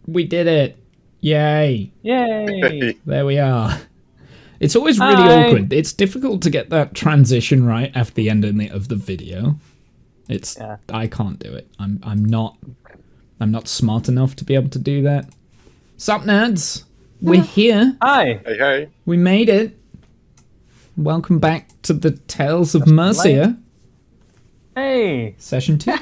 We did it. Yay. Yay! There we are. It's always really awkward. It's difficult to get that transition right after the end of the video. I can't do it. I'm not smart enough to be able to do that. Sup, nerds? We're here. Hi. Hey. We made it. Welcome back to the Tales of Mercia. Hey. Session 2.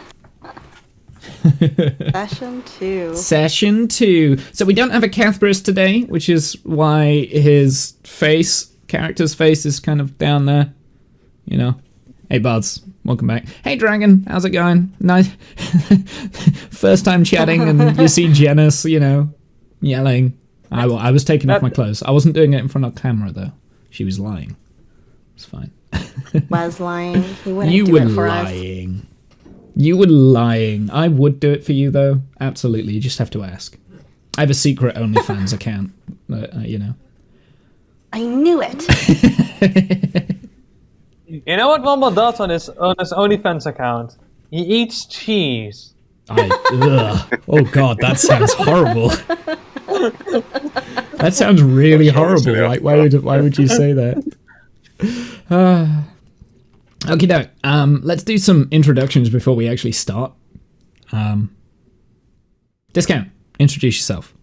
Session 2. So we don't have a Cathbris today, which is why his character's face is kind of down there. You know. Hey, Buds. Welcome back. Hey, Dragon. How's it going? Nice. First time chatting, and you see Janice, yelling. I was taking off my clothes. I wasn't doing it in front of camera, though. She was lying. It's fine. Was lying. He wouldn't You do were it for lying. Us. You were lying. I would do it for you, though. Absolutely. You just have to ask. I have a secret OnlyFans account. I knew it. You know what Momo does on his OnlyFans account? He eats cheese. Oh God, that sounds horrible. That sounds really horrible. Like, why would you say that? Okay, no. Let's do some introductions before we actually start. Discount. Introduce yourself.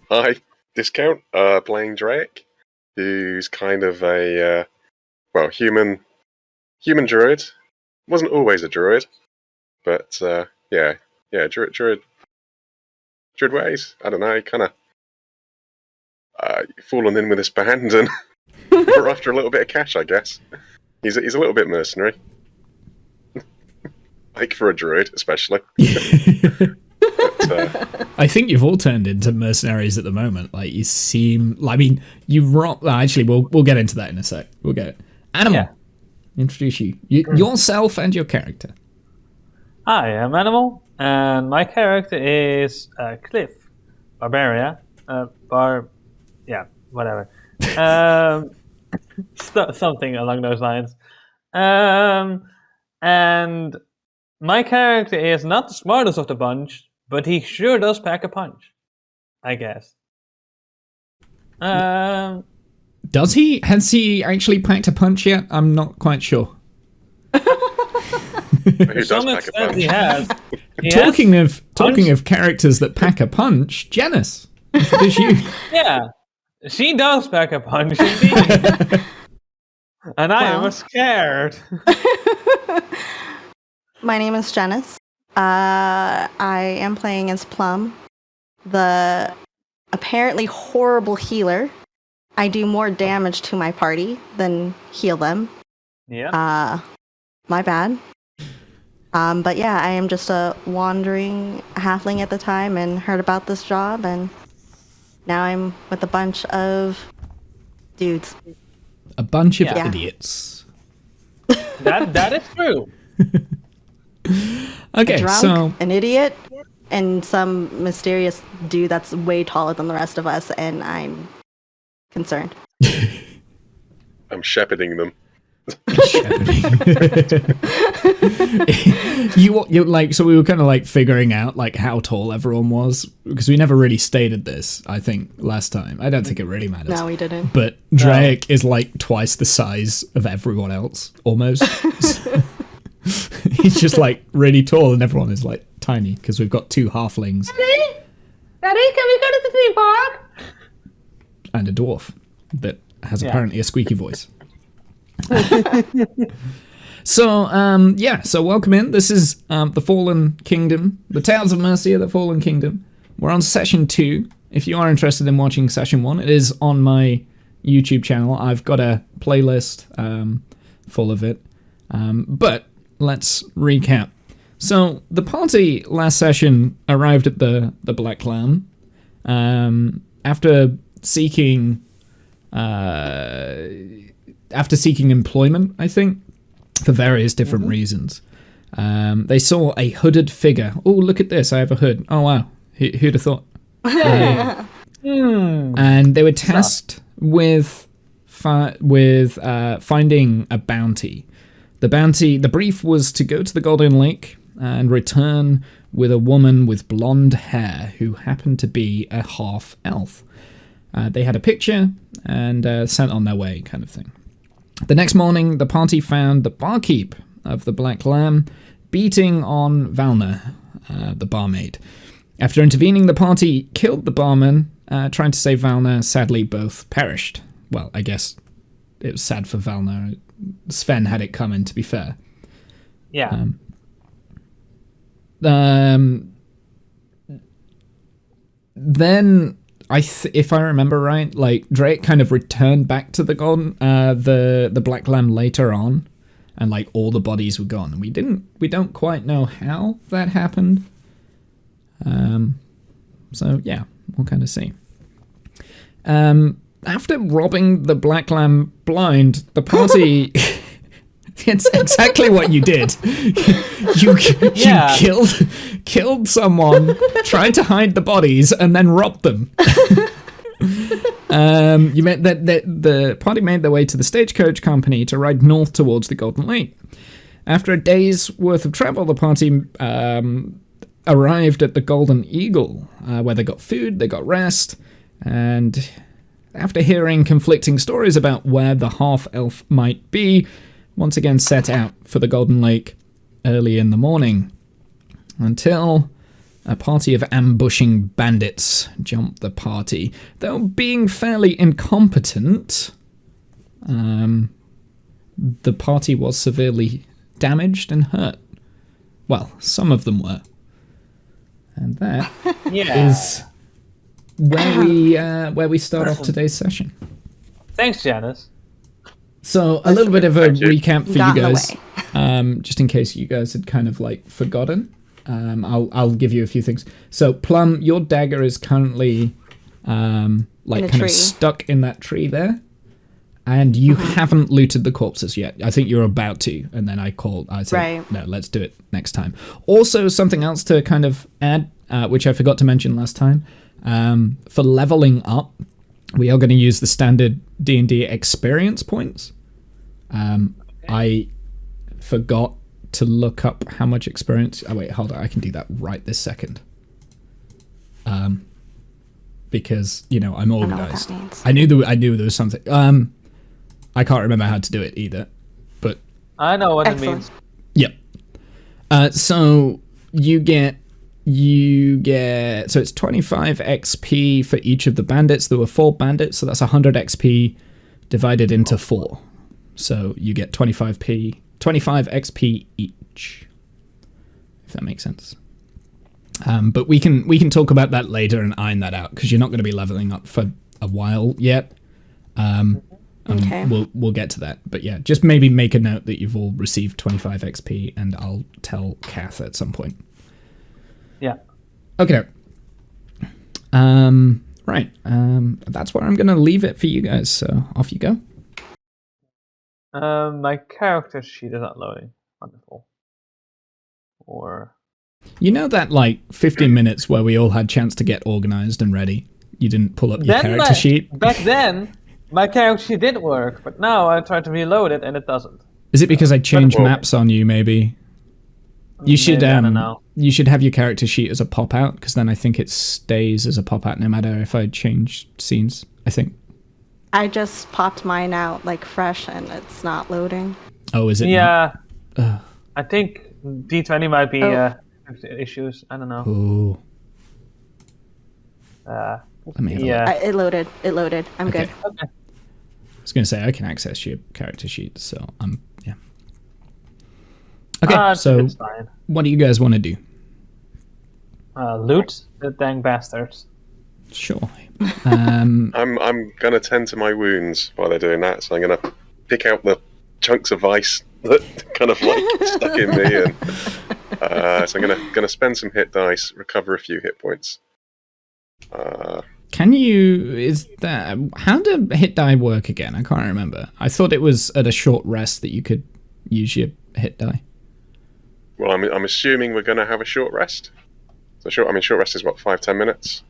Hi, Discount. Playing Drake, who's kind of a human druid. Wasn't always a druid, but druid ways. I don't know, kind of fallen in with this band, and we're after a little bit of cash, I guess. He's a little bit mercenary, like for a druid, especially. But, I think you've all turned into mercenaries at the moment. Like, you seem. I mean, you rock. Actually, we'll get into that in a sec. We'll get it. Animal. Yeah. Introduce yourself and your character. Hi, I'm Animal, and my character is Cliff, Barbaria, whatever, something along those lines. And my character is not the smartest of the bunch, but he sure does pack a punch, I guess. Does he? Has he actually packed a punch yet? I'm not quite sure. to some extent, he has. Talking of characters that pack a punch, Janice, introduce you. Yeah, she does pack a punch indeed, and I was scared. My name is Janice. I am playing as Plum, the apparently horrible healer. I do more damage to my party than heal them. Yeah. My bad. But yeah, I am just a wandering halfling at the time and heard about this job, and now I'm with a bunch of dudes. A bunch of idiots. That is true. Okay, so an idiot and some mysterious dude that's way taller than the rest of us, and I'm concerned. I'm shepherding them. you like, so we were kind of like figuring out like how tall everyone was, because we never really stated this, I think, last time. I don't think it really matters. No, we didn't. But Drake is like twice the size of everyone else, almost. He's just like really tall, and everyone is like tiny because we've got two halflings. Daddy, can we go to the theme park? And a dwarf that has apparently a squeaky voice. So welcome in. This is the Fallen Kingdom, the Tales of Mercia, the Fallen Kingdom. We're on session 2. If you are interested in watching session 1, it is on my YouTube channel. I've got a playlist full of it. But let's recap. So the party last session arrived at the Black Clan after seeking employment, I think, for various different reasons. They saw a hooded figure. Oh, look at this! I have a hood. Oh wow, who'd have thought? And they were tasked with finding a bounty. The brief was to go to the Golden Lake and return with a woman with blonde hair who happened to be a half elf. They had a picture and sent on their way, kind of thing. The next morning, the party found the barkeep of the Black Lamb beating on Valna, the barmaid. After intervening, the party killed the barman, trying to save Valna. Sadly, both perished. Well, I guess it was sad for Valna. Sven had it coming, to be fair. Yeah. Then, if I remember right, like Drake kind of returned back to the the Black Lamb later on, and like all the bodies were gone. We don't quite know how that happened. So yeah, we'll kind of see. After robbing the Black Lamb blind, the party. It's exactly what you did. You killed someone, tried to hide the bodies, and then robbed them. You meant that the party made their way to the stagecoach company to ride north towards the Golden Lake. After a day's worth of travel, the party arrived at the Golden Eagle, where they got food, they got rest, and after hearing conflicting stories about where the half-elf might be, once again set out for the Golden Lake early in the morning, until a party of ambushing bandits jumped the party. Though being fairly incompetent, the party was severely damaged and hurt. Well, some of them were. And that is where we start off today's session. Thanks, Janice. So a little bit of a recap for you guys, just in case you guys had kind of like forgotten. I'll give you a few things. So Plum, your dagger is currently like kind of stuck in that tree there, and you haven't looted the corpses yet. I think you're about to, and then I said, no, let's do it next time. Also, something else to kind of add, which I forgot to mention last time, for leveling up, we are going to use the standard D&D experience points. I forgot to look up how much experience... Oh, wait, hold on. I can do that right this second. Because, you know, I'm organized. I knew there was something. I can't remember how to do it either. But I know what it means. Yep. So you get... So it's 25 XP for each of the bandits. There were 4 bandits, so that's 100 XP divided into 4. So you get 25 XP each, if that makes sense. But we can talk about that later and iron that out, because you're not going to be leveling up for a while yet. Okay. We'll get to that. But yeah, just maybe make a note that you've all received 25 XP, and I'll tell Kath at some point. Yeah. Okay. Right. That's where I'm going to leave it for you guys. So off you go. My character sheet is not loading. Wonderful. Or... You know that, like, 15 minutes where we all had chance to get organized and ready? You didn't pull up your character sheet? Back then, my character sheet did work, but now I try to reload it and it doesn't. Is it because I changed maps on you, maybe? You should, I don't know. You should have your character sheet as a pop-out, because then I think it stays as a pop-out no matter if I change scenes, I think. I just popped mine out, like, fresh, and it's not loading. Oh, is it? Yeah. I think D20 might be issues. I don't know. Ooh. Let me it loaded. I'm good. Okay. I was going to say, I can access your character sheet, so yeah. Okay, so what do you guys want to do? Loot the dang bastards. Sure. I'm gonna tend to my wounds while they're doing that, so I'm gonna pick out the chunks of ice that kind of like stuck in me, and so I'm gonna spend some hit dice, recover a few hit points. Can you? Is that how do hit die work again? I can't remember. I thought it was at a short rest that you could use your hit die. Well, I'm assuming we're gonna have a short rest. So short rest is what, 5-10 minutes.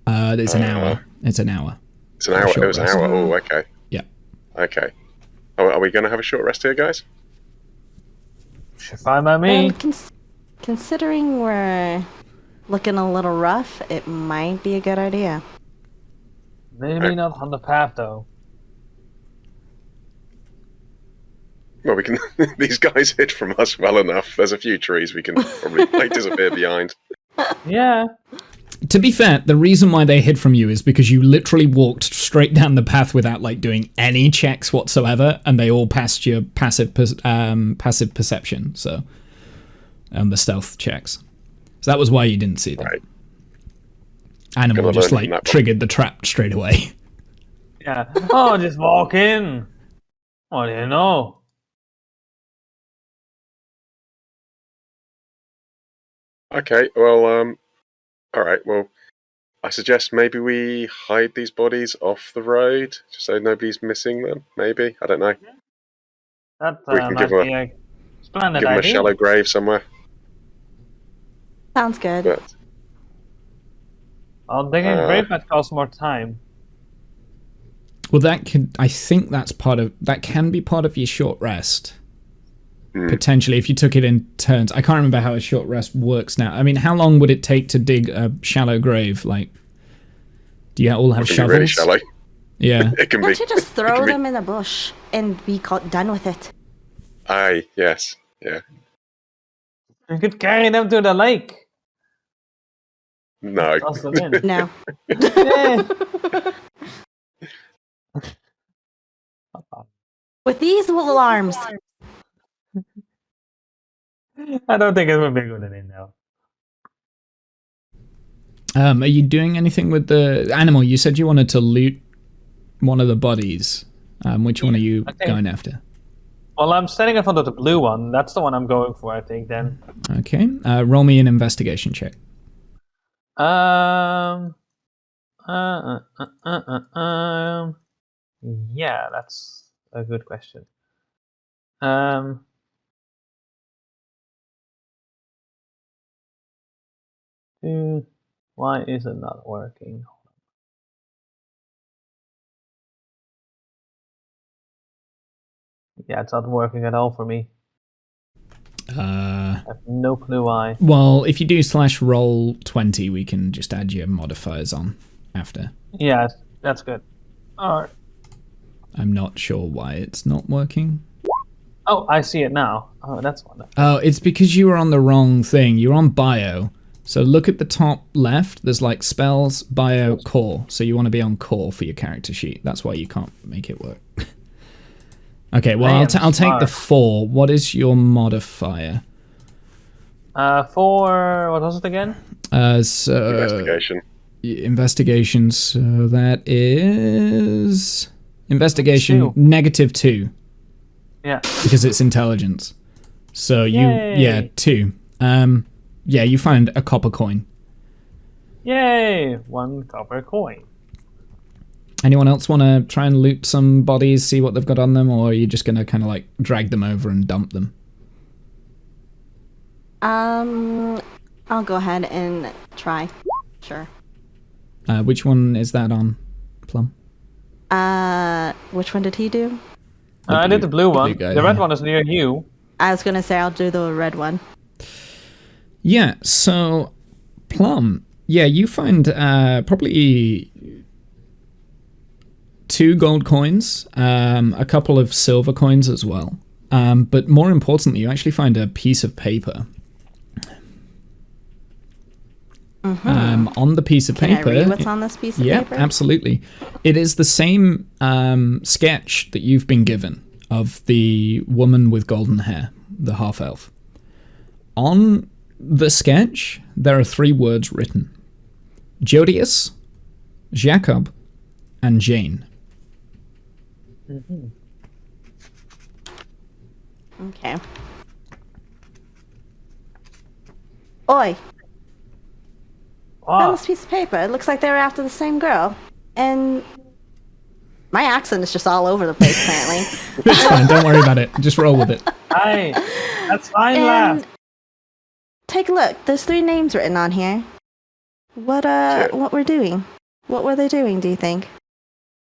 It's an hour. It's an hour. It's an hour. It was an hour. Oh, okay. Yeah. Okay. Are we going to have a short rest here, guys? Should fine by me. Considering we're looking a little rough, it might be a good idea. Maybe not on the path, though. Well, we can. These guys hid from us well enough. There's a few trees we can probably disappear behind. Yeah. To be fair, the reason why they hid from you is because you literally walked straight down the path without like doing any checks whatsoever, and they all passed your passive perception. So, the stealth checks. So that was why you didn't see them. Right. Animal Gonna just learn like from that one. triggered the trap straight away. Yeah. Oh, just walk in. What do you know? Okay. Well. All right. Well, I suggest maybe we hide these bodies off the road, just so nobody's missing them. Maybe. I don't know. That We can might give 'em be a splendid Give them a idea. shallow grave somewhere. Sounds good. But Well, digging a grave might cost more time. Well, I think that can be part of your short rest. Potentially, if you took it in turns. I can't remember how a short rest works now. I mean, how long would it take to dig a shallow grave? Like, do you all have it can shovels? be really shallow. Yeah. It can be. Can't you just it throw can be- them in the bush and be done with it? Aye. Yes. Yeah. You could carry them to the lake. No. Toss them in. No. Yeah. With these little arms. I don't think it would be good in now. Are you doing anything with the animal? You said you wanted to loot one of the bodies. Which one are you going after? Well, I'm standing in front of the blue one. That's the one I'm going for, I think, then. Okay. Roll me an investigation check. Yeah, that's a good question. Why is it not working? Yeah, it's not working at all for me. I have no clue why. Well, if you do /roll 20, we can just add your modifiers on after. Yeah, that's good. Alright. I'm not sure why it's not working. Oh, I see it now. Oh, that's wonderful. Oh, it's because you were on the wrong thing. You're on bio. So look at the top left. There's like spells, bio, core. So you want to be on core for your character sheet. That's why you can't make it work. Okay, well, I'll take the 4. What is your modifier? 4, what was it again? So Investigation. Investigation, so that is... Investigation, 2. -2. Yeah. Because it's intelligence. So Yay. 2. Yeah, you find a copper coin. Yay! 1 copper coin. Anyone else want to try and loot some bodies, see what they've got on them, or are you just going to kind of like drag them over and dump them? I'll go ahead and try. Sure. Which one is that on, Plum? Which one did he do? I did the blue one. guy, The red yeah. one is near you. I was gonna say I'll do the red one. Yeah, so Plum, yeah, you find probably 2 gold coins, a couple of silver coins as well. But more importantly, you actually find a piece of paper. On the piece of Can paper. I read what's on this piece of Yeah, paper? absolutely. It is the same sketch that you've been given of the woman with golden hair, the half-elf. On the sketch, there are 3 words written. Jodius, Jacob, and Jane. Okay. Oi, found Oh, this piece of paper. It looks like they were after the same girl. And my accent is just all over the place, apparently. It's fine, don't worry about it. Just roll with it. hi. That's fine, And laugh. take a look. There's 3 names written on here. What we're doing? What were they doing, do you think?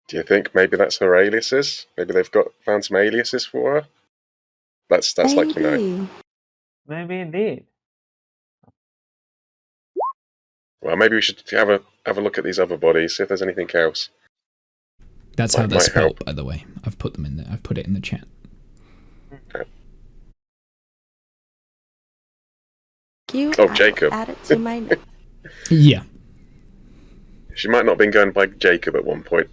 Do you think maybe that's her aliases? Maybe they've found some aliases for her? That's like, you know. Maybe. Maybe indeed. Well, maybe we should have a look at these other bodies, see if there's anything else. That's Might- how they're might spelled, help. by the way. I've put them in there. I've put it in the chat. You Oh, Jacob. add it to my. Yeah. She might not have been going by Jacob at one point.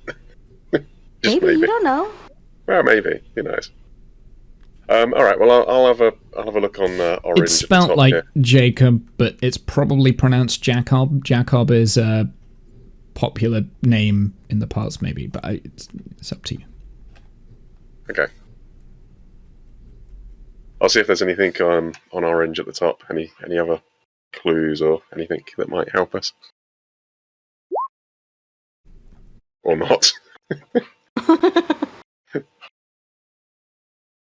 Just Maybe you don't know. Well, maybe. Who knows? All right. Well, I'll have a look on Orange. It's at the spelt top like here. Jacob, but it's probably pronounced Jacob. Jacob is a popular name in the past, maybe, but it's up to you. Okay. I'll see if there's anything on Orange at the top. Any other clues or anything that might help us, or not.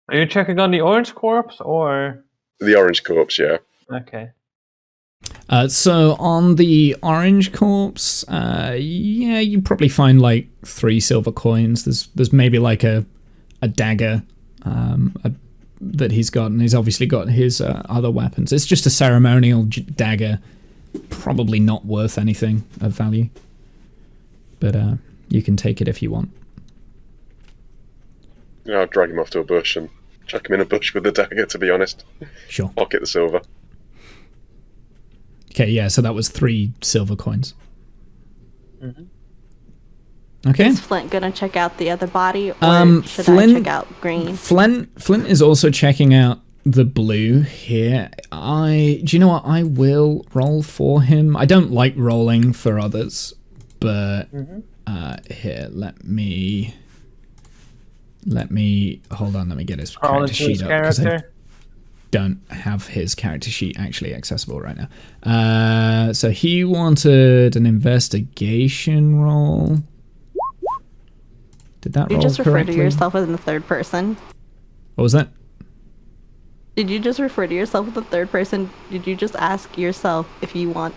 Are you checking on the orange corpse or? The Orange Corpse, yeah. Okay. So on the orange corpse, yeah, you probably find like 3 silver coins. There's maybe like a dagger that he's got, and he's obviously got his other weapons. It's just a ceremonial dagger, probably not worth anything of value, but you can take it if you want. Yeah, I'll drag him off to a bush and chuck him in a bush with the dagger. To be honest, Sure. pocket the silver. Okay, yeah, so that was 3 silver coins. Okay. Is Flint gonna check out the other body, or should I check out green? Flint is also checking out the blue here. Do you know what? I will roll for him. I don't like rolling for others, but here, let me hold on. Let me get his Crawl character into sheet his up because I character. don't have his character sheet actually accessible right now. So he wanted an investigation roll. Did that You roll just refer correctly? to yourself as in the third person. What was that? Did you just refer to yourself as the third person? Did you just ask yourself if you want?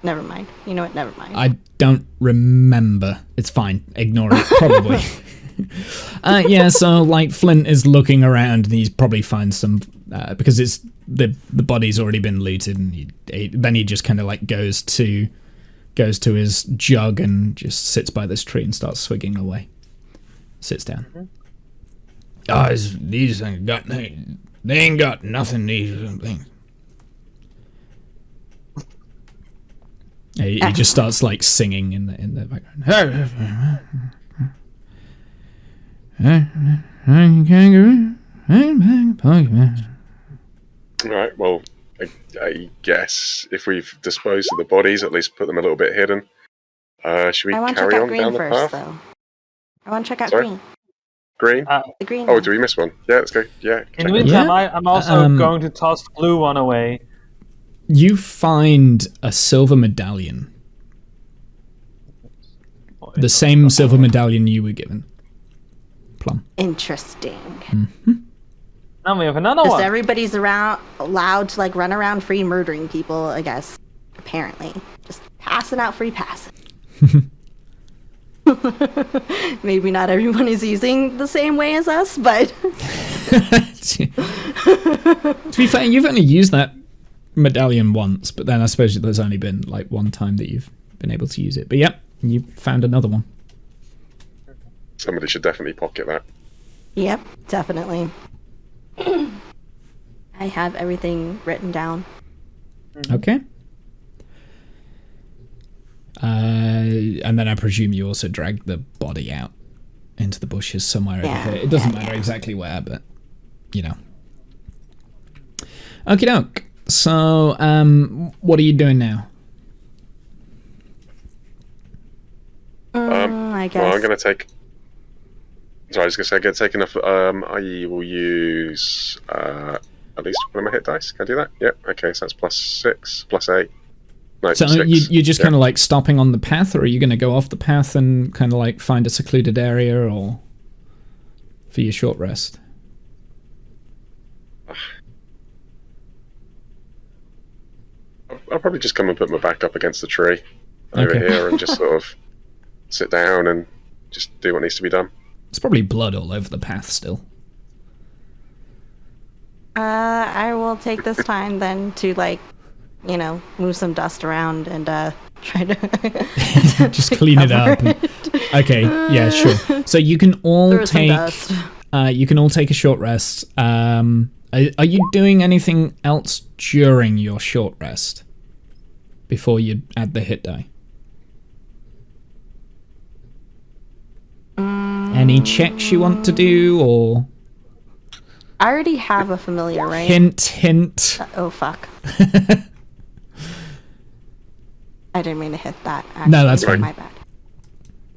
Never mind. You know what? Never mind. I don't remember. It's fine. Ignore it. Probably. Yeah. So like Flint is looking around and he's probably finds some because it's the body's already been looted, and then he just kind of like goes to his jug and just sits by this tree and starts swigging away. Sits down. These things got they ain't got nothing. These things. He just starts like singing in the background. Right. Well, I guess if we've disposed of the bodies, at least put them a little bit hidden. Should we I want to carry check out on green down the first, path? though. I want to check out Sorry? green. Green. The green. Oh, one. do we miss one? Yeah, let's go. Yeah. In the check it out. meantime, Yeah. I'm also going to toss the blue one away. You find a silver medallion. The same silver medallion you were given. Plum. Interesting. Now we have another Because one. everybody's allowed to like run around free murdering people, I guess. Apparently, just passing out free passes. Maybe not everyone is using the same way as us, but To be fair, you've only used that medallion once, but then I suppose there's only been like one time that you've been able to use it. But yep, you found another one. Somebody should definitely pocket that. yep, definitely. I have everything written down. Okay. And then I presume you also dragged the body out into the bushes somewhere over Yeah, here. It doesn't yeah, matter yeah. exactly where, but you know. Okie doke. So, what are you doing now? I guess. Well, I'm going to take. Sorry, I was going to say, I'm going to take enough. I will use at least one of my hit dice. Can I do that? Yep. Okay, so that's +6, +8. No, So 6. you're just Yeah. kind of like stopping on the path, or are you going to go off the path and kind of like find a secluded area, or for your short rest? I'll probably just come and put my back up against the tree over Okay. here and just sort of sit down and just do what needs to be done. It's probably blood all over the path still. I will take this time then to like move some dust around and try to Just clean it up. Okay, yeah, sure. So you can all Throw some take dust. you can all take a short rest. Are you doing anything else during your short rest before you add the hit die? Any checks you want to do, or I already have a familiar, right? hint? Oh fuck! I didn't mean to hit that. Actually. No, that's fine. My bad.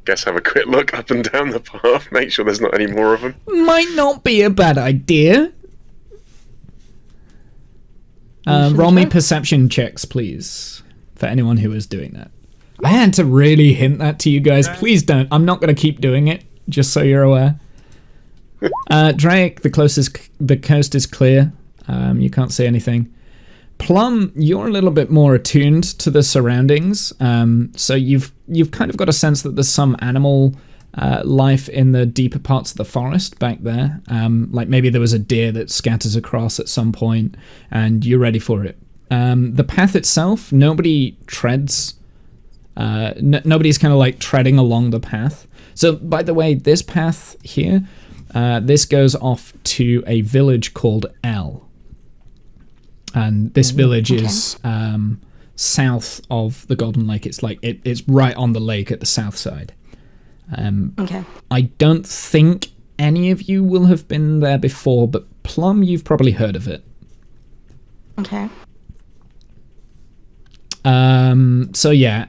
Guess have a quick look up and down the path. Make sure there's not any more of them. Might not be a bad idea. Roll me perception checks, please, for anyone who is doing that. I had to really hint that to you guys. Please don't. I'm not going to keep doing it, just so you're aware. Drake, the coast is clear. You can't see anything. Plum, you're a little bit more attuned to the surroundings. So you've kind of got a sense that there's some animal life in the deeper parts of the forest back there. Like maybe there was a deer that scatters across at some point, and you're ready for it. The path itself, nobody treads. Nobody's kind of like treading along the path. So, by the way, this path here, this goes off to a village called L. And this village is south of the Golden Lake. It's like it's right on the lake at the south side. Okay. I don't think any of you will have been there before, but Plum, you've probably heard of it. Okay. So yeah,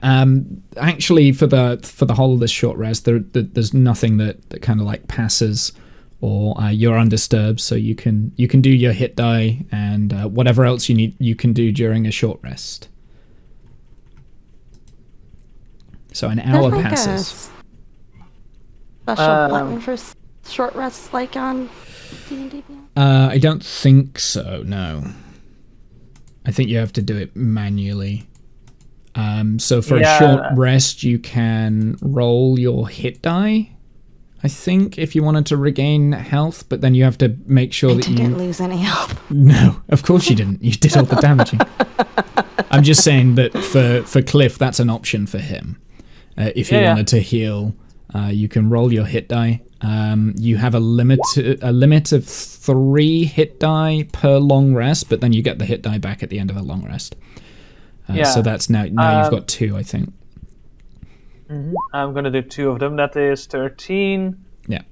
actually for the whole of this short rest, there's nothing that kind of like passes, or you're undisturbed, so you can do your hit die and whatever else you can do during a short rest. So an hour There's like passes. a special button for short rests, like on D&D Beyond? I don't think so. No, I think you have to do it manually. So for a short rest, you can roll your hit die, I think, if you wanted to regain health, but then you have to make sure that you didn't lose any health. No, of course you didn't. You did all the damaging. I'm just saying that for Cliff, that's an option for him. If you wanted to heal, you can roll your hit die. You have a limit of 3 hit die per long rest, but then you get the hit die back at the end of a long rest. So that's now you've got 2, I think. I'm gonna do 2 of them. That is 13. Yeah.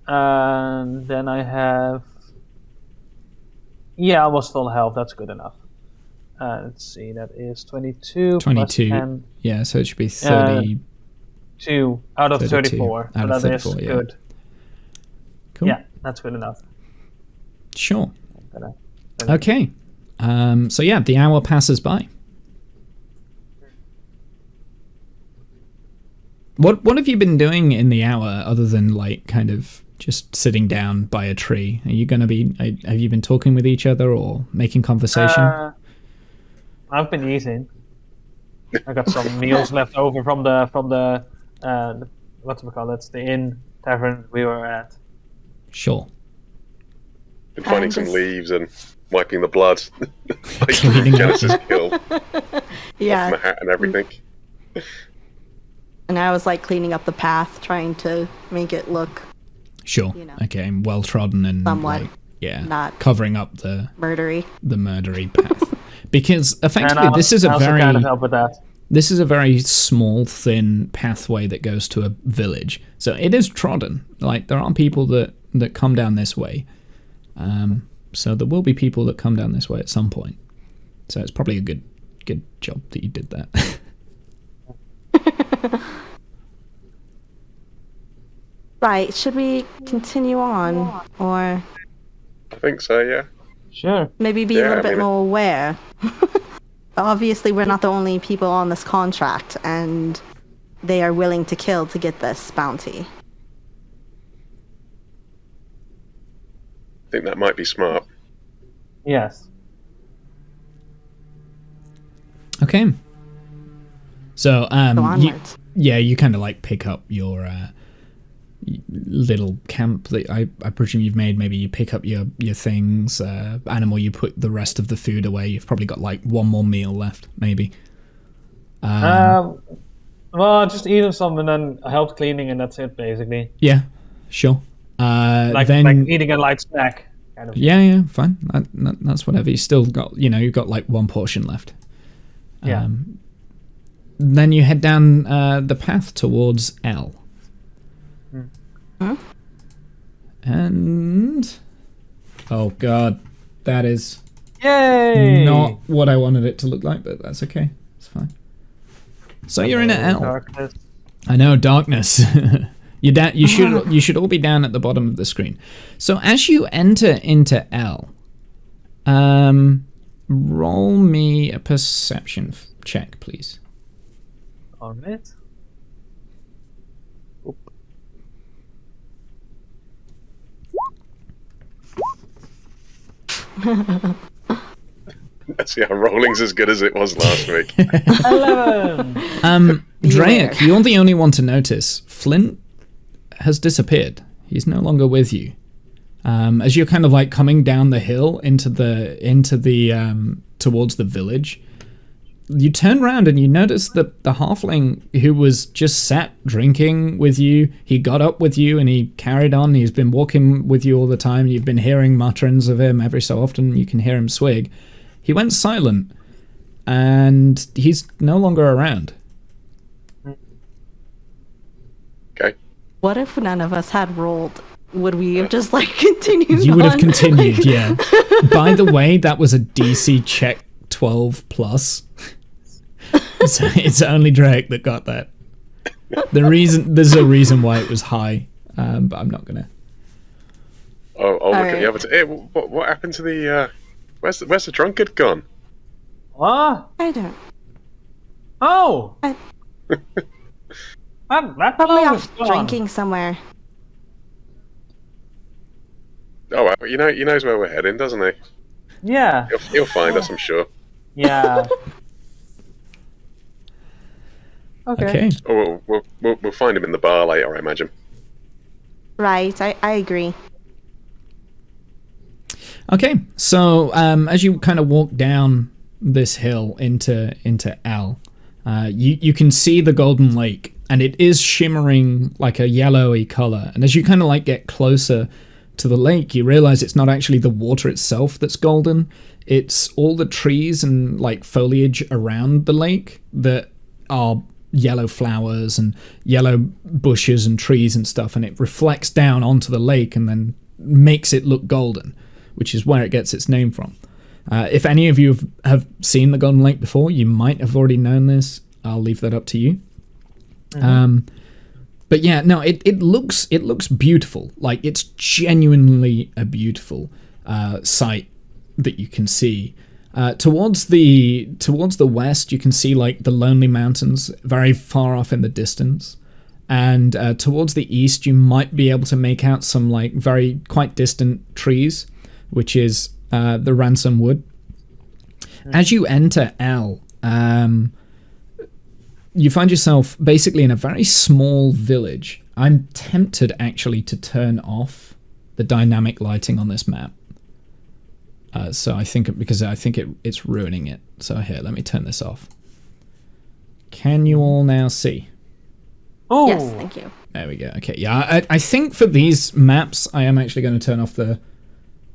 And then I have almost full health. That's good enough. Let's see. That is 22. 22. Plus 10, yeah, so it should be 30. 2 out of 32 34. out of 34, is yeah. good. Cool. Yeah, that's good enough. Sure. Okay. So yeah, the hour passes by. What have you been doing in the hour other than like kind of just sitting down by a tree? Are you going to be? Have you been talking with each other or making conversation? I've been eating. I got some meals left over from the whatchamacallit, the inn tavern we were at. Sure. Been finding some leaves and wiping the blood. Like Cleaning up. Genesis kill. Yeah. Off my hat and everything. And I was like cleaning up the path, trying to make it look Sure. Okay. Well trodden and somewhat not covering up the murdery path. Because effectively, this is a very kind of help with that. This is a very small, thin pathway that goes to a village. So it is trodden. Like there are people that come down this way. So there will be people that come down this way at some point. So it's probably a good job that you did that. Right, should we continue on, or I think so, yeah. Sure. maybe be a little bit more aware? Obviously, we're not the only people on this contract, and they are willing to kill to get this bounty. I think that might be smart. Yes. Okay. So So onwards. you kind of like pick up your little camp that I presume you've made. Maybe you pick up your things, animal, you put the rest of the food away. You've probably got like one more meal left, maybe. Well, just eating some and then help cleaning, and that's it, basically. Yeah, sure. Like eating a light snack, kind of. Yeah, fine. That's whatever. You still got, you've got like one portion left. Yeah. Then you head down the path towards L. Huh? And oh god, that is Yay! not what I wanted it to look like, but that's okay. It's fine. So you're in an L. Darkness. I know, darkness. You're down. You should all be down at the bottom of the screen. So as you enter into L, roll me a perception check, please. All right. Oop. See, our rolling's as good as it was last week. 11. Drake, you're the only one to notice. Flint has disappeared. He's no longer with you. As you're kind of like coming down the hill into the towards the village, you turn around and you notice that the halfling who was just sat drinking with you, he got up with you and he carried on. He's been walking with you all the time. You've been hearing mutterings of him every so often. You can hear him swig. He went silent and he's no longer around. Okay. What if none of us had rolled? Would we have just like continued? You would have on? continued, yeah. By the way, that was a DC check 12 plus. So it's only Drake that got that. There's a reason why it was high, but I'm not gonna. I'll look at right. the other. Hey, what happened to the? Where's the drunkard gone? What? I don't. Oh! I- that Probably fellow is off gone. drinking somewhere. Oh, well, he knows where we're heading, doesn't he? Yeah. He'll find us, I'm sure. Yeah. Okay. Oh, we'll find him in the bar later, I imagine. Right, I agree. Okay, so as you kind of walk down this hill into L, you can see the Golden Lake, and it is shimmering like a yellowy color. And as you kind of like get closer to the lake, you realize it's not actually the water itself that's golden. It's all the trees and like foliage around the lake that are yellow flowers and yellow bushes and trees and stuff, and it reflects down onto the lake and then makes it look golden, which is where it gets its name from. If any of you have seen the Golden Lake before, you might have already known this. I'll leave that up to you. But yeah, no, it looks beautiful. Like, it's genuinely a beautiful sight that you can see. Towards the west, you can see like the Lonely Mountains very far off in the distance, and towards the east, you might be able to make out some like very quite distant trees, which is the Ransom Wood. As you enter L, you find yourself basically in a very small village. I'm tempted actually to turn off the dynamic lighting on this map. So I think it's ruining it. So here, let me turn this off. Can you all now see? Oh. Yes, thank you. There we go. Okay, yeah, I think for these maps, I am actually going to turn off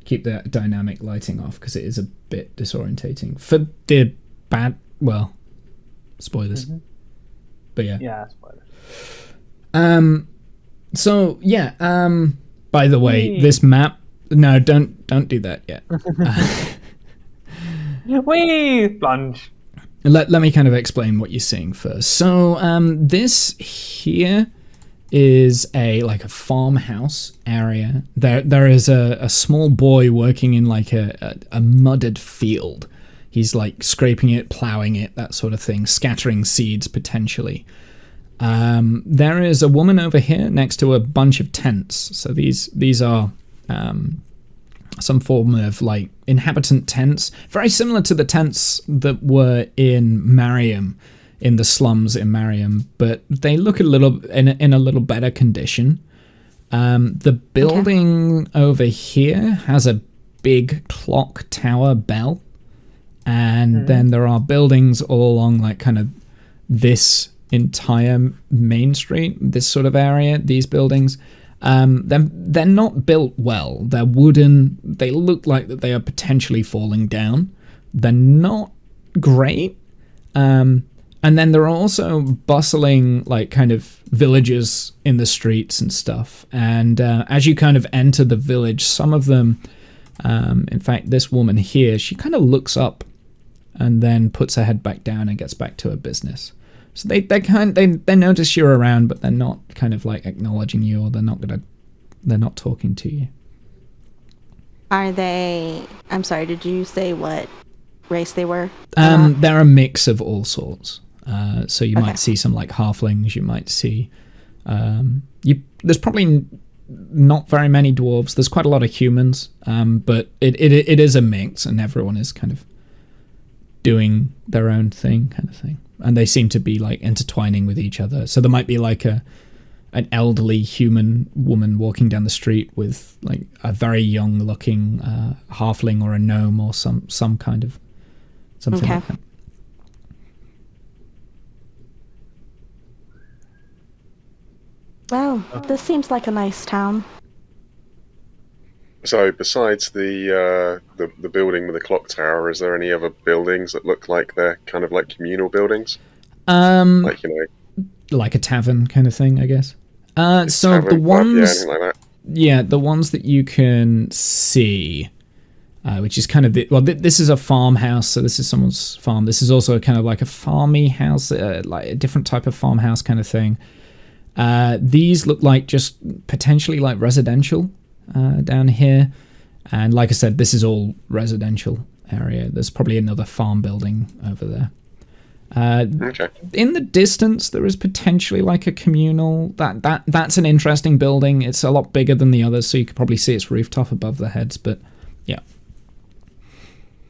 keep the dynamic lighting off because it is a bit disorientating. For the spoilers. Mm-hmm. But yeah. Yeah, spoiler. So yeah. By the way, this map. No, don't do that yet. Whee! Plunge. Let me kind of explain what you're seeing first. So this here is a farmhouse area. There is a small boy working in like a mudded field. He's like scraping it, plowing it, that sort of thing, scattering seeds potentially. There is a woman over here next to a bunch of tents. So these are some form of like inhabitant tents, very similar to the tents that were in Mariam, in the slums in Mariam, but they look a little in a little better condition. The building over here has a big clock tower bell, and then there are buildings all along like kind of this entire main street, this sort of area, these buildings. They're not built well. They're wooden. They look like that they are potentially falling down. They're not great. And then there are also bustling, like, kind of villages in the streets and stuff. And as you kind of enter the village, some of them, in fact, this woman here, she kind of looks up and then puts her head back down and gets back to her business. So they notice you're around, but they're not kind of like acknowledging you, or they're not talking to you. Are they? I'm sorry. Did you say what race they were? They're a mix of all sorts. So you might see some like halflings. You might see. There's probably not very many dwarves. There's quite a lot of humans. But it is a mix, and everyone is kind of doing their own thing, kind of thing. And they seem to be like intertwining with each other. So there might be like an elderly human woman walking down the street with like a very young looking halfling or a gnome or some kind of something like that. Well, this seems like a nice town. So, besides the building with the clock tower, is there any other buildings that look like they're kind of like communal buildings? Like, like a tavern kind of thing, I guess. So tavern, the ones, pub, anything like that? the ones that you can see, which is kind of this is a farmhouse, so this is someone's farm. This is also kind of like a farmy house, like a different type of farmhouse kind of thing. These look like just potentially like residential down here, and like I said, this is all residential area. There's probably another farm building over there. In the distance, there is potentially like a communal. That's an interesting building. It's a lot bigger than the others, so you could probably see its rooftop above their heads. But yeah.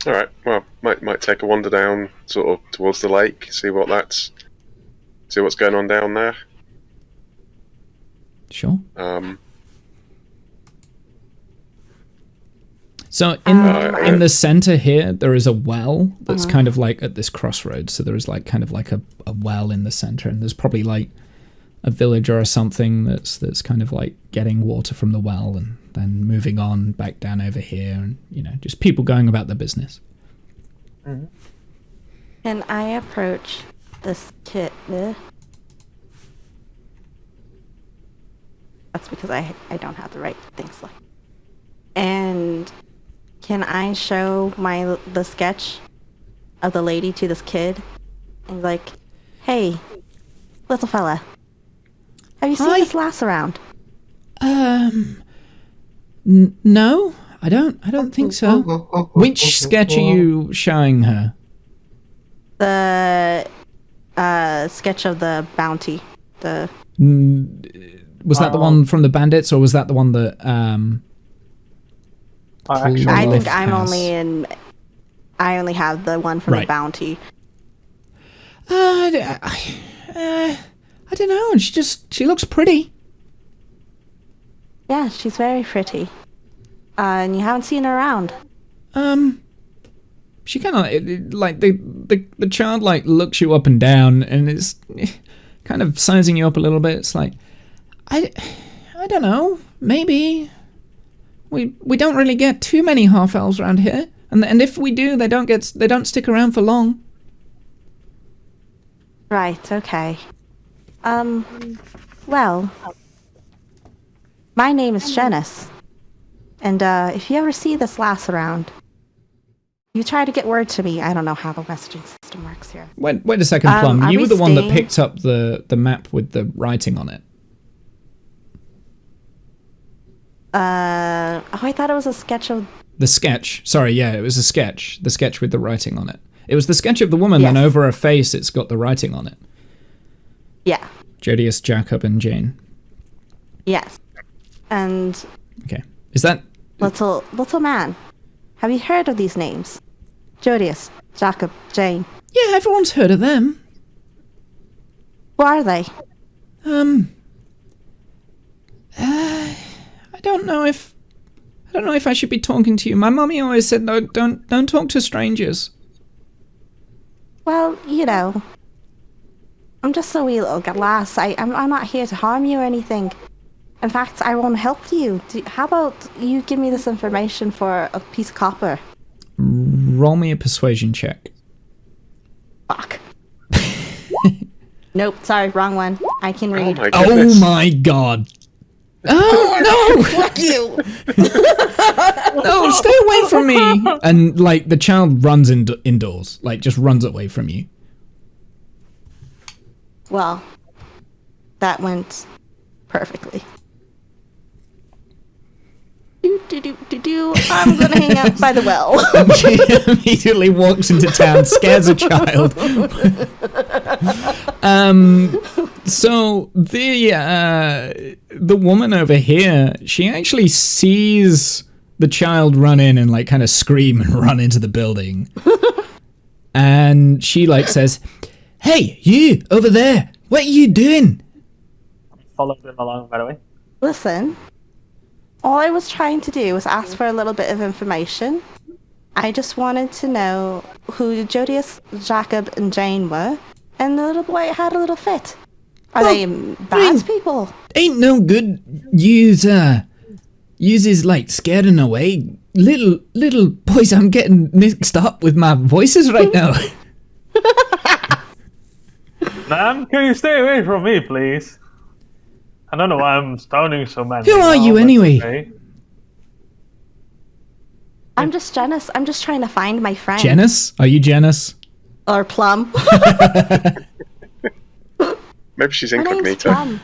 All right. Well, might take a wander down sort of towards the lake, see what's going on down there. Sure. So in the center here, there is a well that's kind of like at this crossroads. So there is like kind of like a well in the center, and there's probably like a villager or something that's kind of like getting water from the well and then moving on back down over here, and just people going about their business. Mm-hmm. Can I approach this kid? That's because I don't have the right things left. And can I show the sketch of the lady to this kid? And like, hey, little fella, have you seen this lass around? No, I don't think so. Which sketch are you showing her? The sketch of the bounty. Was that the one from the bandits, or was that the one that I think I only have the one from the bounty. I don't know. She looks pretty. Yeah, she's very pretty. And you haven't seen her around. She kind of like the child like looks you up and down, and it's kind of sizing you up a little bit. It's like, I don't know. Maybe we don't really get too many half elves around here, and if we do, they don't stick around for long. Right. Okay. Well, my name is Janice, and if you ever see this lass around, you try to get word to me. I don't know how the messaging system works here. Wait a second, Plum. You were the one that picked up the map with the writing on it. I thought it was a sketch of... The sketch. Sorry, yeah, it was a sketch. The sketch with the writing on it. It was the sketch of the woman, yes. Then over her face it's got the writing on it. Yeah. Jodius, Jacob, and Jane. Yes. And... Okay. Is that... Little man. Have you heard of these names? Jodius, Jacob, Jane. Yeah, everyone's heard of them. Who are they? I don't know if I should be talking to you. My mummy always said, no, don't talk to strangers. Well, you know, I'm just a wee little lass. I'm not here to harm you or anything. In fact, I won't help you. How about you give me this information for a piece of copper? Roll me a persuasion check. Fuck. Nope, sorry, wrong one. I can read. my goodness. Oh my god. Oh no! Fuck you! No, stay away from me! And like the child runs indoors, like just runs away from you. Well, that went perfectly. I'm gonna hang out by the well. She immediately walks into town, scares a child. So the woman over here, she actually sees the child run in and like kind of scream and run into the building. And she like says, "Hey, you over there, what are you doing?" Follow them along, by the way. Listen, all I was trying to do was ask for a little bit of information. I just wanted to know who Jodius, Jacob, and Jane were, and the little boy had a little fit. Are they bad people? Ain't no good uses like scaring away little boys. I'm getting mixed up with my voices right now. Ma'am, can you stay away from me, please? I don't know why I'm stoning so many. Who are you anyway? Okay. I'm just Janice. I'm just trying to find my friend. Janice? Are you Janice? Or Plum. Maybe she's My name's incognito. Plum.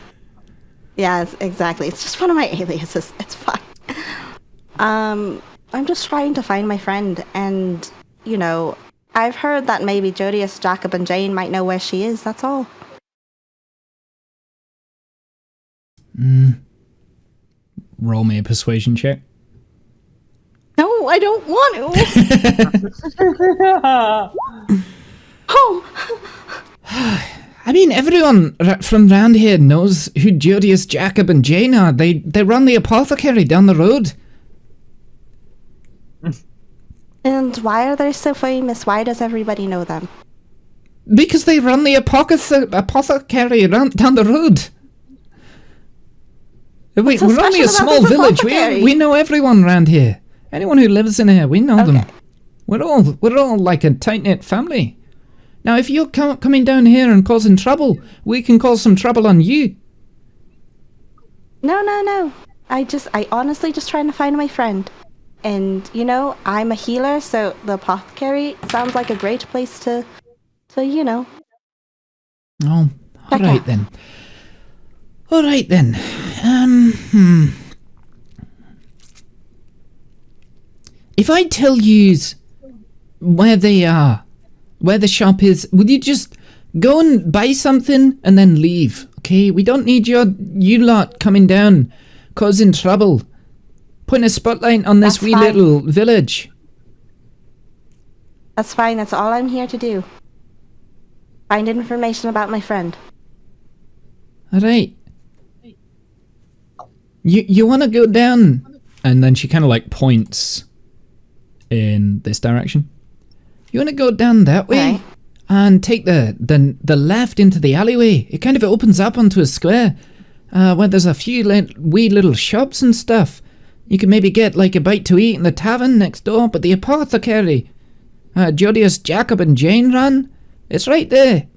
Yeah, exactly. It's just one of my aliases. It's fine. I'm just trying to find my friend, and, you know, I've heard that maybe Jodius, Jacob, and Jane might know where she is, that's all. Roll me a persuasion check. No, I don't want to. Oh, I mean, everyone from round here knows who Jodius, Jacob, and Jane are. They run the apothecary down the road. and why are they so famous? Why does everybody know them? Because they run the apothecary down the road. Wait, so we're only special a about small this village. apothecary? We know everyone around here. Anyone who lives in here, we know them. Okay. We're all like a tight-knit family. Now, if you're coming down here and causing trouble, we can cause some trouble on you. No. I honestly just trying to find my friend. And, you know, I'm a healer, so the apothecary sounds like a great place to you know. Oh, all Check right out. then. All right then. If I tell yous where they are, where the shop is, would you just go and buy something and then leave? Okay, we don't need you lot coming down, causing trouble, putting a spotlight on this That's wee fine. little village. That's fine, that's all I'm here to do. Find information about my friend. All right. You want to go down, and then she kind of like points in this direction. You want to go down that way, Right. and take the left into the alleyway. It kind of opens up onto a square, where there's a few wee little shops and stuff. You can maybe get like a bite to eat in the tavern next door, but the apothecary, Jodius, Jacob, and Jane run. It's right there.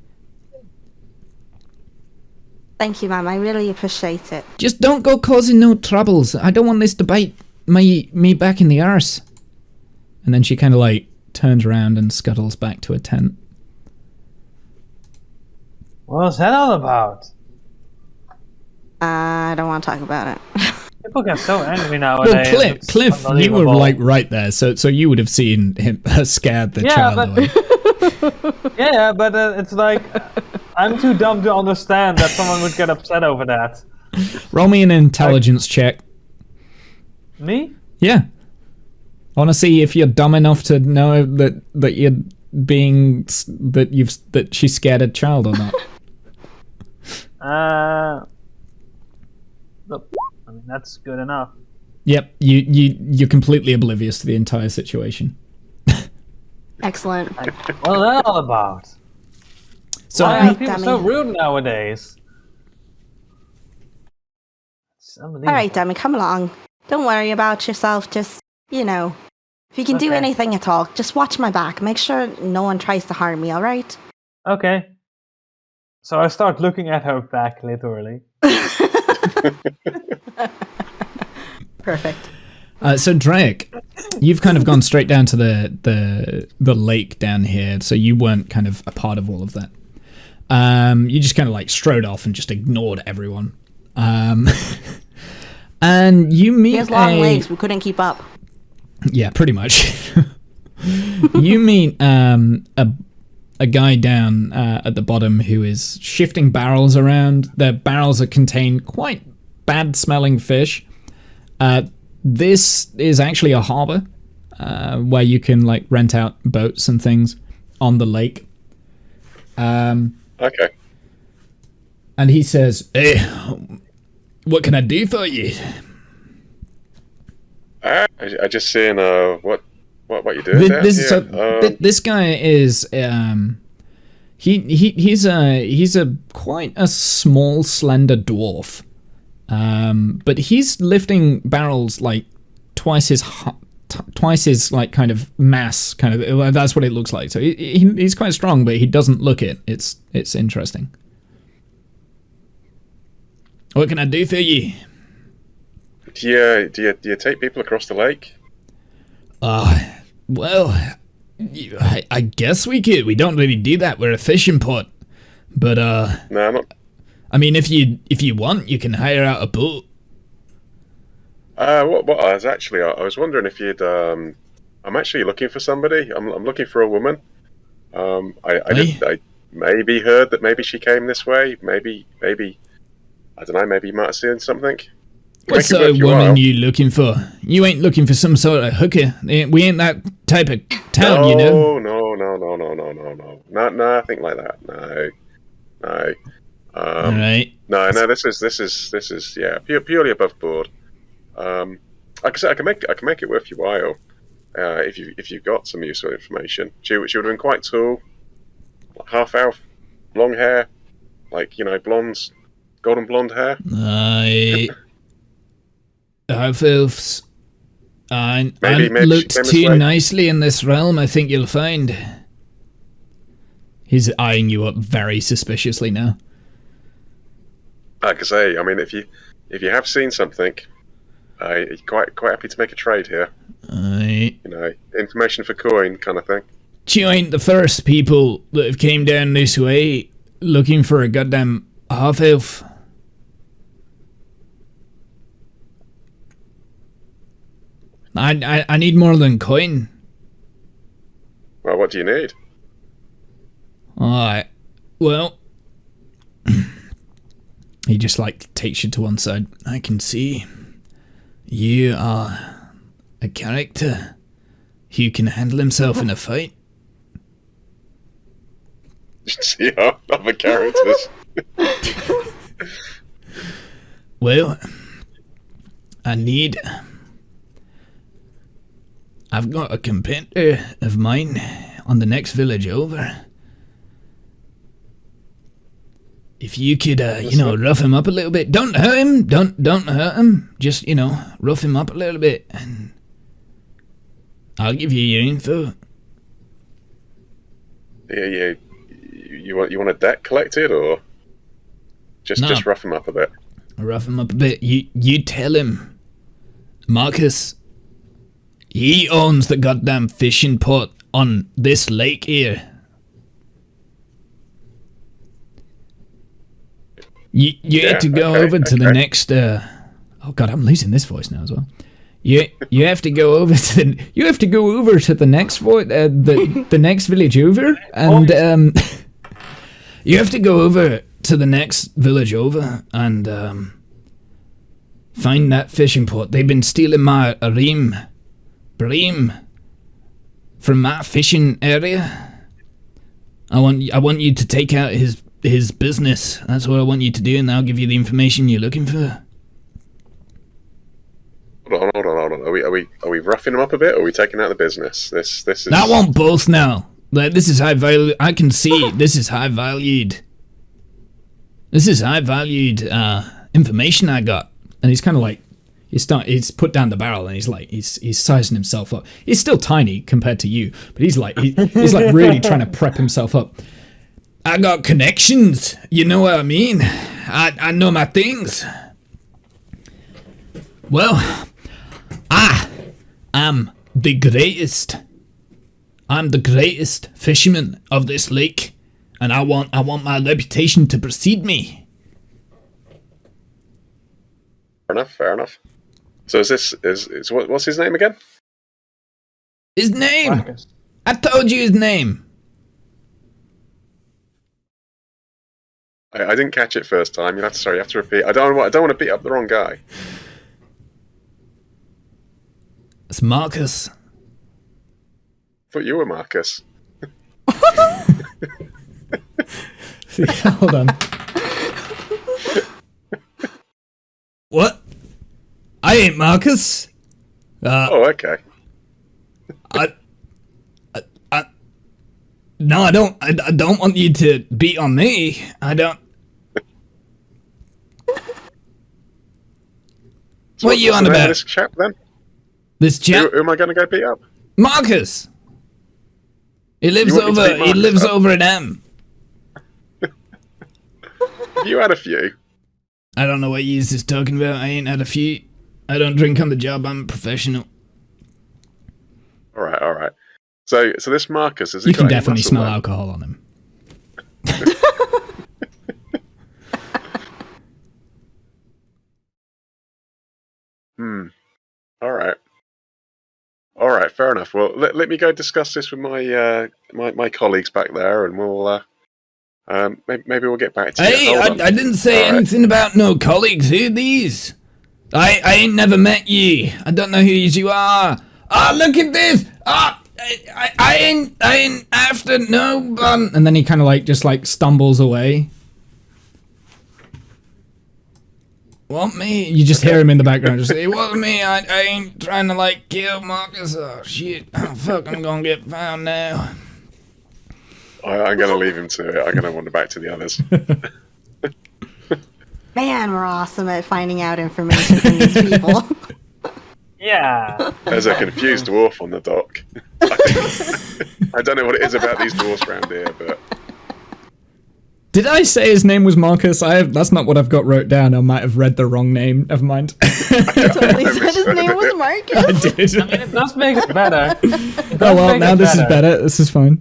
Thank you, ma'am. I really appreciate it. Just don't go causing no troubles. I don't want this to bite me back in the arse. And then she kind of like turns around and scuttles back to a tent. What's that all about? I don't want to talk about it. People get so angry nowadays. Well, it's Cliff, you were unbelievable. like right there, so you would have seen him scared the Yeah, child but- away. Yeah, but it's like I'm too dumb to understand that someone would get upset over that. Roll me an intelligence check. Me? Yeah. I want to see if you're dumb enough to know that you're being that she's scared a child or not. Look, I mean, that's good enough. Yep, you're completely oblivious to the entire situation. Excellent. Well, that's all about. So Why are Alright, people so dummy. rude nowadays? It's All unbelievable. right, dummy, come along. Don't worry about yourself. Just, if you can do Okay. anything at all, just watch my back. Make sure no one tries to harm me, all right? Okay. So I start looking at her back, literally. Perfect. So Drake, you've kind of gone straight down to the lake down here, so you weren't kind of a part of all of that. You just kind of like strode off and just ignored everyone. And you meet He has long legs. We couldn't keep up. Yeah, pretty much. You meet a guy down at the bottom who is shifting barrels around. The barrels are contain quite bad-smelling fish. This is actually a harbor where you can like rent out boats and things on the lake. Okay. And he says, "Hey, what can I do for you?" I just seen what you doing down here. This guy is he's a quite a small, slender dwarf, but he's lifting barrels like twice his like kind of mass, kind of. That's what it looks like. So he's quite strong, but he doesn't look it. It's interesting. What can I do for you? Do you take people across the lake? Well, I guess we could. We don't really do that. We're a fishing port. But No, not. I mean, if you want, you can hire out a boat. What I was actually, I was wondering if you'd. I'm actually looking for somebody. I'm looking for a woman. I maybe heard that maybe she came this way. Maybe I don't know. Maybe you might have seen something. What sort of woman you looking for? You ain't looking for some sort of hooker. We ain't that type of town, you know. No, nothing like that. No. All right. No. This is yeah, purely above board. Like I said, I can make it worth your while. If you've got some useful information. She would have been quite tall, half elf, long hair, like blondes, golden blonde hair. Half-elves aren't Maybe looked she came this too way. nicely in this realm, I think you'll find. He's eyeing you up very suspiciously now. Like I say, I mean, if you have seen something, quite happy to make a trade here. Information for coin kind of thing. You ain't the first people that have came down this way looking for a goddamn half-elf. I need more than coin. Well, what do you need? Alright. Well, he just like takes you to one side. I can see you are a character who can handle himself in a fight. See how other characters. Well, I've got a competitor of mine on the next village over. If you could, rough him up a little bit. Don't hurt him. Don't hurt him. Just, rough him up a little bit, and I'll give you your info. Yeah. You want a debt collected, or just rough him up a bit? Rough him up a bit. You tell him, Marcus. He owns the goddamn fishing port on this lake here. You have to go over to the next. Oh god, I'm losing this voice now as well. You have to go over to the next the next village over, and you have to go over to the next village over and find that fishing port. They've been stealing my bream from my fishing area. I want you to take out his business. That's what I want you to do, and I'll give you the information you're looking for. Are we roughing him up a bit, or are we taking out the business? This is. I want both now. Like, this is high value. I can see this is high valued. This is high valued information I got. And he's kind of like, he's put down the barrel and he's sizing himself up. He's still tiny compared to you, but he's like really trying to prep himself up. I got connections. You know what I mean? I know my things. Well, I am the greatest. I'm the greatest fisherman of this lake, and I want my reputation to precede me. Fair enough. So what's his name again? His name? Marcus. I told you his name. I didn't catch it first time. You have to repeat. I don't want to beat up the wrong guy. It's Marcus. I thought you were Marcus. See, hold on. What? I ain't Marcus. Oh, okay. No, I don't. I don't want you to beat on me. I don't. So what are you what's on the name of about? this chap then? This chap, Who am I going to go beat up? Marcus. He lives want me to over. beat He Marcus lives up? over in M. You had a few. I don't know what you is talking about. I ain't had a few. I don't drink on the job. I'm a professional. All right. So this Marcus is. You can definitely smell alcohol on him. All right. Fair enough. Well, let me go discuss this with my my colleagues back there, and we'll maybe we'll get back to you. Hey, Hold on. I didn't say anything about no colleagues. Who are these? I ain't never met ye. I don't know who you are. Ah, look at this. Ah, I ain't after no one. And then he kind of just stumbles away. Want me? You just hear him in the background just say, "Want me? I ain't trying to kill Marcus." Oh shit! Oh fuck! I'm gonna get found now. I'm going to leave him to it. I'm going to wander back to the others. Man, we're awesome at finding out information from these people. Yeah. There's a confused dwarf on the dock. I don't know what it is about these dwarfs around here, but Did I say his name was Marcus? That's not what I've got wrote down. I might have read the wrong name. Never mind. Totally said his name was Marcus. I did. I mean, it does make it better. Oh well, now this is better. This is fine.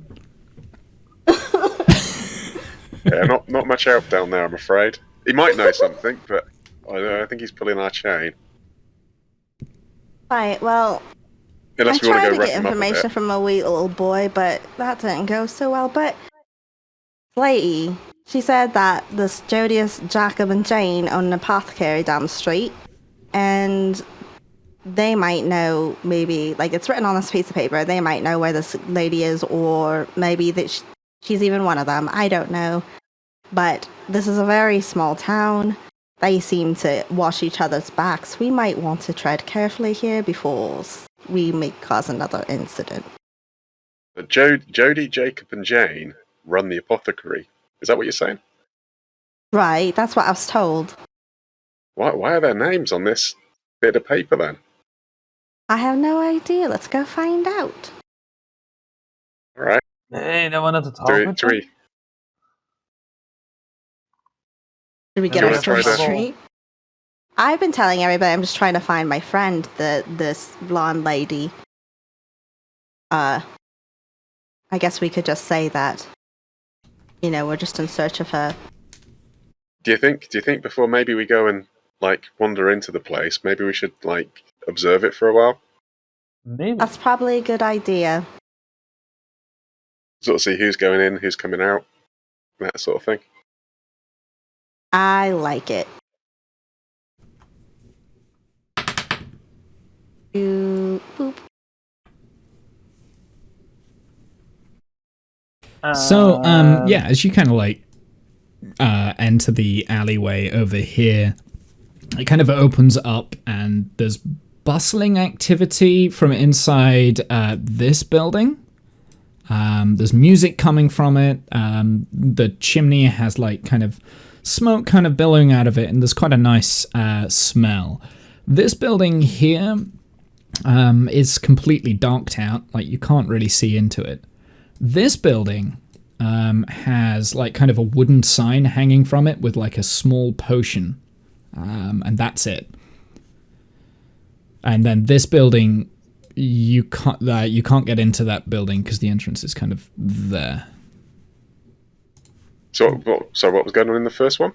yeah, not much help down there, I'm afraid. He might know something, but I think he's pulling our chain. Right, well, Unless I we want tried to to go rough get him up a information bit. from a wee little boy, but that didn't go so well. But lady, she said that this Jodius, Jacob, and Jane own an apothecary down the street, and they might know, maybe, it's written on this piece of paper, they might know where this lady is, or maybe that she's even one of them. I don't know. But this is a very small town. They seem to watch each other's backs. We might want to tread carefully here before we may cause another incident. But Jody, Jacob, and Jane run the apothecary. Is that what you're saying? Right, that's what I was told. Why are their names on this bit of paper then? I have no idea. Let's go find out. All right. Hey, no one to talk Do with we, Did we get you our wanna try first that? street? I've been telling everybody I'm just trying to find my friend, this blonde lady. I guess we could just say that. We're just in search of her. Do you think before maybe we go and wander into the place, maybe we should observe it for a while? Maybe. That's probably a good idea. Sort of see who's going in, who's coming out, that sort of thing. I like it. Boop. So, yeah, as you kind of enter the alleyway over here, it kind of opens up and there's bustling activity from inside this building. There's music coming from it. The chimney has like kind of smoke kind of billowing out of it, and there's quite a nice smell. This building here is completely darked out, like you can't really see into it. This building has like kind of a wooden sign hanging from it with like a small potion, and that's it. And then this building, you can't get into that building because the entrance is kind of there. So what was going on in the first one?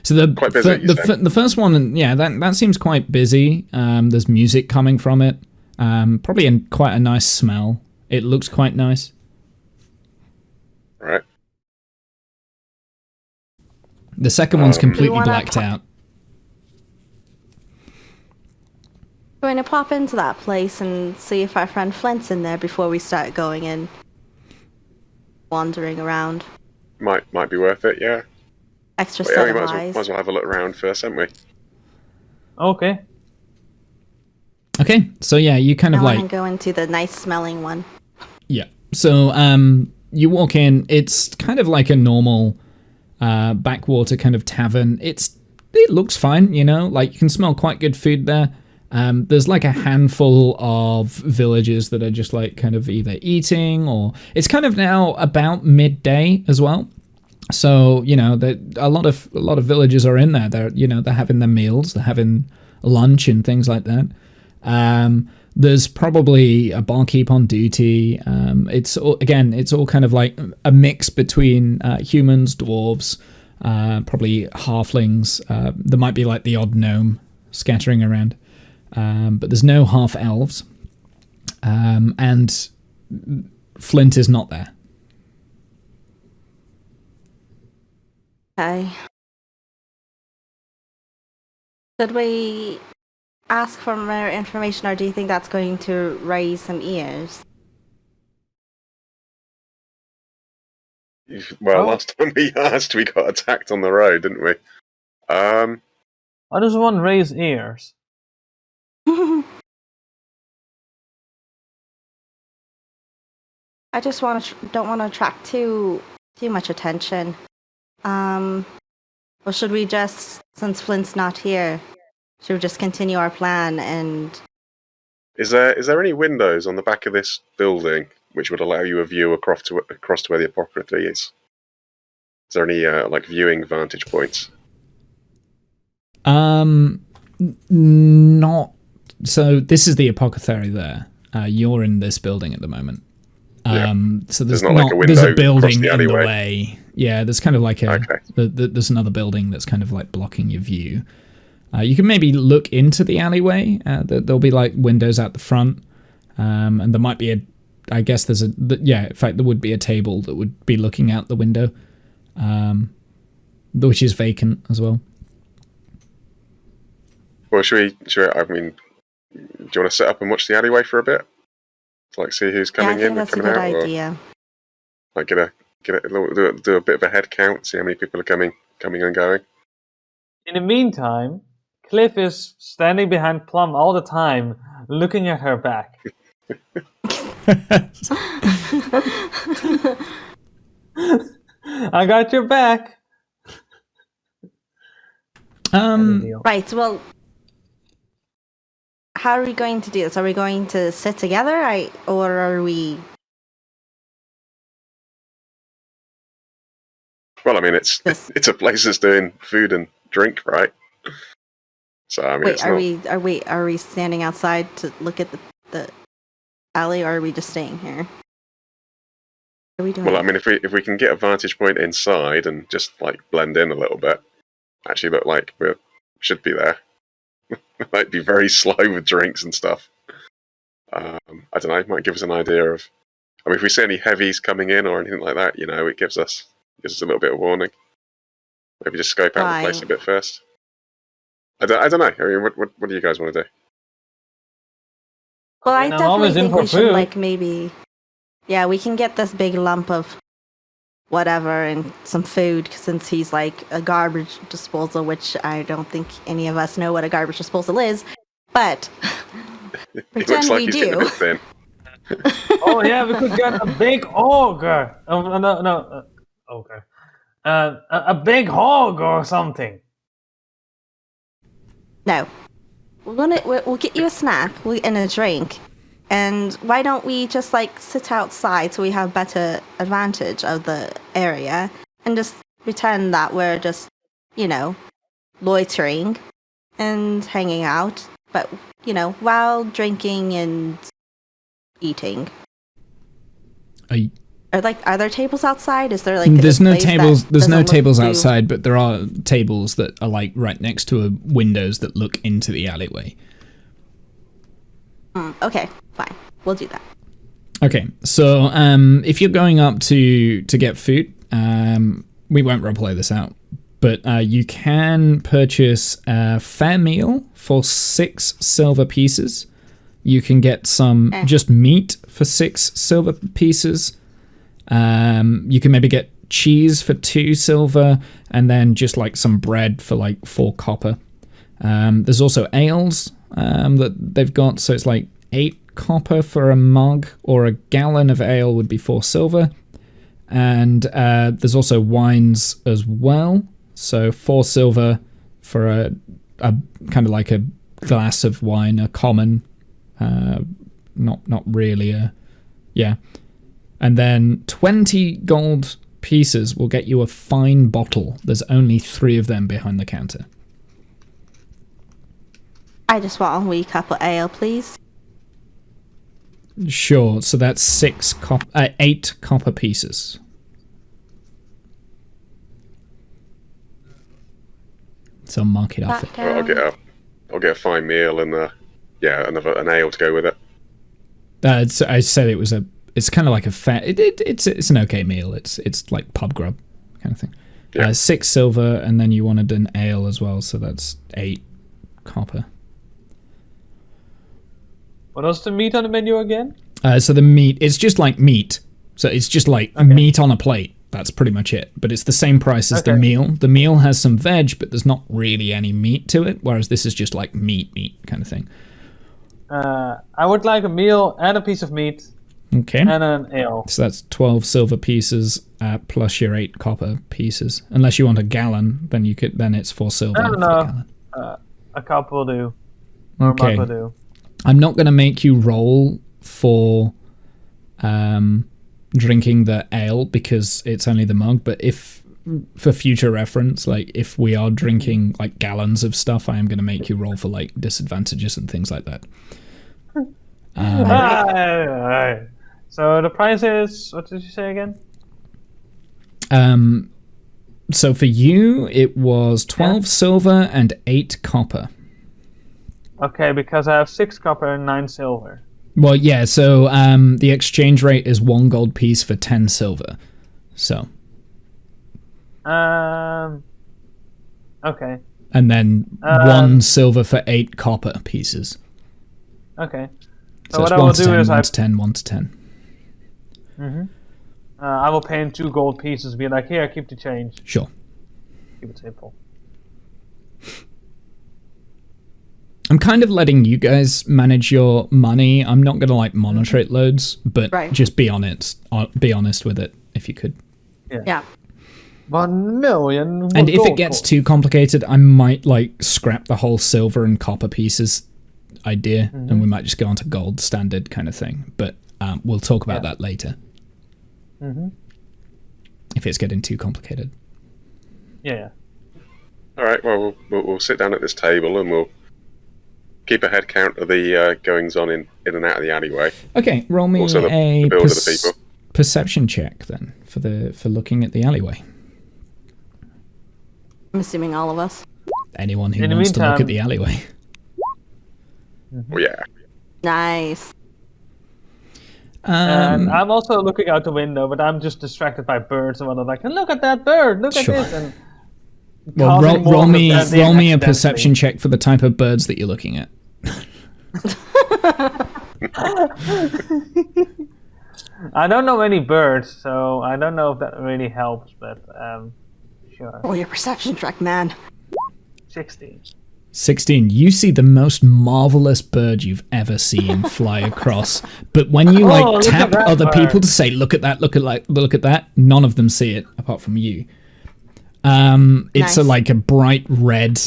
So the Quite busy, the first one, yeah, that seems quite busy. There's music coming from it, probably in quite a nice smell. It looks quite nice. Right. The second one's completely blacked out. Going to pop into that place and see if our friend Flint's in there before we start going and wandering around. Might be worth it, yeah. Extra But yeah, set we of might eyes. as well have a look around first, haven't we? Okay. Okay, so yeah, you kind of I like want to go into the nice smelling one. yeah. So you walk in. It's kind of like a normal backwater kind of tavern. It looks fine, you know. Like you can smell quite good food there. There's like a handful of villagers that are just like kind of either eating or it's kind of now about midday as well. So, you know, a lot of villagers are in there. They're having their meals, they're having lunch and things like that. There's probably a barkeep on duty. It's all kind of like a mix between humans, dwarves, probably halflings. There might be like the odd gnome scattering around. But there's no half elves, and Flint is not there. Okay. Should we ask for more information, or do you think that's going to raise some ears? Well, Oh. last time we asked, we got attacked on the road, didn't we? How does one raise ears? I just don't want to attract too much attention. Or should we just, since Flint's not here, should we just continue our plan and... Is there any windows on the back of this building which would allow you a view across to where the apothecary is? Is there any like viewing vantage points? Not. So this is the apothecary there. You're in this building at the moment. So there's not like a window there's a across building the in the alleyway. way. Yeah, there's kind of like Okay. there's another building that's kind of like blocking your view. You can maybe look into the alleyway. There'll be like windows out the front, and there might be I guess there's in fact there would be a table that would be looking out the window, which is vacant as well. Well, should we? I mean, do you want to set up and watch the alleyway for a bit? To, like, see who's Yeah, I coming think in that's a and coming good out, idea. or like do a bit of a head count, see how many people are coming and going. In the meantime, Cliff is standing behind Plum all the time, looking at her back. I got your back. Right, well, how are we going to do this? Are we going to sit together, or are we... Well, I mean, it's a place that's doing food and drink, right? So I mean, Wait, it's are we standing outside to look at the alley, or are we just staying here? What are we doing? Well, I mean, if we can get a vantage point inside and just like blend in a little bit, actually look like we should be there. Might be very slow with drinks and stuff. I don't know. It might give us an idea of. I mean, if we see any heavies coming in or anything like that, you know, it gives us a little bit of warning. Maybe just scope out the place a bit first. I don't know. I mean, what do you guys want to do? Well, I I'm definitely always in think for we should, food. like, maybe... Yeah, we can get this big lump of whatever and some food, since he's, like, a garbage disposal, which I don't think any of us know what a garbage disposal is. But He Pretend looks like we he's getting a do. bit thin. Oh yeah, we could get a big ogre. Oh no, ogre. A big hog or something. No. We'll get you a snack and a drink. And why don't we just like sit outside so we have better advantage of the area and just pretend that we're just, loitering and hanging out, but while drinking and eating. Are there tables outside? Is there like there's a no place tables. that There's no doesn't look tables too- outside, but there are tables that are like right next to windows that look into the alleyway. Okay, fine. We'll do that. Okay, so if you're going up to get food, we won't roleplay this out, but you can purchase a fair meal for 6 silver pieces. You can get some just meat for 6 silver pieces. You can maybe get cheese for 2 silver, and then just like some bread for like 4 copper. There's also ales that they've got, so it's like 8 copper for a mug, or a gallon of ale would be 4 silver. And there's also wines as well, so 4 silver for a kind of like a glass of wine, a common, not really a, yeah. And then 20 gold pieces will get you a fine bottle. There's only 3 of them behind the counter. I just want a wee cup of ale, please. Sure, so that's 8 copper pieces. So mark it off it. I'll get a fine meal and an ale to go with it. I said it was it's kind of like a fair. It's an okay meal. It's like pub grub kind of thing. Yeah. 6 silver, and then you wanted an ale as well, so that's 8 copper. What else the meat on the menu again? So the meat, it's just like meat. So it's just like meat on a plate. That's pretty much it. But it's the same price as the meal. The meal has some veg, but there's not really any meat to it, whereas this is just like meat kind of thing. I would like a meal and a piece of meat. Okay. And an ale. So that's 12 silver pieces plus your 8 copper pieces. Unless you want a gallon, then it's 4 silver. I don't know. A cup will do. Or Okay. a mug will do. I'm not going to make you roll for drinking the ale because it's only the mug, but if for future reference, like if we are drinking like gallons of stuff, I am going to make you roll for like disadvantages and things like that. Alright. So the price is, what did you say again? So for you, it was 12 silver and 8 copper. Okay, because I have 6 copper and 9 silver. Well, yeah, so the exchange rate is 1 gold piece for 10 silver. So. Okay. And then 1 silver for 8 copper pieces. Okay. So what it's I will 1 to do 10, is 1 to 10, 1 to 10. I will pay in 2 gold pieces, be like, here, keep the change. Sure. Keep it simple. I'm kind of letting you guys manage your money. I'm not going to like monitor it loads, but just be on it. Be honest with it if you could. Yeah. 1 million. And if it gets too complicated, I might like scrap the whole silver and copper pieces idea, and we might just go on to gold standard kind of thing. But we'll talk about that later. If it's getting too complicated. Yeah. All right. Well, we'll sit down at this table and we'll keep a head count of the goings on in and out of the alleyway. Okay, roll me Also the build of the people. Perception check then for looking at the alleyway. I'm assuming all of us. Anyone who wants to look at the alleyway. Oh, yeah. Nice. And I'm also looking out the window, but I'm just distracted by birds and whatnot. Like, look at that bird! Look at this! And well, roll me a perception check for the type of birds that you're looking at. I don't know any birds, so I don't know if that really helps, but sure. Oh, your perception check, man. 16. 16. You see the most marvelous bird you've ever seen fly across. But when you look tap at that other bird. people to say, look at that, look at that, none of them see it apart from you. It's Nice. a bright red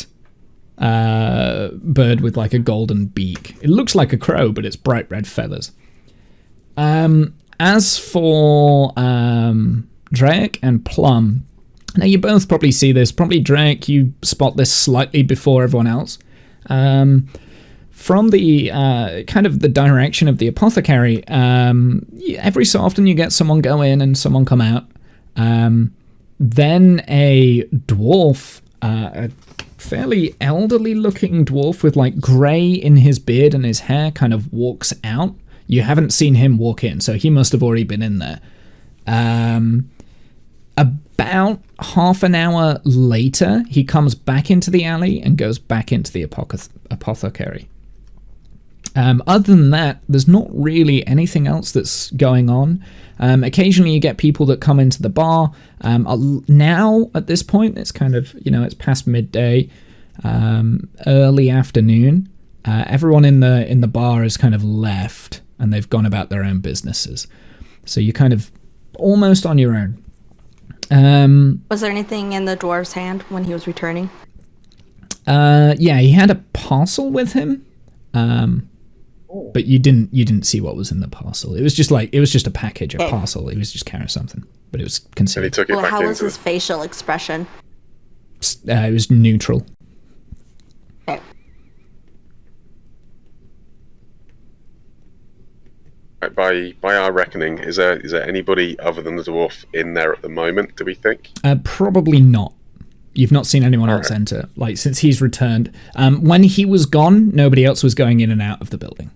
bird with like a golden beak. It looks like a crow, but it's bright red feathers. As for Drake and Plum, now you both probably see this. Probably Drake, you spot this slightly before everyone else. From the kind of the direction of the apothecary, every so often you get someone go in and someone come out. Then a dwarf, a fairly elderly looking dwarf with like grey in his beard and his hair, kind of walks out. You haven't seen him walk in, so he must have already been in there. About half an hour later, he comes back into the alley and goes back into the apothecary. Other than that, there's not really anything else that's going on. Occasionally you get people that come into the bar. Now, at this point, it's kind of, it's past midday, early afternoon. Everyone in the bar has kind of left, and they've gone about their own businesses. So you're kind of almost on your own. Was there anything in the dwarf's hand when he was returning? Yeah, he had a parcel with him. But you didn't see what was in the parcel. It was just a package, a parcel. He was just carrying something, but it was And he considered. took it Well, back how was into his facial expression? It was neutral. Okay. By our reckoning, is there anybody other than the dwarf in there at the moment, do we think? Probably not. You've not seen anyone else enter. Like, since he's returned. When he was gone, nobody else was going in and out of the building.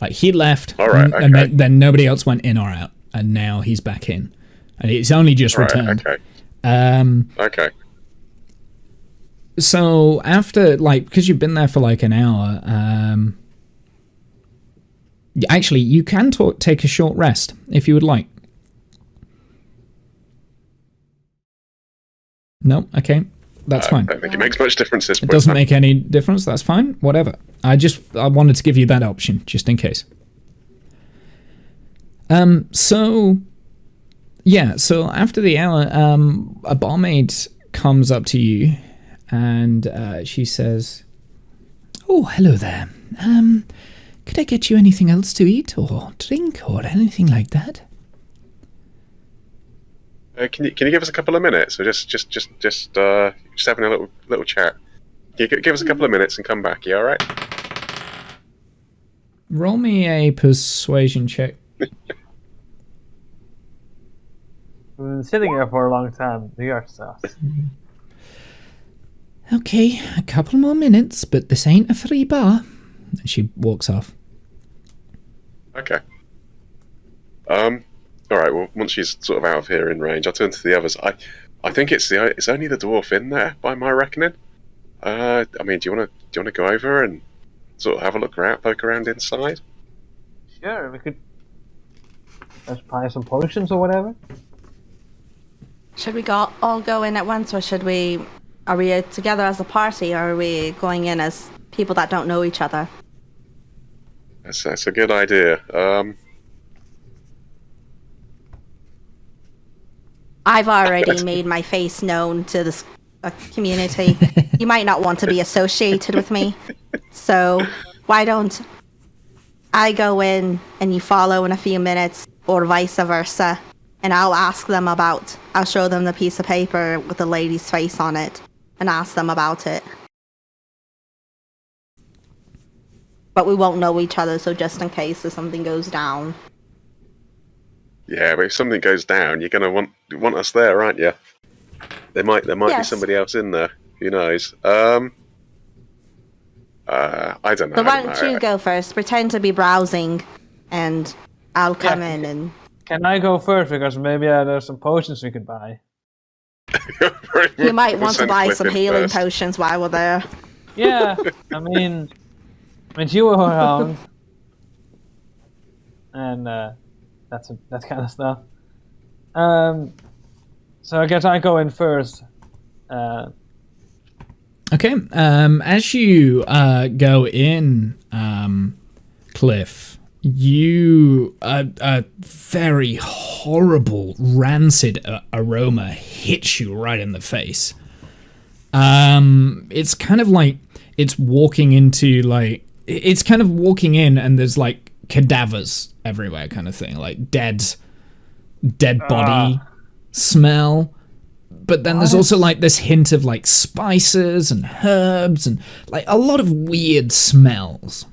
Like, he left, and then nobody else went in or out, and now he's back in. And he's only just returned. Okay. So, after, because you've been there for, an hour, actually, you can take a short rest, if you would like. No? Okay. That's fine. I don't think it makes much difference this It point. doesn't make any difference. That's fine. Whatever. I wanted to give you that option, just in case. So after the hour, a barmaid comes up to you, and she says, "Oh, hello there. Could I get you anything else to eat or drink or anything like that?" Can you give us a couple of minutes? Or just having a little chat. Can you give us a couple of minutes and come back? You all right? Roll me a persuasion check. We've been sitting here for a long time. We are sus. Okay, a couple more minutes, but this ain't a free bar. And she walks off. Okay. All right. Well, once she's sort of out of hearing range, I'll turn to the others. I think it's only the dwarf in there, by my reckoning. I mean, do you want to go over and sort of have a poke around inside? Sure, we could. Let's buy some potions or whatever. Should we all go in at once, or are we together as a party, or are we going in as people that don't know each other? That's a good idea. I've already made my face known to this community. You might not want to be associated with me. So why don't I go in and you follow in a few minutes, or vice versa, and I'll show them the piece of paper with the lady's face on it and ask them about it. But we won't know each other, so just in case if something goes down. Yeah, but if something goes down, you're gonna want us there, aren't you? There might be somebody else in there. Who knows? I don't know. So why don't you go first? Pretend to be browsing, and I'll come in and. Can I go first? Because maybe there's some potions we could buy. You might want to buy some healing potions while we're there. Yeah, I mean, you were around, and that kind of stuff. So I guess I go in first. Okay. As you go in, Cliff, a very horrible, rancid aroma hits you right in the face. It's kind of like it's walking into it's kind of walking in and there's like cadavers everywhere, kind of thing, like dead body smell. But then there's also like this hint of like spices and herbs and like a lot of weird smells.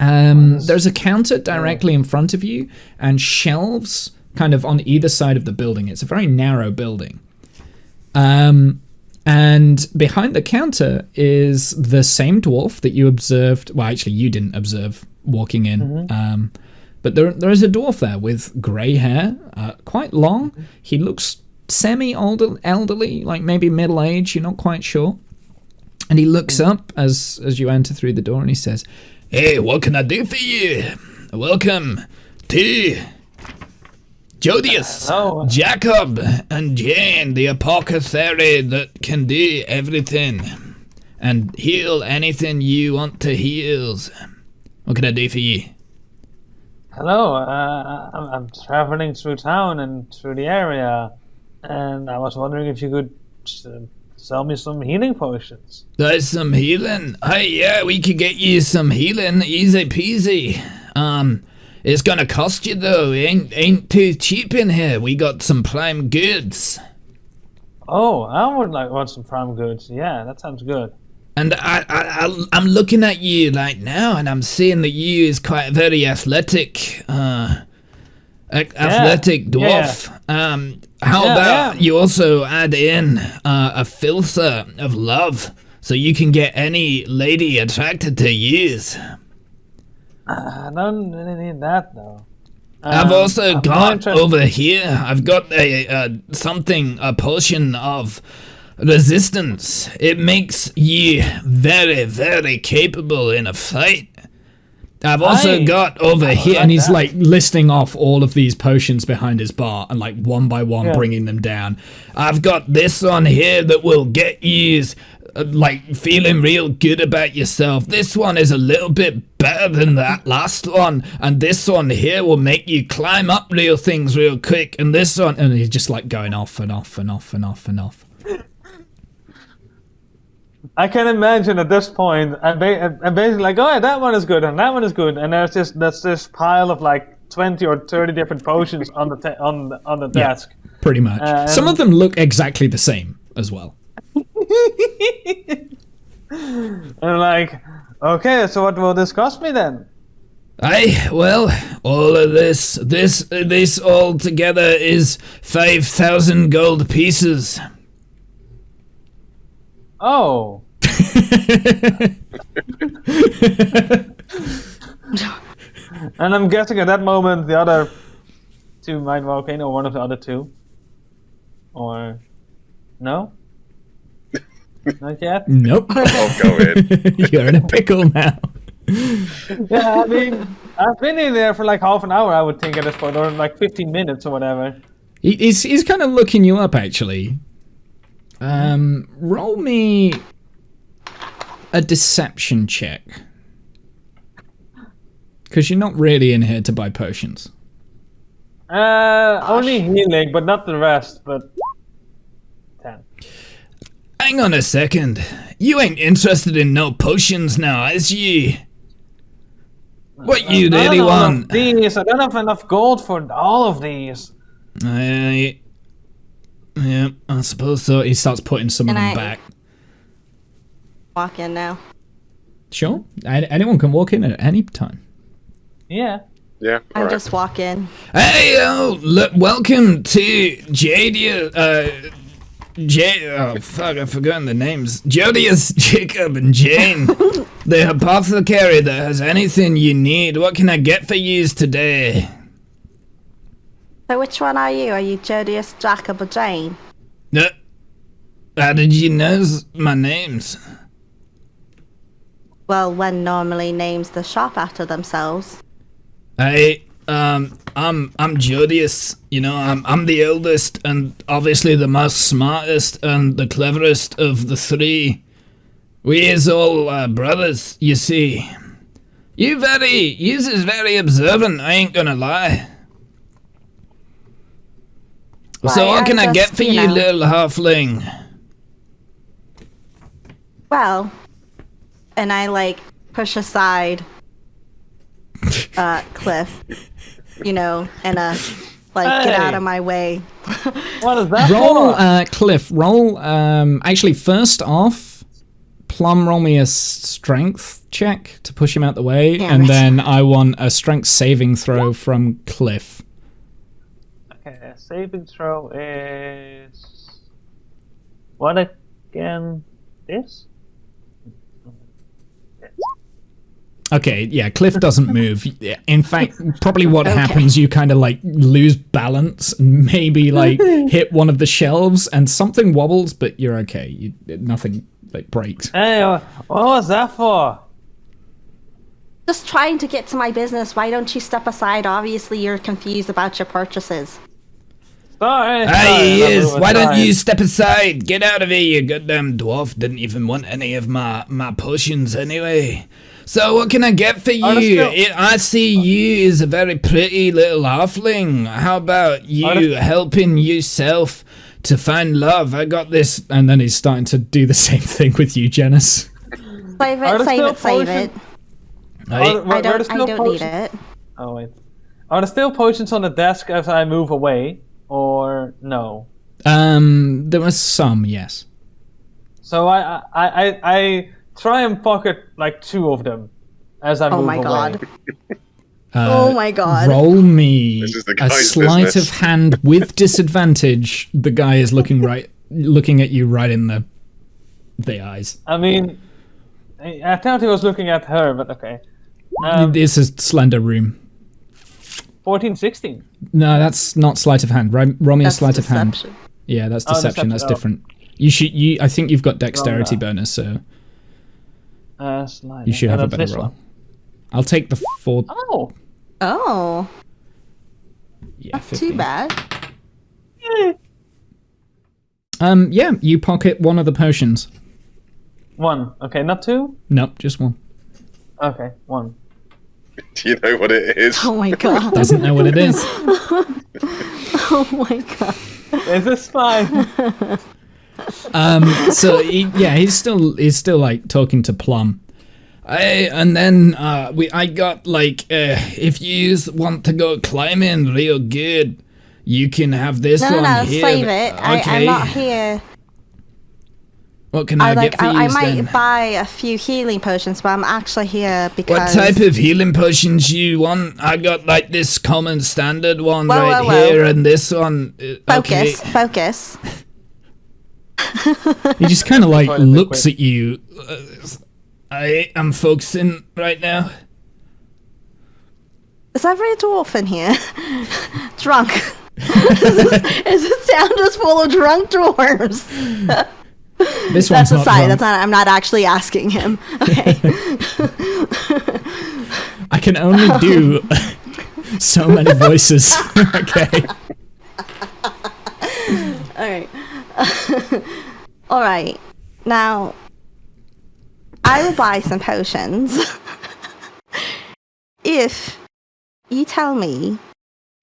There's a counter directly in front of you and shelves kind of on either side of the building. It's a very narrow building. And behind the counter is the same dwarf that you observed. Well, actually, you didn't observe walking in. But there is a dwarf there with grey hair, quite long. He looks semi-elderly, like maybe middle-aged, you're not quite sure. And he looks up as you enter through the door and he says, "Hey, what can I do for you? Welcome to Jodius, Jacob, and Jane, the apothecary that can do everything and heal anything you want to heal. What can I do for you?" Hello, I'm traveling through town and through the area, and I was wondering if you could sell me some healing potions. There's some healing? Hey, yeah, we could get you some healing, easy peasy. It's gonna cost you though, ain't too cheap in here. We got some prime goods. Oh, I would want some prime goods. Yeah, that sounds good. And I'm looking at you right now, and I'm seeing that you is quite very athletic, athletic dwarf. Yeah. How about you also add in a filter of love, so you can get any lady attracted to you? I don't really need that though. I've also got over here. I've got a potion of resistance. It makes you very, very capable in a fight. I've also got over here, and he's like listing off all of these potions behind his bar and like one by one bringing them down. I've got this on here that will get you like feeling real good about yourself. This one is a little bit better than that last one, and this one here will make you climb up real things real quick, and this one, and he's just like going off and off and off and off and off. I can imagine at this point, I'm basically like, oh yeah, that one is good, and that one is good, and there's this pile of like 20 or 30 different potions on the on the desk. Pretty much. Some of them look exactly the same as well. And I'm like, okay, so what will this cost me then? Well, all of this all together is 5,000 gold pieces. Oh. And I'm guessing at that moment the other two might walk in, or one of the other two. Or no? Not yet? Nope. I'll go in. You're in a pickle now. Yeah, I mean, I've been in there for like half an hour, I would think, at this point, or like 15 minutes or whatever. He's kind of looking you up, actually. Roll me a deception check. Because you're not really in here to buy potions. Only healing, but not the rest, but 10. Hang on a second. You ain't interested in no potions now, is you? What you really want? These, I don't have enough gold for all of these. Yeah, I suppose so. He starts putting some of them back. Walk in now. Sure. Anyone can walk in at any time. Yeah. Yeah. I Right. just walk in. Hey, look, welcome to Jadia. I've forgotten the names. Jodius, Jacob, and Jane. The apothecary that has anything you need. What can I get for yous today? So which one are you? Are you Jodius, Jacob, or Jane? How did you know my names? Well, one normally names the shop after themselves. Hey, I'm Jodius. You know, I'm the eldest and obviously the most smartest and the cleverest of the three. We is all brothers, you see. Yous is very observant, I ain't gonna lie. So what can I get for you, little halfling? Well, and I like push aside Cliff, and get out of my way. What is that Roll, for? Cliff, roll, actually first off, Plum, roll me a strength check to push him out the way, Damn and it. then I want a strength saving throw from Cliff. Okay, saving throw is... What again? This? Okay, yeah, Cliff doesn't move. In fact, probably what happens, you kind of like lose balance and maybe like hit one of the shelves and something wobbles, but you're okay. Nothing like breaks. Hey, what was that for? Just trying to get to my business. Why don't you step aside? Obviously, you're confused about your purchases. Sorry. Hey, yes, why don't you step aside? Get out of here, you goddamn dwarf. Didn't even want any of my potions anyway. So what can I get for you? I see you is a very pretty little halfling. How about you helping yourself to find love? I got this. And then he's starting to do the same thing with you, Janice. Save it. I don't need it. Oh, wait. Are there still potions on the desk as I move away? Or no? There was some, yes. So I try and pocket like 2 of them as I move away. Oh my god. Oh my god. Roll me This is the a guy's sleight business. of hand with disadvantage. The guy is looking at you right in the eyes. I mean, I thought he was looking at her, but okay. This is slender room. 14, 16. No, that's not sleight of hand. Roll me a That's sleight of hand. deception. Yeah, that's Oh, deception. That's deception, different. I think you've got dexterity Wrong, bonus, so Slide. you should have a that's better this roll. one. I'll take the 4. Oh. Oh, Yeah, not 15. too bad. Yeah, you pocket one of the potions. 1. Okay, not 2? Nope, just one. Okay, 1. Do you know what it is? Oh my god. Doesn't know what it is. Oh my god. Is this fine? So he's still like talking to Plum. I got like if you want to go climbing real good, you can have this No, one here. save it. Okay. I'm not here. What can I get for you I might then? buy a few healing potions, but I'm actually here because. What type of healing potions you want? I got like this common standard one Whoa. here, and this one. Okay. Focus. He just kind of like Quite a bit looks quick. at you. I'm focusing right now. Is every dwarf in here drunk? Is this town just full of drunk dwarves? This That's one's a not sign. drunk. I'm not actually asking him. Okay. I can only do so many voices. Okay. All right. All right. Now, I will buy some potions if you tell me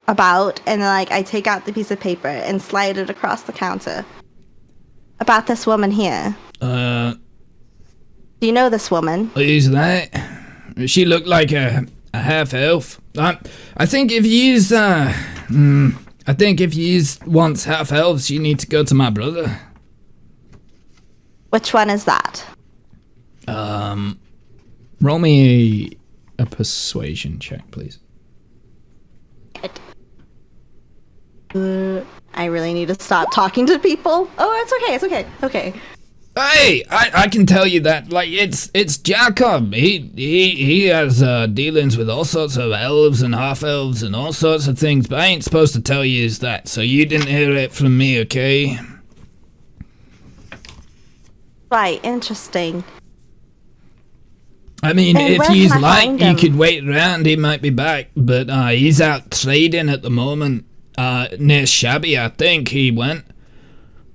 about, and like I take out the piece of paper and slide it across the counter, about this woman here. Do you know this woman? Who's that? She looked like a half elf. I think if you want half elves, you need to go to my brother. Which one is that? Roll me a persuasion check, please. I really need to stop talking to people. Oh, it's okay. Hey, I can tell you that, like, it's Jacob. He has dealings with all sorts of elves and half-elves and all sorts of things, but I ain't supposed to tell you that, so you didn't hear it from me, okay? Right, interesting. I mean, And if where can you'd I like, find you him? could wait around, he might be back, but he's out trading at the moment, near Shabby, I think he went.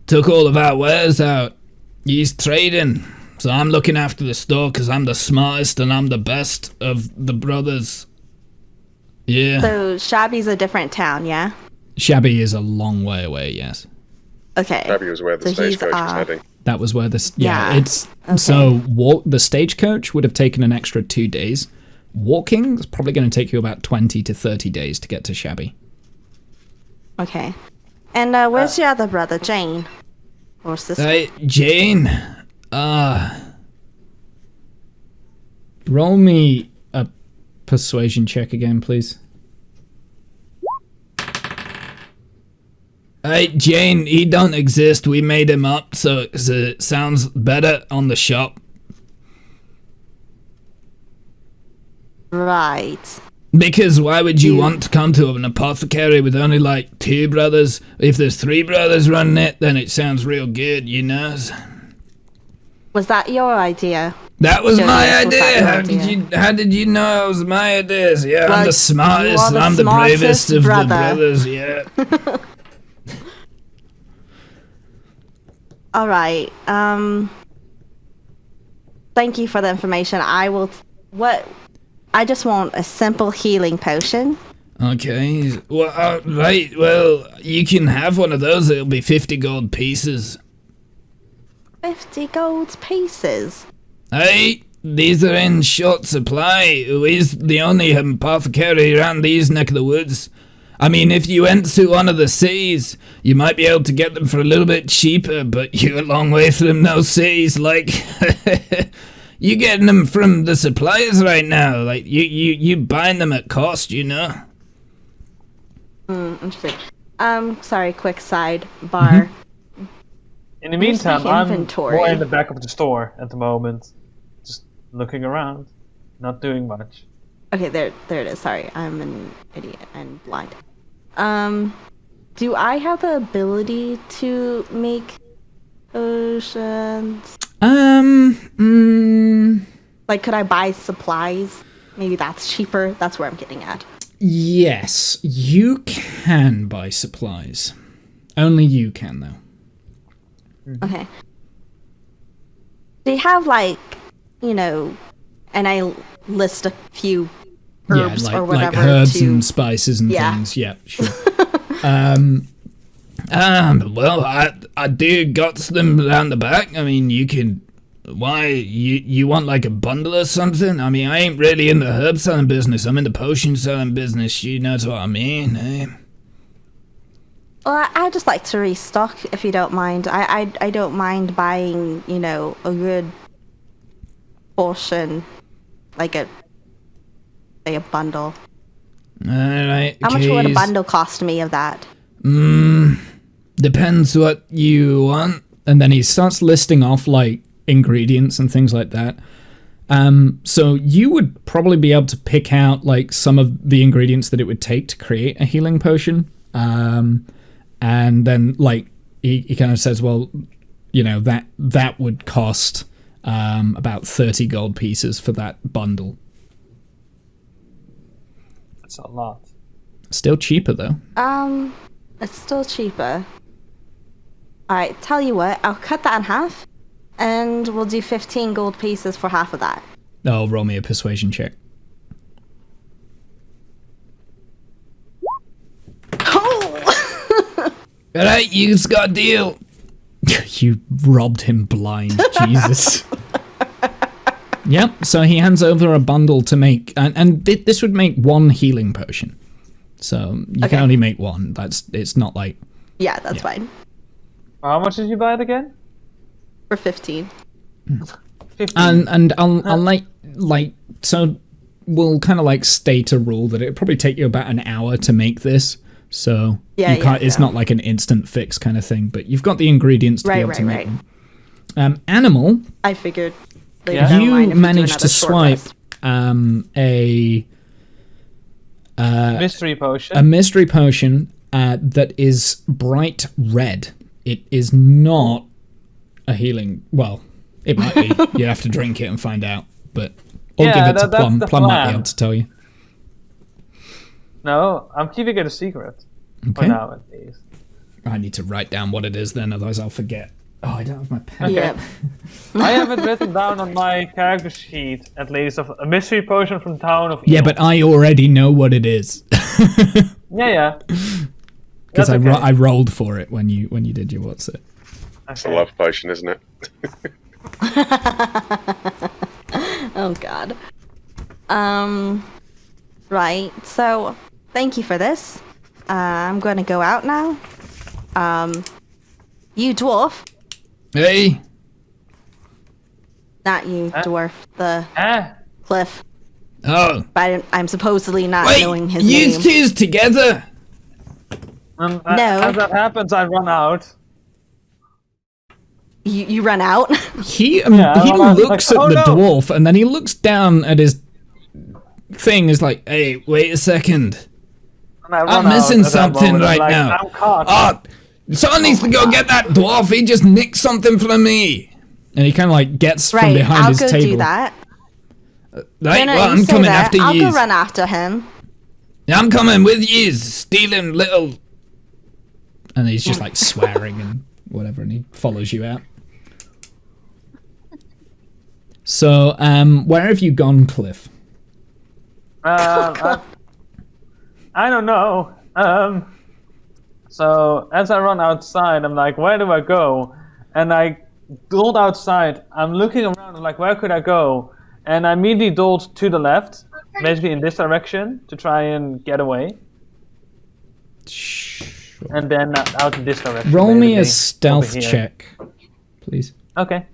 Took all of our wares out. He's trading. So I'm looking after the store because I'm the smartest and I'm the best of the brothers. Yeah. So Shabby's a different town, yeah? Shabby is a long way away, yes. Okay. Shabby was where the So he's, stagecoach was heading. That was where this... Yeah, it's... okay. So the stagecoach would have taken an extra 2 days. Walking is probably going to take you about 20 to 30 days to get to Shabby. Okay. And where's your other brother, Jane? Or sister? Hey, Jane. Roll me a persuasion check again, please. Hey, Jane, he don't exist. We made him up, so it sounds better on the shop. Right. Because why would you want to come to an apothecary with only like 2 brothers? If there's 3 brothers running it, then it sounds real good, you know? Was that your idea? That was Jonas, my was idea. that your idea? How did you know it was my idea? Yeah, Well, I'm the smartest. you are the I'm the bravest smartest of brother. the brothers. Yeah. All right. Thank you for the information. I just want a simple healing potion. Okay. Well, right. Well, you can have one of those. It'll be 50 gold pieces. 50 gold pieces. Hey, these are in short supply. He's the only apothecary around these neck of the woods. I mean, if you went to one of the cities, you might be able to get them for a little bit cheaper, but you're a long way from those cities. Like, you getting them from the suppliers right now. Like, you buying them at cost, you know? Interesting. Sorry, quick sidebar. In the meantime, I'm inventory. more in the back of the store at the moment. Just looking around. Not doing much. Okay, there it is. Sorry, I'm an idiot and blind. Do I have the ability to make potions? Like, could I buy supplies? Maybe that's cheaper. That's where I'm getting at. Yes, you can buy supplies. Only you can, though. Okay. Do you have, like, and I list a few herbs or whatever. Like herbs and spices and things. Yeah, sure. Well, I do got them down the back. I mean, you can. Why you want like a bundle or something? I mean, I ain't really in the herb selling business. I'm in the potion selling business. You know what I mean? Eh? Well, I just like to restock, if you don't mind. I don't mind buying, a good portion, like a bundle. Alright. How much would a bundle cost me of that? Depends what you want. And then he starts listing off like ingredients and things like that. So you would probably be able to pick out like some of the ingredients that it would take to create a healing potion. And then like he kind of says, well, that would cost about 30 gold pieces for that bundle. That's a lot. Still cheaper though. It's still cheaper. Alright, tell you what, I'll cut that in half, and we'll do 15 gold pieces for half of that. Oh, roll me a persuasion check. Oh! Alright, you've got a deal. You robbed him blind, Jesus. Yep, so he hands over a bundle to make, and this would make 1 healing potion. So you can only make 1. It's not like... Yeah, that's fine. How much did you buy it again? For 15. 15. And I'll so we'll kind of like state a rule that it'll probably take you about an hour to make this. So it's not like an instant fix kind of thing, but you've got the ingredients to be able to make them. Animal. I figured. You managed to swipe a mystery potion. A mystery potion that is bright red. It is not a healing. Well, it might be. You have to drink it and find out. But I'll give it to Plum. Plum might be able to tell you. No, I'm keeping it a secret. Okay. For now, at least. I need to write down what it is then, otherwise I'll forget. Oh, I don't have my pen. Okay. Yep. I have it written down on my character sheet, at least, of a mystery potion from Town of Yeah, Eel. but I already know what it is. Yeah. Because That's okay. I rolled for it when you did your what's it. It's a love potion, isn't it? Oh God. Right. So, thank you for this. I'm going to go out now. You dwarf, Hey, not you dwarf, the cliff. oh, But I'm supposedly not wait, knowing his you name. two's together. No. No. As that happens, I run out. You run out. He Yeah, he I'm like, looks at "Oh, the no." dwarf and then he looks down at his thing. Is like, hey, wait a second. And I run I'm out missing at that something moment. I'm right like, now. I'm caught. Oh, someone needs to go get that dwarf. He just nicked something from me. And he kind of like gets from Right. behind I'll his go table. do that. Right, No, well, you I'm stay coming there. after I'll you. go run after him. I'm coming with you, stealing little. And he's just like swearing and whatever, and he follows you out. So, where have you gone, Cliff? I don't know. So as I run outside, I'm like, where do I go? And I doled outside. I'm looking around. I'm like, where could I go? And I immediately doled to the left, basically in this direction, to try and get away. And then out in this direction. Roll me a basically, stealth over here. check, please. Okay.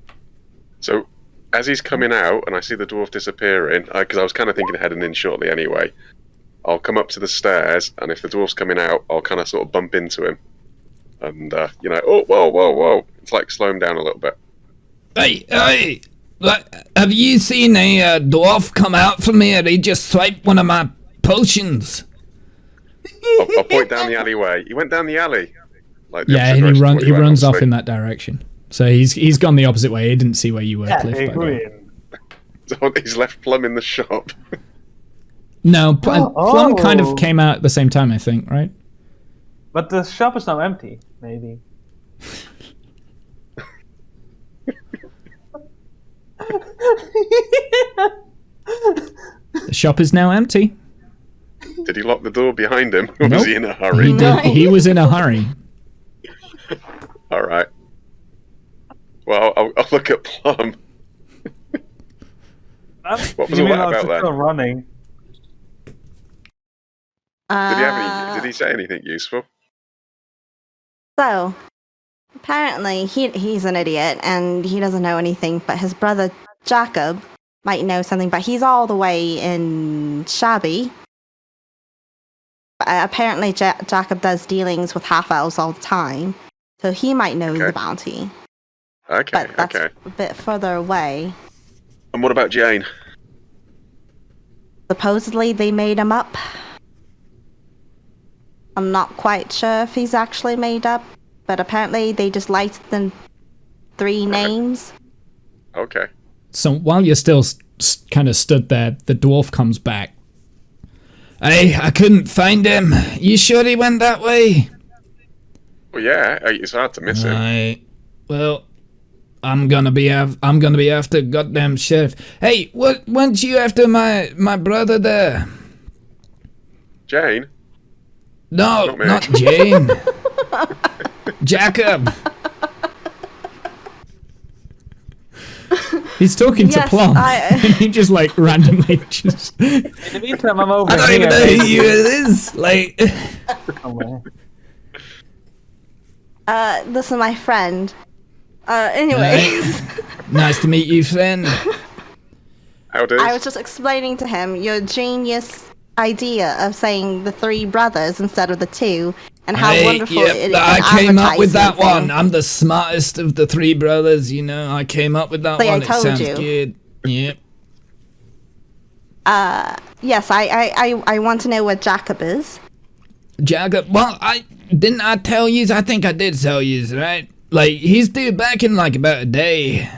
So, as he's coming out and I see the dwarf disappearing, because I was kind of thinking of heading in shortly anyway, I'll come up to the stairs, and if the dwarf's coming out, I'll kind of sort of bump into him. And, oh, whoa. It's like slow him down a little bit. Hey, have you seen a dwarf come out from here? He just swiped one of my potions. I'll point down the alleyway. He went down the alley. Like the Yeah, opposite and direction to he what went, runs off obviously. in that direction. So he's gone the opposite way. He didn't see where you were, Cliff. by the way. So he's left Plum in the shop. No, Plum kind Oh. of came out at the same time, I think, right? But the shop is now empty, maybe. The shop is now empty. Did he lock the door behind him? Or was Nope. he in a hurry? He did. He was in a hurry. All right. Well, I'll look at Plum. What was all that about then? Still running. Did he have any? Did he say anything useful? So, apparently he's an idiot and he doesn't know anything, but his brother Jacob might know something, but he's all the way in Shabby. Apparently Jacob does dealings with half-elves all the time, so he might know the bounty. Okay, But that's okay. a bit further away. And what about Jane? Supposedly they made him up. I'm not quite sure if he's actually made up, but apparently they just liked the three names. Okay. So while you're still kind of stood there, the dwarf comes back. Hey, I couldn't find him. You sure he went that way? Well, yeah, it's hard to miss him. Right. Well, I'm gonna be after goddamn sheriff. Hey, what? Weren't you after my brother there? Jane? No, Not me. not Jane. Jacob. He's talking to Yes, Plum. And he just like randomly just. In the meantime, I'm over I don't here. even know who you is. Like. Somewhere. This is my friend. Anyways, Nice to meet you, friend. How do? I was just explaining to him your genius idea of saying the three brothers instead of the two, and how Hey, wonderful yep, it is. I came up with that one. I'm the smartest of the three brothers, you know. I came up with that See, I one. It told sounds you. good. Yep. Yes, I want to know what Jacob is. Jacob, well, I tell you? I think I did tell you, right? Like, he's due back in like about a day.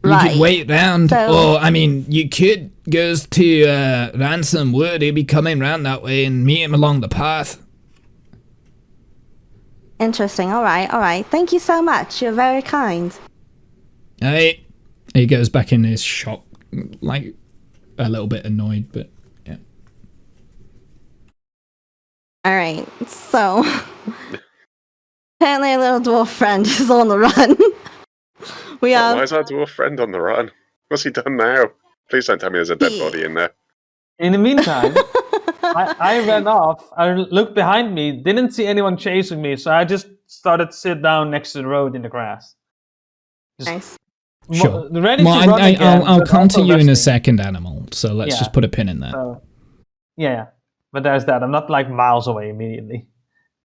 You Right. could wait round, So- or I mean, you could goes to Ransom Wood. He'll be coming round that way and meet him along the path. Interesting. All right. Thank you so much. You're very kind. Hey, he goes back in his shop, like a little bit annoyed, but yeah. All right. So apparently, our little dwarf friend is on the run. We Why have. is our dwarf friend on the run? What's he done now? Please don't tell me there's a dead body in there. In the meantime, I ran off. I looked behind me, didn't see anyone chasing me, so I just started to sit down next to the road in the grass. Nice. Sure. Ready Well, to run again, I'll but come to also you in a resting. second, Animal. So let's Yeah. just put a pin in that. So, yeah. But there's that. I'm not like miles away immediately.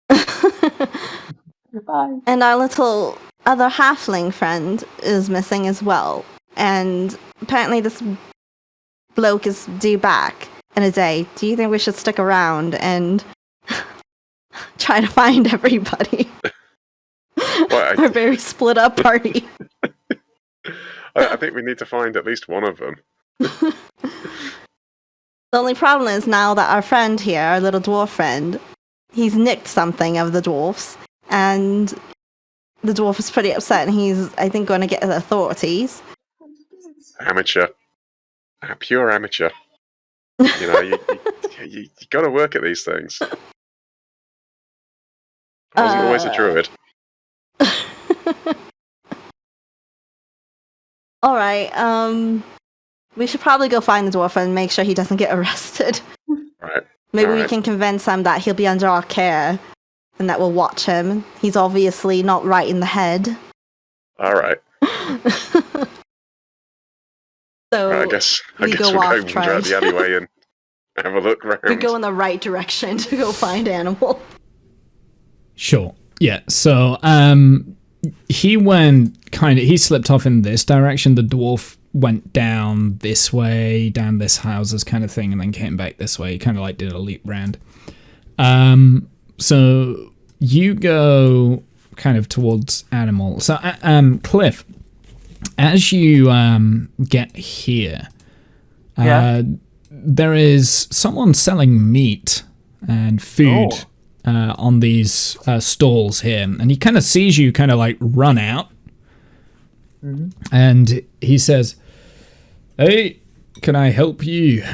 Bye. And our little other halfling friend is missing as well. And apparently this bloke is due back in a day. Do you think we should stick around and try to find everybody? Well, Our very split up party. I think we need to find at least one of them. The only problem is now that our friend here, our little dwarf friend, he's nicked something of the dwarfs, and the dwarf is pretty upset, and he's, I think, going to get the authorities. Amateur. Pure amateur. You know, you got to work at these things. I wasn't always a druid. All right, we should probably go find the dwarf and make sure he doesn't get arrested. Right. Maybe we Alright. can convince him that he'll be under our care and that we'll watch him. He's obviously not right in the head. All right. So I guess we go we'll off go wander out the alleyway and have a look round. we go in the right direction to go find Animal. Sure. Yeah. So he slipped off in this direction. The dwarf went down this way, down this houses kind of thing, and then came back this way. He kind of like did a leap round. So you go kind of towards Animal. So Cliff, as you get here, there is someone selling meat and food on these stalls here, and he kind of sees you kind of like run out, and he says, "Hey, can I help you?"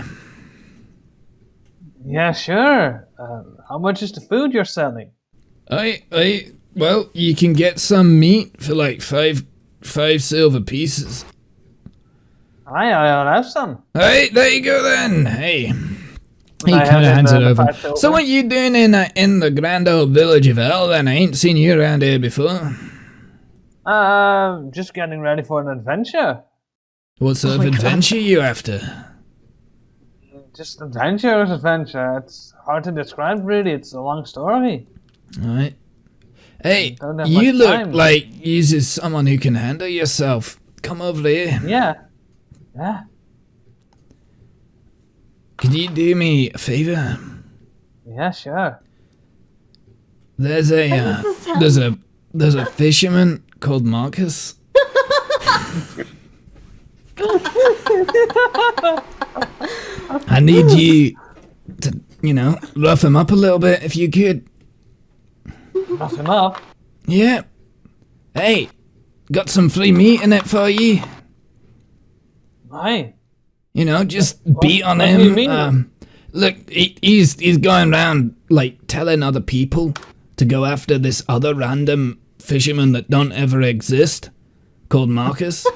Yeah, sure. How much is the food you're selling? Well, you can get some meat for like five silver pieces. I'll have some. Hey, there you go then. Hey. He I kind of have hands in it the over. 5 silver. So what you doing in the grand old village of El then? I ain't seen you around here before. Just getting ready for an adventure. What sort of adventure you after? Just adventure. It's hard to describe, really. It's a long story. Alright. Hey, Don't have you much look time. like you're someone who can handle yourself. Come over here. Yeah. Could you do me a favor? Yeah, sure. There's a fisherman called Marcus. I need you to, rough him up a little bit if you could. Rough him up. Yeah. Hey, got some free meat in it for you. Why? Just beat on what him. do you mean? Look, he's going around like telling other people to go after this other random fisherman that don't ever exist, called Marcus.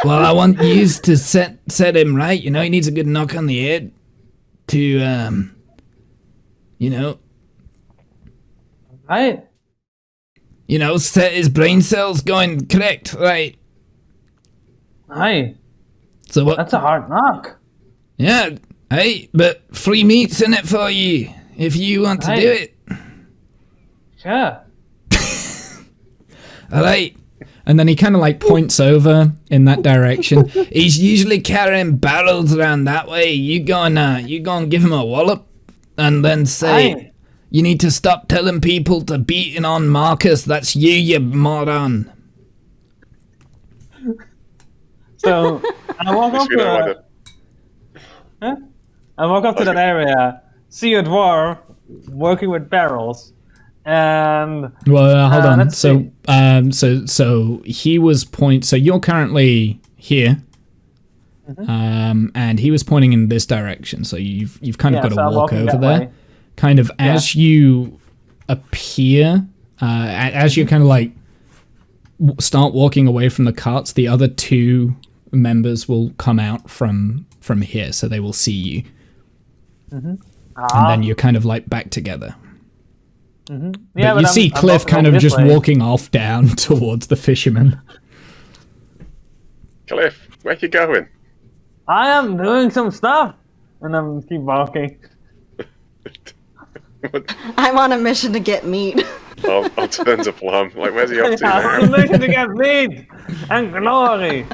Well, I want you to set him right. He needs a good knock on the head to, Right. set his brain cells going correct, right? Aye. So what? That's a hard knock. Yeah, hey, but free meat's in it for you if you want to do it. Sure. All right. And then he kind of like points over in that direction. He's usually carrying barrels around that way. You go and give him a wallop, and then say, Aye. "You need to stop telling people to beating on Marcus. That's you moron." So I walk up You know why I walk up to that area, see a dwarf working with barrels, And Well, hold on. let's So, see. so he was So you're currently here, and he was pointing in this direction. So you've kind of got so to I'm walk walking over that there. way. Kind of as you appear, as you kind of like start walking away from the carts, the other two members will come out from here, so they will see you, and then you're kind of like back together. Yeah, But you see I'm Cliff walking kind over of this just way. walking off down towards the fisherman. Cliff, where you going? I am doing some stuff, and I'm keep walking. I'm on a mission to get meat. I'll turn to Plum. Like, where's he off to I'm now? looking to get meat and glory.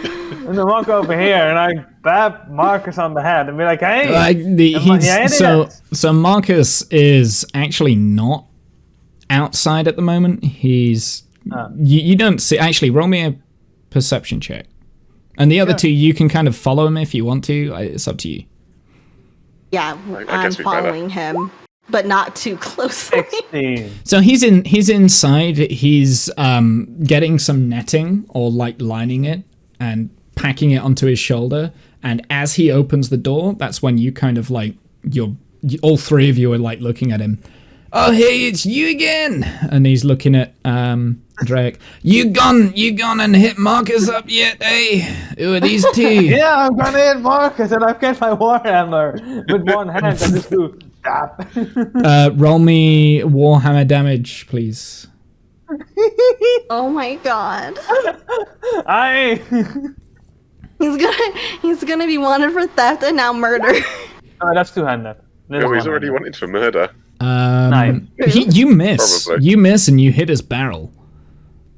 And then walk over here, and I bap Marcus on the head and be like, "Hey, So Marcus is actually not outside at the moment. He's you don't see. Actually, roll me a perception check. And the other two, you can kind of follow him if you want to. It's up to you. Yeah, I I'm guess we better. following him, but not too closely. 16. So he's inside. He's getting some netting or like lining it and packing it onto his shoulder. And as he opens the door, that's when you kind of like all three of you are like looking at him. Oh, hey, it's you again. And he's looking at Drake. You gone and hit Marcus up yet, eh? Who are these two? Yeah, I'm gonna hit Marcus, and I've got my warhammer with one hand and just do that. Roll me Warhammer damage, please. Oh my god. He's gonna be wanted for theft and now murder. Oh, that's two-handed. This No, is he's already one-handed. wanted for murder. You miss. Probably. You miss and you hit his barrel.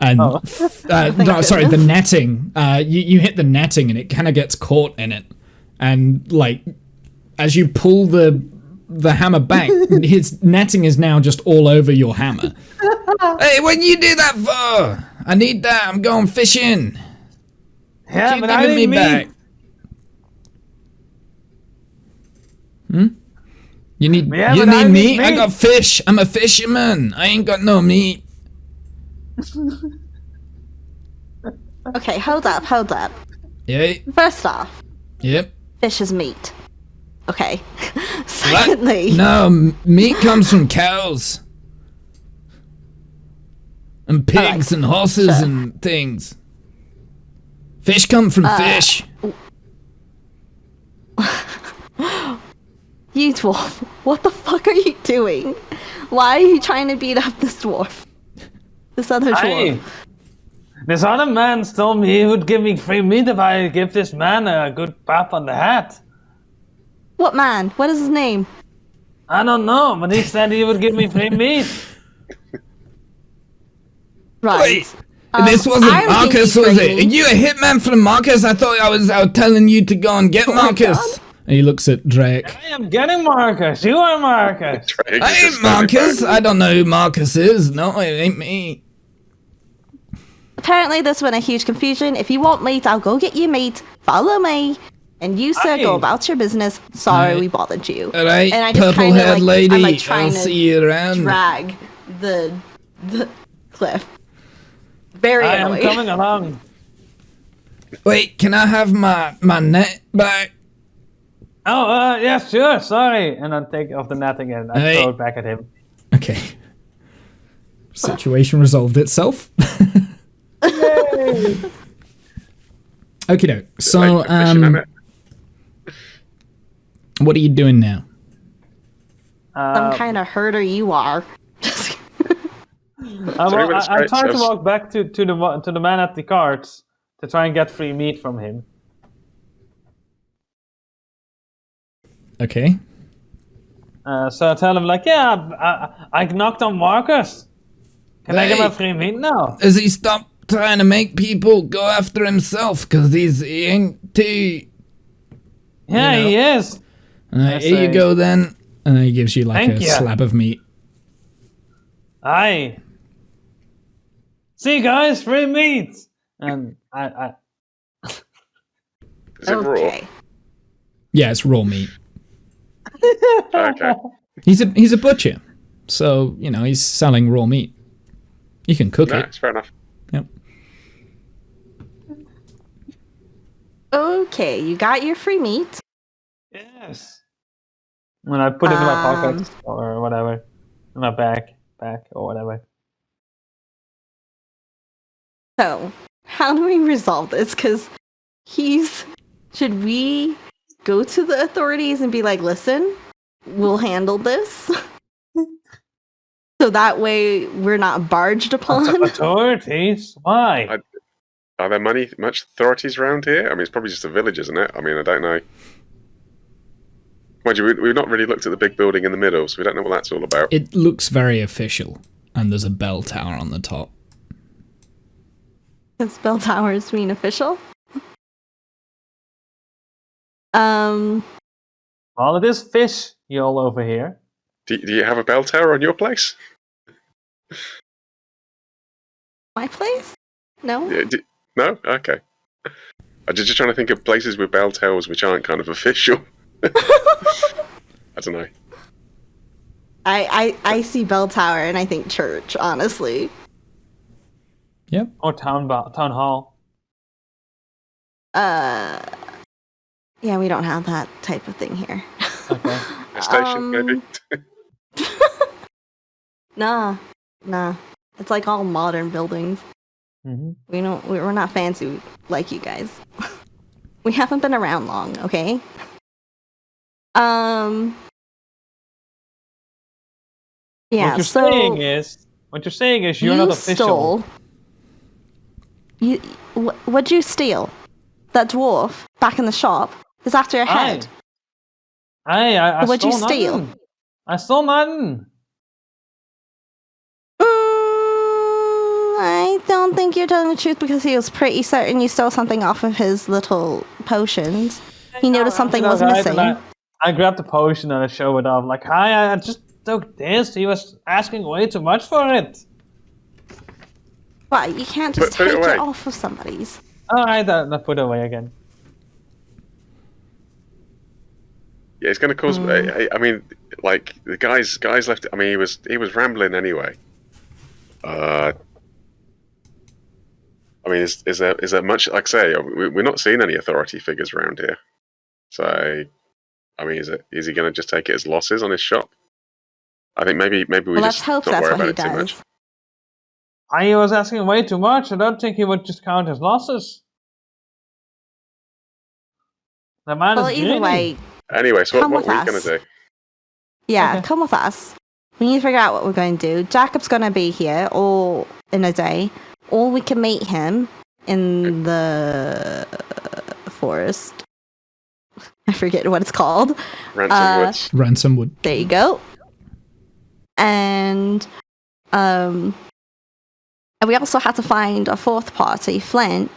And Oh. no, sorry, the netting. You hit the netting and it kind of gets caught in it. And like, as you pull the hammer back, his netting is now just all over your hammer. Hey, what you do that for? I need that. I'm going fishing. Yeah, Keep but I giving me need back. meat. You need Yeah, you but I need need meat? I meat. got fish. I'm a fisherman. I ain't got no meat. Okay, hold up. Yeah. First off, Yep. fish is meat. Okay. What? Secondly, No, meat comes from cows. And pigs and horses and things. Fish come from fish. you dwarf, what the fuck are you doing? Why are you trying to beat up this dwarf? This other dwarf. Hey, this other man told me he would give me free meat if I give this man a good pap on the head. What man? What is his name? I don't know, but he said he would give me free meat. Right. This wasn't I would Marcus, give you was free it? meat. Are you a hitman for Marcus? I thought I was telling you to go and get my Marcus. And he looks at Drake. I am getting Marcus. You are Marcus. Drake I is just ain't standing Marcus. back. I don't know who Marcus is. No, it ain't me. Apparently, there's been a huge confusion. If you want meat, I'll go get you meat. Follow me. And you, sir, go Aye. about your business. Sorry Aye. we bothered you. All right, And I just kinda, purple-haired lady. I'm like trying I'll to see you around. drag the cliff. Very I am early. coming along. Wait, can I have my net back? Oh, yeah, sure, sorry. And I take off the net again. I Hey. throw it back at him. Okay. Situation resolved itself. Okie doke. So, Like the fishing in it. what are you doing now? Some kind of herder you are. I'm Sorry, but trying it's to great. walk back to the man at the carts to try and get free meat from him. Okay. So I tell him like, yeah, I knocked on Marcus. Can I get my Hey. free meat now? Has he stopped trying to make people go after himself? Because he ain't too... Yeah, You know. he is. Here say- you go then. And then he gives you like Thank a ya. slab of meat. Aye. See, guys, free meat. And I Is it raw? Okay. Yeah, it's raw meat. Okay. He's a butcher. So, he's selling raw meat. You can cook No, it. it's fair enough. Yep. Okay, you got your free meat. Yes. When I put it in my pocket or whatever, in my back or whatever. So, how do we resolve this? Because should we go to the authorities and be like, listen, we'll handle this? So that way we're not barged upon? Authorities? Why? Are there much authorities around here? I mean, it's probably just a village, isn't it? I mean, I don't know. Mind you, we've not really looked at the big building in the middle, so we don't know what that's all about. It looks very official, and there's a bell tower on the top. Does bell towers mean official? Well, it is fish, y'all over here. Do you have a bell tower on your place? My place? No? Yeah, no? Okay. I'm just trying to think of places with bell towers which aren't kind of official. I don't know. I see bell tower and I think church, honestly. Yep. Or town hall. Yeah, we don't have that type of thing here. Okay. A station, maybe? Nah. It's like all modern buildings. Mm-hmm. We're not fancy like you guys. We haven't been around long, okay? Yeah, What you're saying is you're not official. What'd you steal? That dwarf back in the shop is after your head. I What'd you stole steal? nothing. I stole nothing. I don't think you're telling the truth because he was pretty certain you stole something off of his little potions. He noticed something was missing. I grabbed the potion and I showed it off. Like, hi, I just took this. He was asking way too much for it. What? You can't just Put it take away. it off of somebody's. Alright, I put it away again. Yeah, it's going to cause. I mean, like the guys left. I mean, he was rambling anyway. I mean, is there much? Like I say, we're not seeing any authority figures around here. So, I mean, is he going to just take it as losses on his shop? I think maybe we Well, let's just hope not that's worry what about he it too does. much. I was asking way too much. I don't think he would just count as losses. The man Well, is either greedy. way, Anyway, so Come what with are we going us. to do? yeah, Okay. come with us. We need to figure out what we're going to do. Jacob's going to be here all in a day, or we can meet him in the forest. I forget what it's called. Ransom Woods. Ransomwood. There you go. And we also have to find a fourth party, Flint.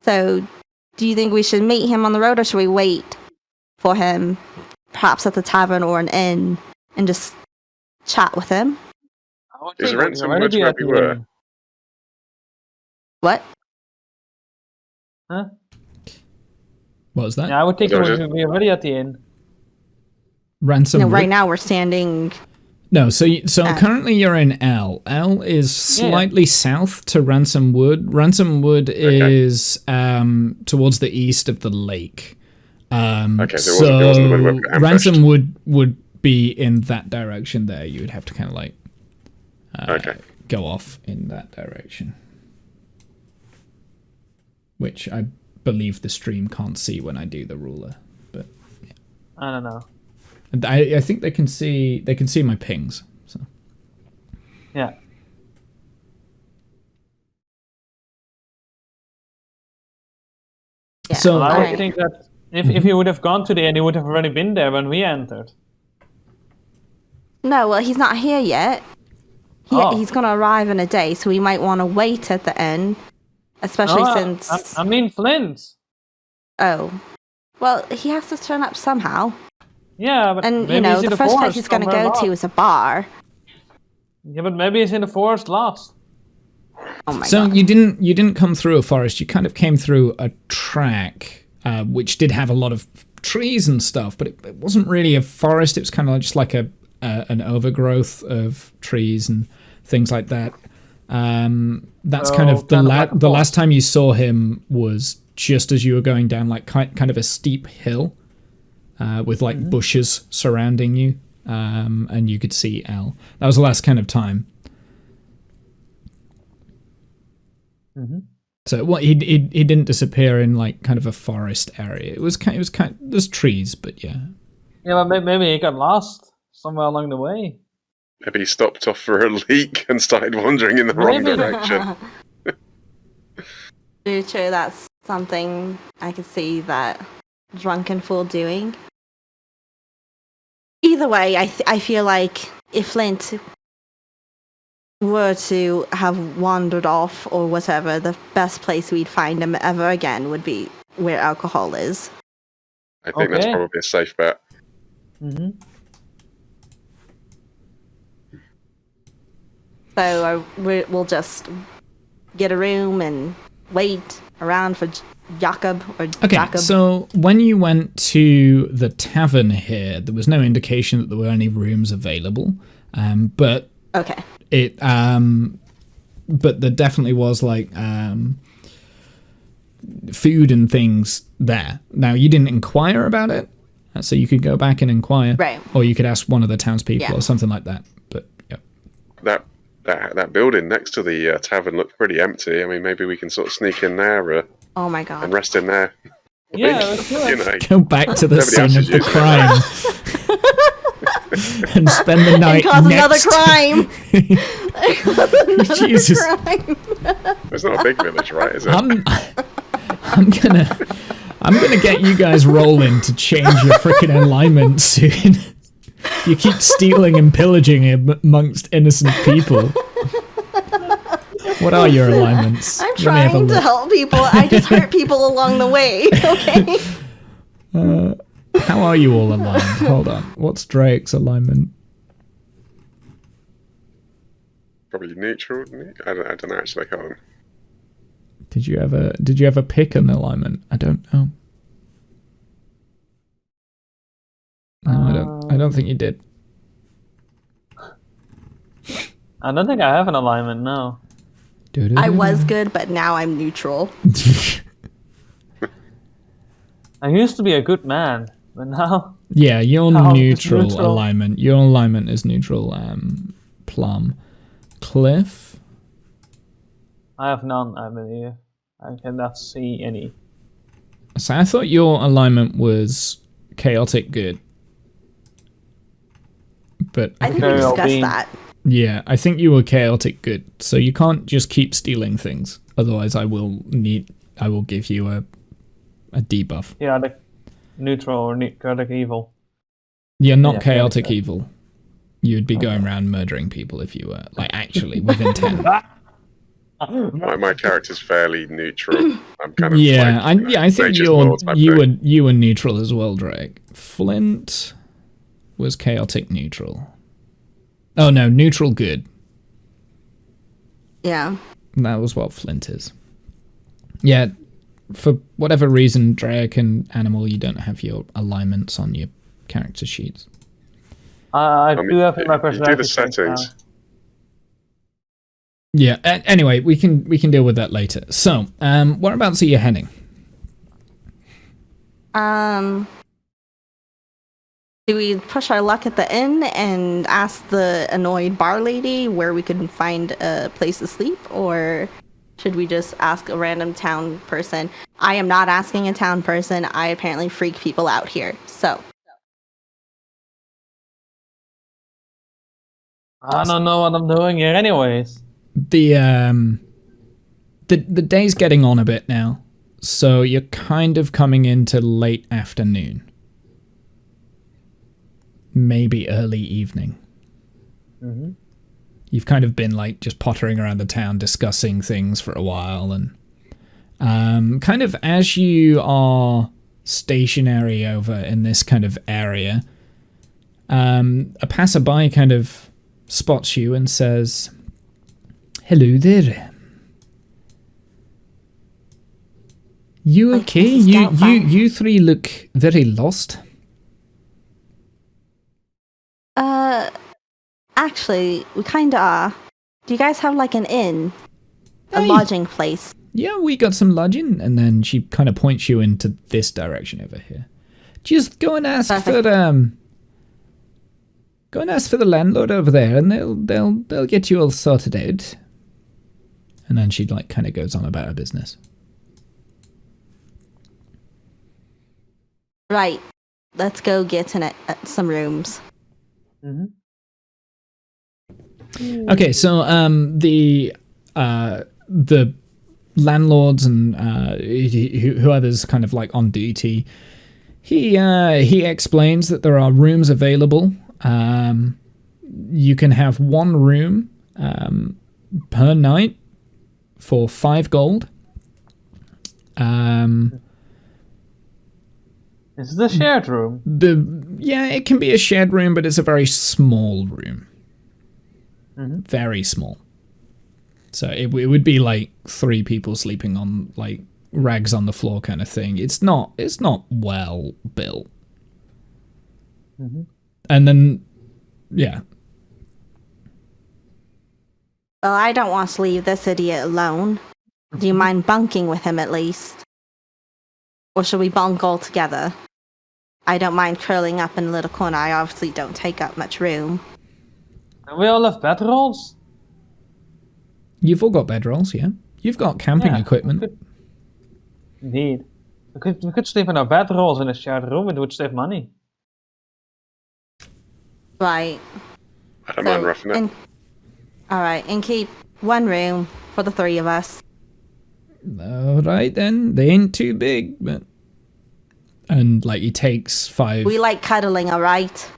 So, do you think we should meet him on the road, or should we wait for him, perhaps at the tavern or an inn, and just chat with him? I would Is think Ransom we'd already Woods be where at we the were? inn. What? Huh? What was that? Yeah, I would think So we just- would be already at the inn. Ransomwood. No, right now we're standing. No, so currently you're in L. L is slightly south to Ransomwood. Ransomwood is towards the east of the lake. Okay, so it wasn't the way we were ambushed. Ransomwood would be in that direction there. You would have to kind of like go off in that direction. Which I believe the stream can't see when I do the ruler. But I don't know. I think they can see my pings. So Yeah. Yeah, So- Well, I would alright. think that if he would have gone to the inn, he would have already been there when we entered. No, well, he's not here yet. He's going to arrive in a day, so we might want to wait at the inn, especially No, since. I mean Flint. Oh. Well, he has to turn up somehow. Yeah, but And, maybe he's in the first place forest he's going to somewhere go to lost. is a bar. Yeah, but maybe he's in the forest lost. Oh my So god. you didn't come through a forest. You kind of came through a track, which did have a lot of trees and stuff, but it wasn't really a forest. It was kind of just like a an overgrowth of trees and things like that. That's kind of the last time you saw him was just as you were going down like kind of a steep hill with like bushes surrounding you, and you could see Al. That was the last kind of time. So he didn't disappear in like kind of a forest area. It was kind of there's trees, but yeah. Yeah, but maybe he got lost somewhere along the way. Maybe he stopped off for a leak and started wandering in the wrong direction. True, that's something I could see that drunken fool doing. Either way, I feel like if Flint were to have wandered off or whatever, the best place we'd find him ever again would be where alcohol is. I think that's probably a safe bet. So we'll just get a room and wait around for Jakob or Jacob. So when you went to the tavern here, there was no indication that there were any rooms available. But it but there definitely was like food and things there. Now you didn't inquire about it, so you could go back and inquire, right? Or you could ask one of the townspeople or something like that. But yeah, that building next to the tavern looked pretty empty. I mean, maybe we can sort of sneak in there. Oh my god! And rest in there. Yeah, let's do it. Go back to the scene of the crime and spend the night and cause next another crime. Jesus. It's not a big village, right? Is it? I'm gonna get you guys rolling to change your freaking alignment soon. You keep stealing and pillaging amongst innocent people. What are your alignments? I'm trying to help people. I just hurt people along the way. Okay. How are you all aligned? Hold on. What's Drake's alignment? Probably neutral. I don't actually. Hold on. Did you ever pick an alignment? I don't know. No, I don't think you did. I don't think I have an alignment, no. I was good, but now I'm neutral. I used to be a good man, but now... Yeah, you're neutral alignment. Your alignment is neutral, Plum. Cliff? I have none, I believe. I cannot see any. So I thought your alignment was chaotic good. But I think we discussed that. Yeah, I think you were chaotic good, so you can't just keep stealing things. Otherwise, I will give you a debuff. Yeah, the neutral or chaotic evil. You're not chaotic evil. You'd be going around murdering people if you were, like, actually with intent. My character's fairly neutral. I'm kind of I think you were neutral as well, Drake. Flint was chaotic neutral. Oh no, neutral good. Yeah. That was what Flint is. Yeah, for whatever reason, Drake and Animal, you don't have your alignments on your character sheets. I do have my personality. Do the settings. Yeah. Anyway, we can deal with that later. So, whereabouts are you heading? Do we push our luck at the inn and ask the annoyed bar lady where we could find a place to sleep, or should we just ask a random town person? I am not asking a town person. I apparently freak people out here. So. I don't know what I'm doing here anyways. The day's getting on a bit now, so you're kind of coming into late afternoon. Maybe early evening. Mm-hmm. You've kind of been like just pottering around the town discussing things for a while, and kind of as you are stationary over in this kind of area, a passerby kind of spots you and says, "Hello there. You okay? You three look very lost." actually, we kind of are. Do you guys have like an inn? A Hey. lodging place? Yeah, we got some lodging, and then she kind of points you into this direction over here. Just go and ask Perfect. for go and ask for the landlord over there, and they'll get you all sorted out. And then she like kind of goes on about her business. Right. Let's go get in some rooms. Okay, so the landlords and whoever's kind of like on duty, he explains that there are rooms available. You can have one room per night for 5 gold. Is it a shared room? It can be a shared room, but it's a very small room. Very small. So it would be like 3 people sleeping on like rags on the floor kind of thing. It's not well built. And then yeah. Well, I don't want to leave this idiot alone. Do you mind bunking with him at least? Or should we bunk all together? I don't mind curling up in a little corner. I obviously don't take up much room. And we all have bedrolls? You've all got bedrolls, yeah. You've got camping equipment. Indeed. We could sleep in our bedrolls in a shared room. It would save money. Right. I don't mind roughing it. Alright, and keep one room for the 3 of us. All right then. They ain't too big, but and like he takes 5. We like cuddling, alright?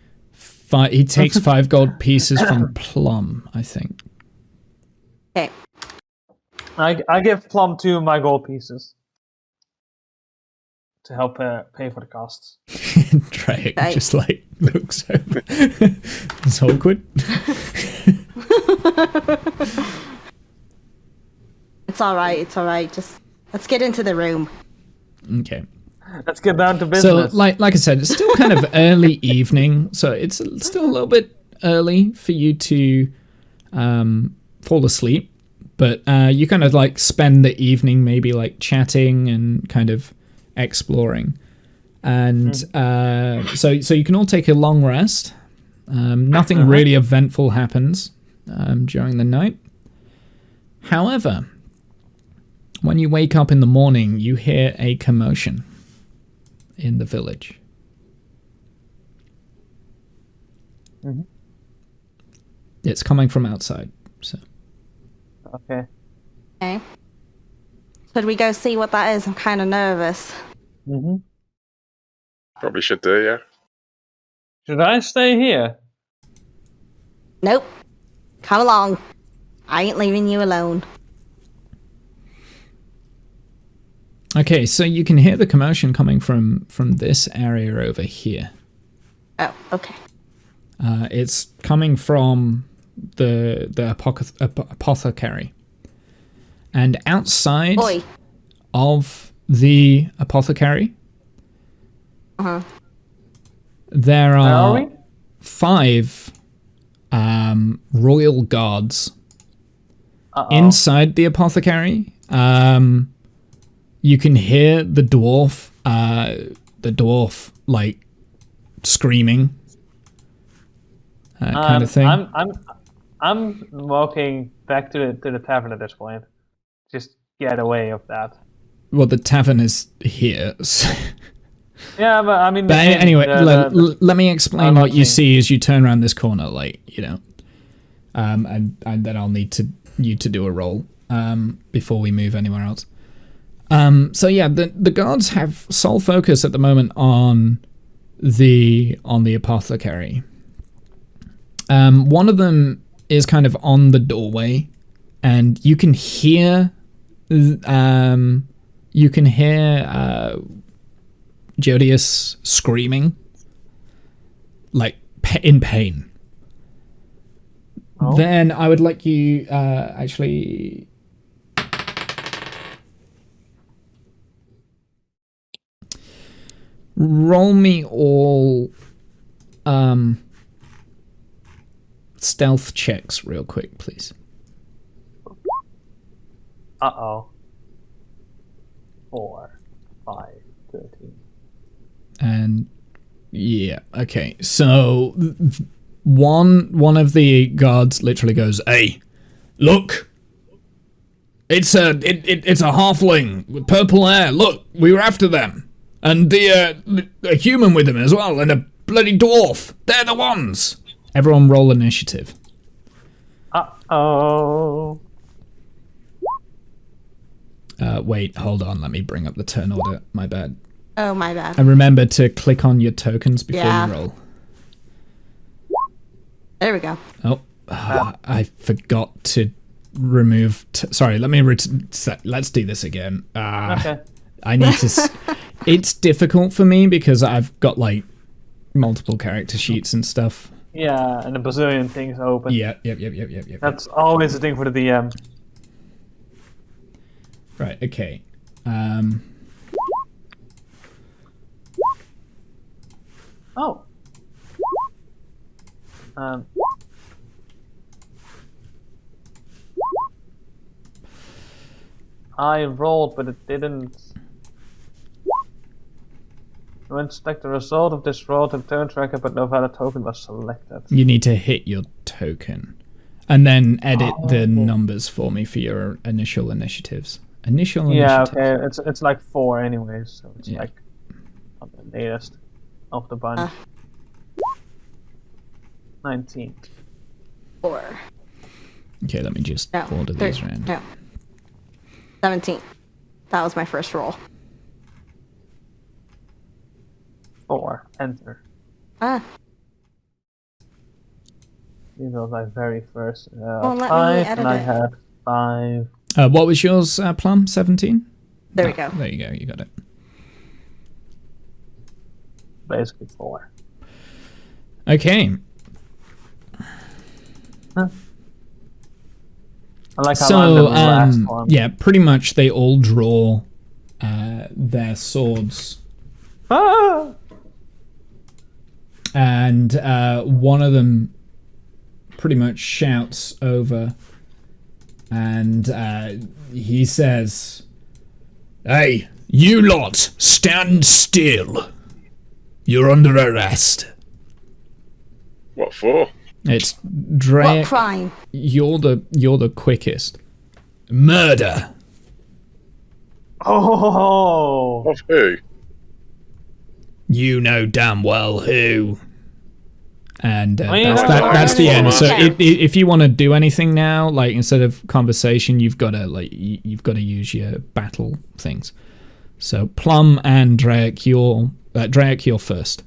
He takes 5 gold pieces from Plum, I think. Okay. I give Plum 2 of my gold pieces. To help pay for the costs. Drake Right. just like looks over. It's awkward. It's alright. Just let's get into the room. Okay. Let's get down to So business. like I said, it's still kind of early evening, so it's still a little bit early for you to fall asleep. But you kind of like spend the evening maybe like chatting and kind of exploring. And so you can all take a long rest. Nothing really eventful happens during the night. However, when you wake up in the morning, you hear a commotion in the village. It's coming from outside. So Okay. Okay. Should we go see what that is? I'm kind of nervous. Probably should do, yeah. Should I stay here? Nope. Come along. I ain't leaving you alone. okay, so you can hear the commotion coming from this area over here. Oh, okay. It's coming from the apothecary. And outside Oi. of the apothecary, Uh-huh. there Where are we? are 5 royal guards inside the apothecary. You can hear the dwarf like screaming, kind of thing. I'm walking back to the tavern at this point. Just get away of that. Well, the tavern is here. So. Yeah, but I mean. But anyway, let me explain what you lodging. see as you turn around this corner, like, you know. And then I'll need you to do a roll before we move anywhere else. So yeah, the guards have sole focus at the moment on the apothecary. One of them is kind of on the doorway, and you can hear Jodius screaming, like in pain. Oh. Then I would like you actually. Roll me all stealth checks real quick, please. Uh-oh. 4, 5, 13. And yeah, okay. So one of the guards literally goes, "Hey, look! It's a halfling with purple hair. Look, we were after them, and a human with him as well, and a bloody dwarf. They're the ones." Everyone, roll initiative. Uh-oh. Wait, hold on. Let me bring up the turn order. My bad. Oh, my bad. And remember to click on your tokens before Yeah. you roll. There we go. Oh, I forgot to remove. Sorry, let me. Let's do this again. Okay. I need to. It's difficult for me because I've got like multiple character sheets and stuff. Yeah, and a bazillion things open. Yep. That's always the thing for the DM. Right. Okay. Oh. I rolled, but it didn't. You inspect the result of this roll to the turn tracker, but no valid token was selected. You need to hit your token, and then edit the numbers for me for your initial initiatives. Yeah, okay. It's like 4 anyways, so it's like not the latest of the bunch. 19. 4. Okay, let me just No. order these around. No. 17. That was my first roll. 4. Enter. These were my very first. Well, let me 5, edit and I it. had 5. What was yours, Plum? 17? There we go. There you go. You got it. Basically 4. Okay. I like how I'm the So, last one. yeah, pretty much they all draw their swords, Ah! and one of them pretty much shouts over, and he says, "Hey, you lot, stand still. You're under arrest." What for? It's What Drake. crime? You're the quickest. Murder. Oh! Of who? You know damn well who. And I mean, that's the end. So Yeah. if you want to do anything now, like instead of conversation, you've got to use your battle things. So Plum and Drake, you're first.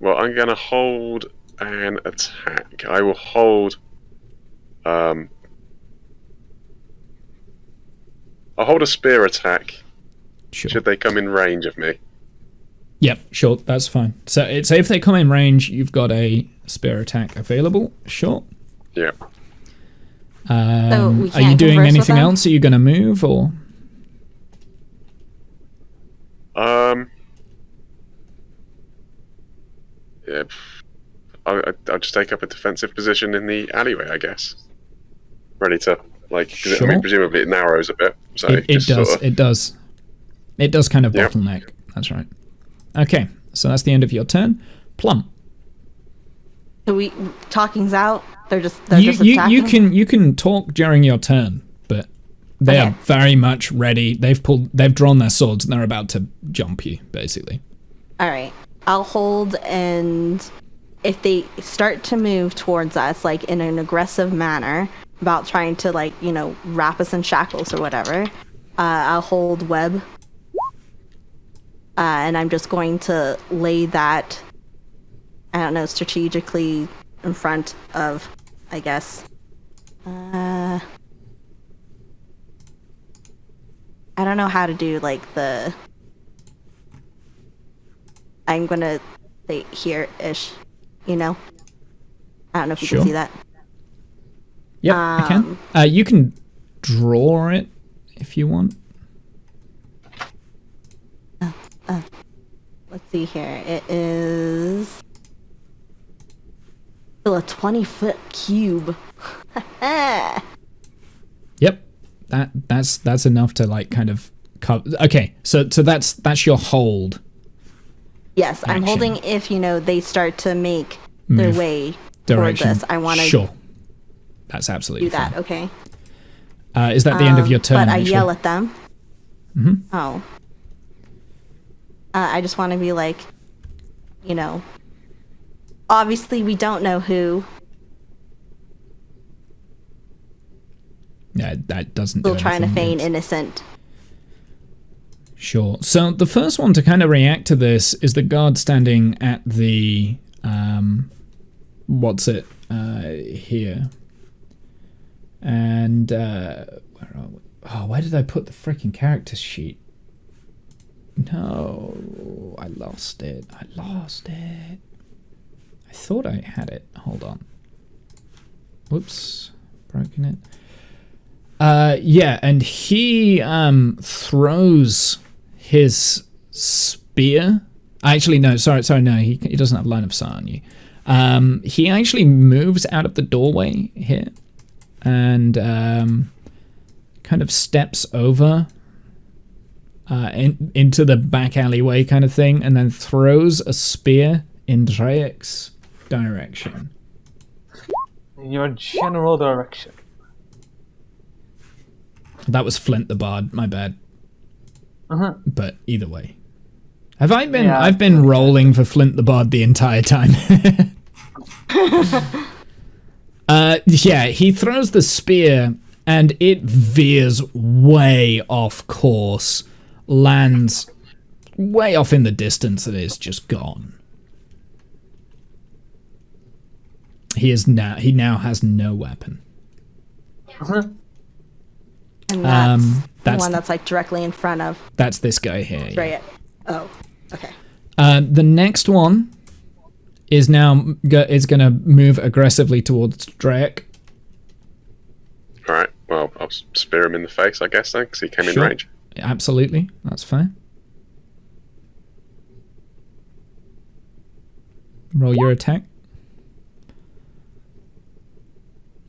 Well, I'm gonna hold an attack. I will hold. I'll hold a spear attack. Sure. Should they come in range of me? Yep, sure, that's fine. So if they come in range, you've got a spear attack available. Sure. Yeah. So we Are you can't doing converse with anything them? else? Are you going to move or? Yeah. I'll just take up a defensive position in the alleyway, I guess. Ready to cause I Sure. mean, presumably it narrows a bit. So It just does. Sort of, It does kind of Yep. bottleneck. That's right. Okay, so that's the end of your turn. Plum. So we talking's out. They're just You attacking. you can talk during your turn, but they Okay. are very much ready. They've drawn their swords and they're about to jump you, basically. All right. I'll hold, and if they start to move towards us, like in an aggressive manner, about trying to wrap us in shackles or whatever, I'll hold web, and I'm just going to lay that, I don't know, strategically in front of, I guess. I don't know how to do the. I'm gonna say here-ish, I don't know if you Sure. can see that. Yep, I can. You can draw it if you want. Let's see here. It is Fill a 20-foot cube. Yep. That's enough to like kind of cover. Okay, so that's your hold. Yes, I'm Action. holding if, they start to make their Move way toward direction. this. I want to Sure. That's absolutely do that, fine. okay? Is that the end of your turn? But I actually? yell at them. Mm-hmm. Oh. I just want to be like, obviously we don't know who. Yeah, that doesn't Still do trying to anything. feign It's- innocent. Sure. So the first one to kind of react to this is the guard standing at the here. And where are we? Oh, where did I put the freaking character sheet? No, I lost it. I thought I had it. Hold on. Whoops, broken it. Yeah, and he throws his spear. Actually, no, sorry, no, he doesn't have line of sight on you. He actually moves out of the doorway here and kind of steps over into the back alleyway kind of thing, and then throws a spear in Drake's direction. In your general direction. That was Flint the Bard, my bad. Uh-huh. But either way. Have I been Yeah. I've been rolling for Flint the Bard the entire time. Yeah, he throws the spear and it veers way off course, lands way off in the distance and is just gone. He now has no weapon. And that's the that's- one that's like directly in front of That's this guy here. yeah. Drea. Oh, okay. The next one is now is going to move aggressively towards Drake. All right. Well, I'll spear him in the face, I guess, then, because he came in Sure. range. Absolutely, that's fine. Roll your attack.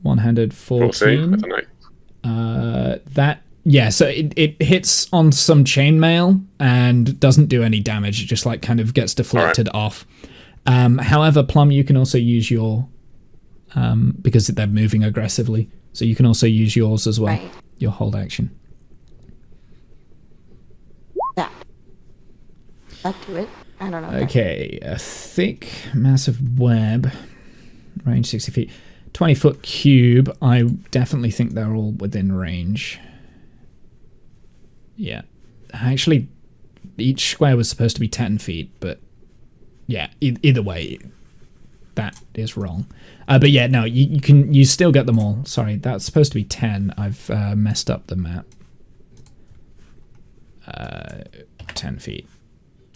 One-handed 14. I don't know. So it hits on some chainmail and doesn't do any damage. It just like kind of gets deflected off. However, Plum, you can also use your because they're moving aggressively, so you can also use yours as well. Right. Your hold action. That do it. I don't know. Okay, a thick, massive web, range 60 feet, 20-foot cube. I definitely think they're all within range. Yeah, actually, each square was supposed to be 10 feet, but yeah, either way, that is wrong. But yeah, no, you still get them all. Sorry, that's supposed to be 10. I've messed up the map. 10 feet.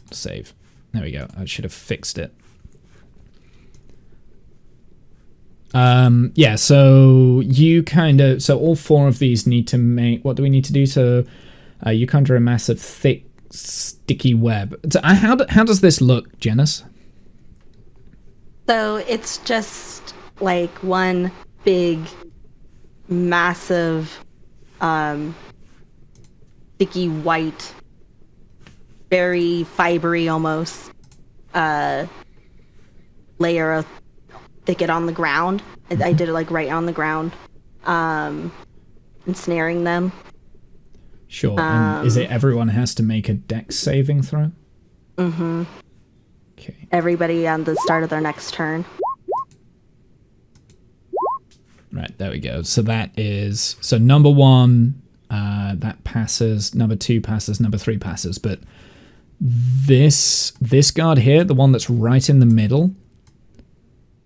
Save. There we go. I should have fixed it. Yeah, so you so all four of these need to make, what do we need to do? So you conjure a massive, thick, sticky web. So how does this look, Janice? So it's just like one big, massive, sticky white, very fibery almost, layer of thicket on the ground. I did it like right on the ground, ensnaring them. Sure. And is it everyone has to make a dex saving throw? Mm-hmm. Okay. Everybody on the start of their next turn. Right, there we go. So that is, so number one, that passes, number two passes, number three passes, but this guard here, the one that's right in the middle,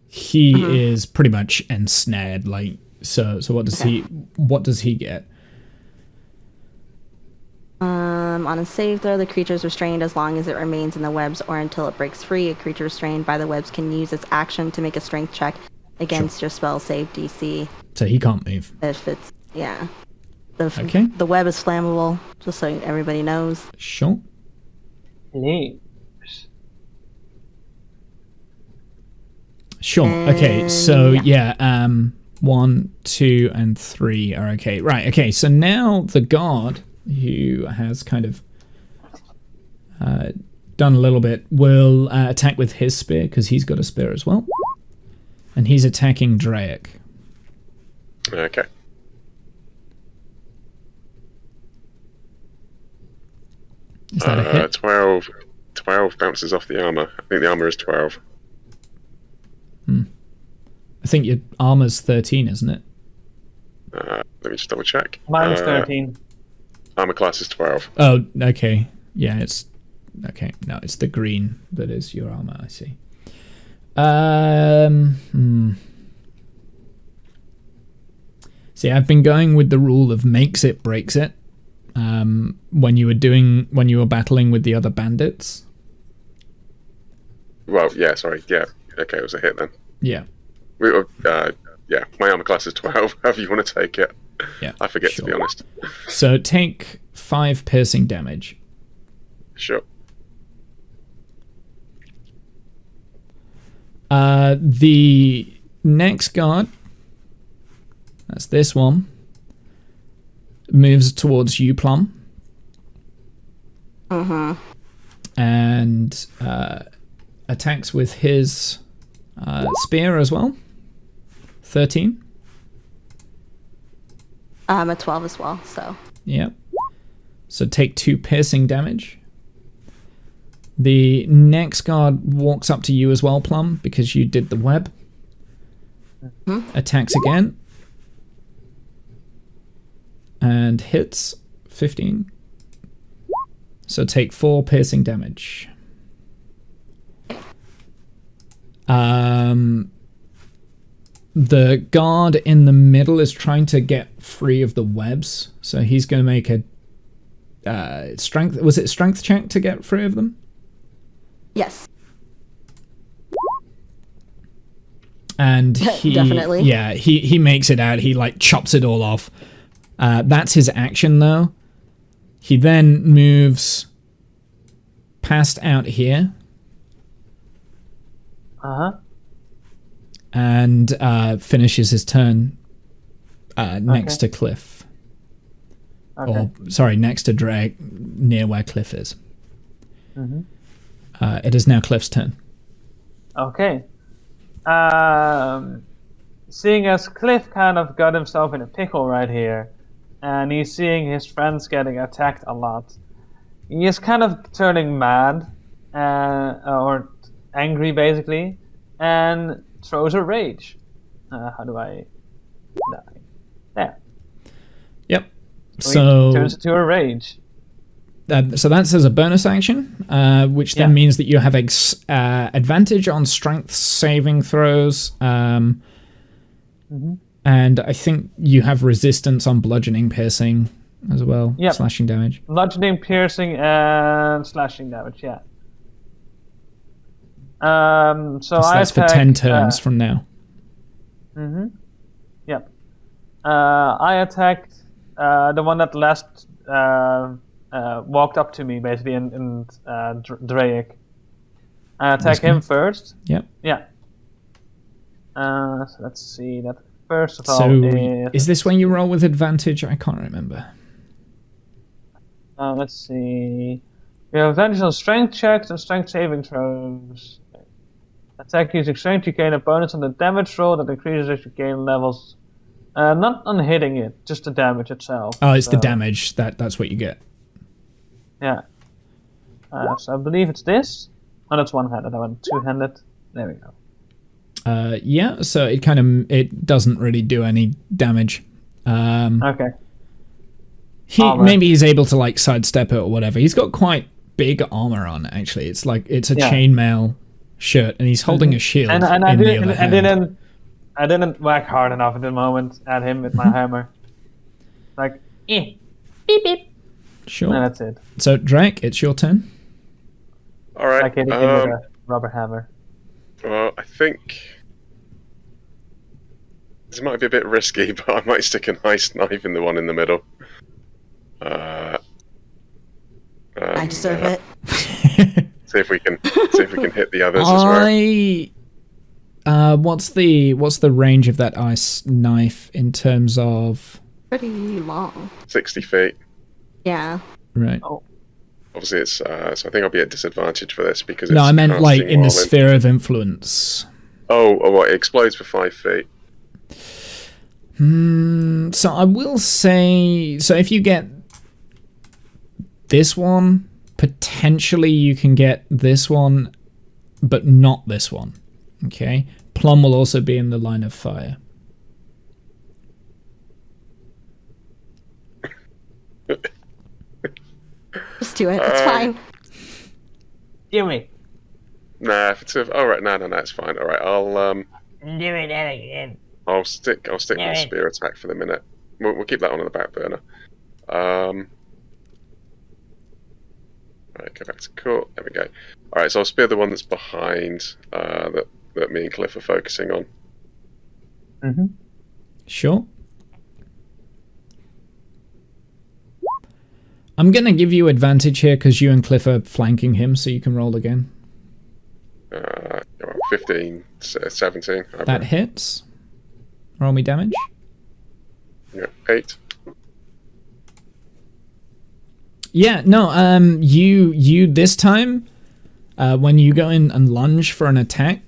he is pretty much ensnared. Like, so what does he get? On a save throw, the creature is restrained as long as it remains in the webs or until it breaks free. A creature restrained by the webs can use its action to make a strength check against your spell save DC. So he can't move. If it's, yeah. Okay. The web is flammable, just so everybody knows. Sure. Please. Sure. Okay. So yeah. 1, 2, and 3 are okay. Right. Okay. So now the guard who has kind of done a little bit will attack with his spear because he's got a spear as well, and he's attacking Draic. Okay. Is that a hit? 12 bounces off the armor. I think the armor is 12. I think your armor's 13, isn't it? Let me just double check. Mine is 13. Armor class is 12. Oh, okay. Yeah, it's okay. No, it's the green that is your armor. I see. See, I've been going with the rule of makes it breaks it. When you were battling with the other bandits. Well, yeah, sorry. Yeah. Okay, it was a hit then. Yeah. Yeah, my armor class is 12. However you want to take it. Yeah. I forget, sure. to be honest. So take 5 piercing damage. Sure. The next guard, that's this one, moves towards you, Plum. And attacks with his spear as well. 13. I'm at 12 as well, so. Yep. So take 2 piercing damage. The next guard walks up to you as well, Plum, because you did the web. Attacks again. And hits 15. So take 4 piercing damage. The guard in the middle is trying to get free of the webs, so he's going to make a strength. Was it strength check to get free of them? Yes. And he Definitely. Yeah, he makes it out. He like chops it all off. That's his action though. He then moves past out here. And finishes his turn next to Cliff. Or, sorry, next to Drake, near where Cliff is. It is now Cliff's turn. Okay. Seeing as Cliff kind of got himself in a pickle right here, and he's seeing his friends getting attacked a lot, he is kind of turning mad, or angry basically, and throws a rage. How do I die? There. Yep. So he turns into a rage. So that's as a bonus action, which then means that you have advantage on strength saving throws, and I think you have resistance on bludgeoning, piercing as well, slashing damage. Bludgeoning, piercing, and slashing damage. Yeah. So that's for 10 turns from now. Yep. I attacked the one that last walked up to me, basically, and Draic. I attack him first. Yep. Yeah. So let's see. That first of all. So is this when you roll with advantage? I can't remember. Let's see. You have advantage on strength checks and strength saving throws. Attack using strength, you gain a bonus on the damage roll that increases as you gain levels. Not on hitting it, just the damage itself. Oh, it's the damage. That's what you get. Yeah. So I believe it's this. Oh, that's one-handed. I went two-handed. There we go. Yeah, so it doesn't really do any damage. Okay. Maybe he's able to like sidestep it or whatever. He's got quite big armor on, actually. It's like it's a chainmail shirt, and he's holding a shield. And I didn't whack hard enough at the moment at him with my hammer. Like, beep beep. Sure. And that's it. So Drake, it's your turn. All right. Like hitting him with a rubber hammer. Well, I think this might be a bit risky, but I might stick a nice knife in the one in the middle. I deserve it. See if we can hit the others as well. What's the range of that ice knife in terms of? Pretty long. 60 feet. Yeah. Right. Oh. Obviously, it's so I think I'll be at disadvantage for this because No, it's I meant like casting in the while sphere of influence. Oh, what? It explodes for 5 feet. So I will say, so if you get this one, potentially you can get this one, but not this one. Okay. Plum will also be in the line of fire. Just do it. It's fine. Gimme. Nah, if it's oh right, no, it's fine. All right, Do it again. I'll stick with the spear attack for the minute. We'll keep that on in the back burner. Right, go back to court. There we go. All right, so I'll spear the one that's behind that me and Cliff are focusing on. Mm-hmm. Sure. I'm going to give you advantage here because you and Cliff are flanking him, so you can roll again. 15, 17. That hits. Roll me damage. Yeah, 8. Yeah, no, you this time, when you go in and lunge for an attack,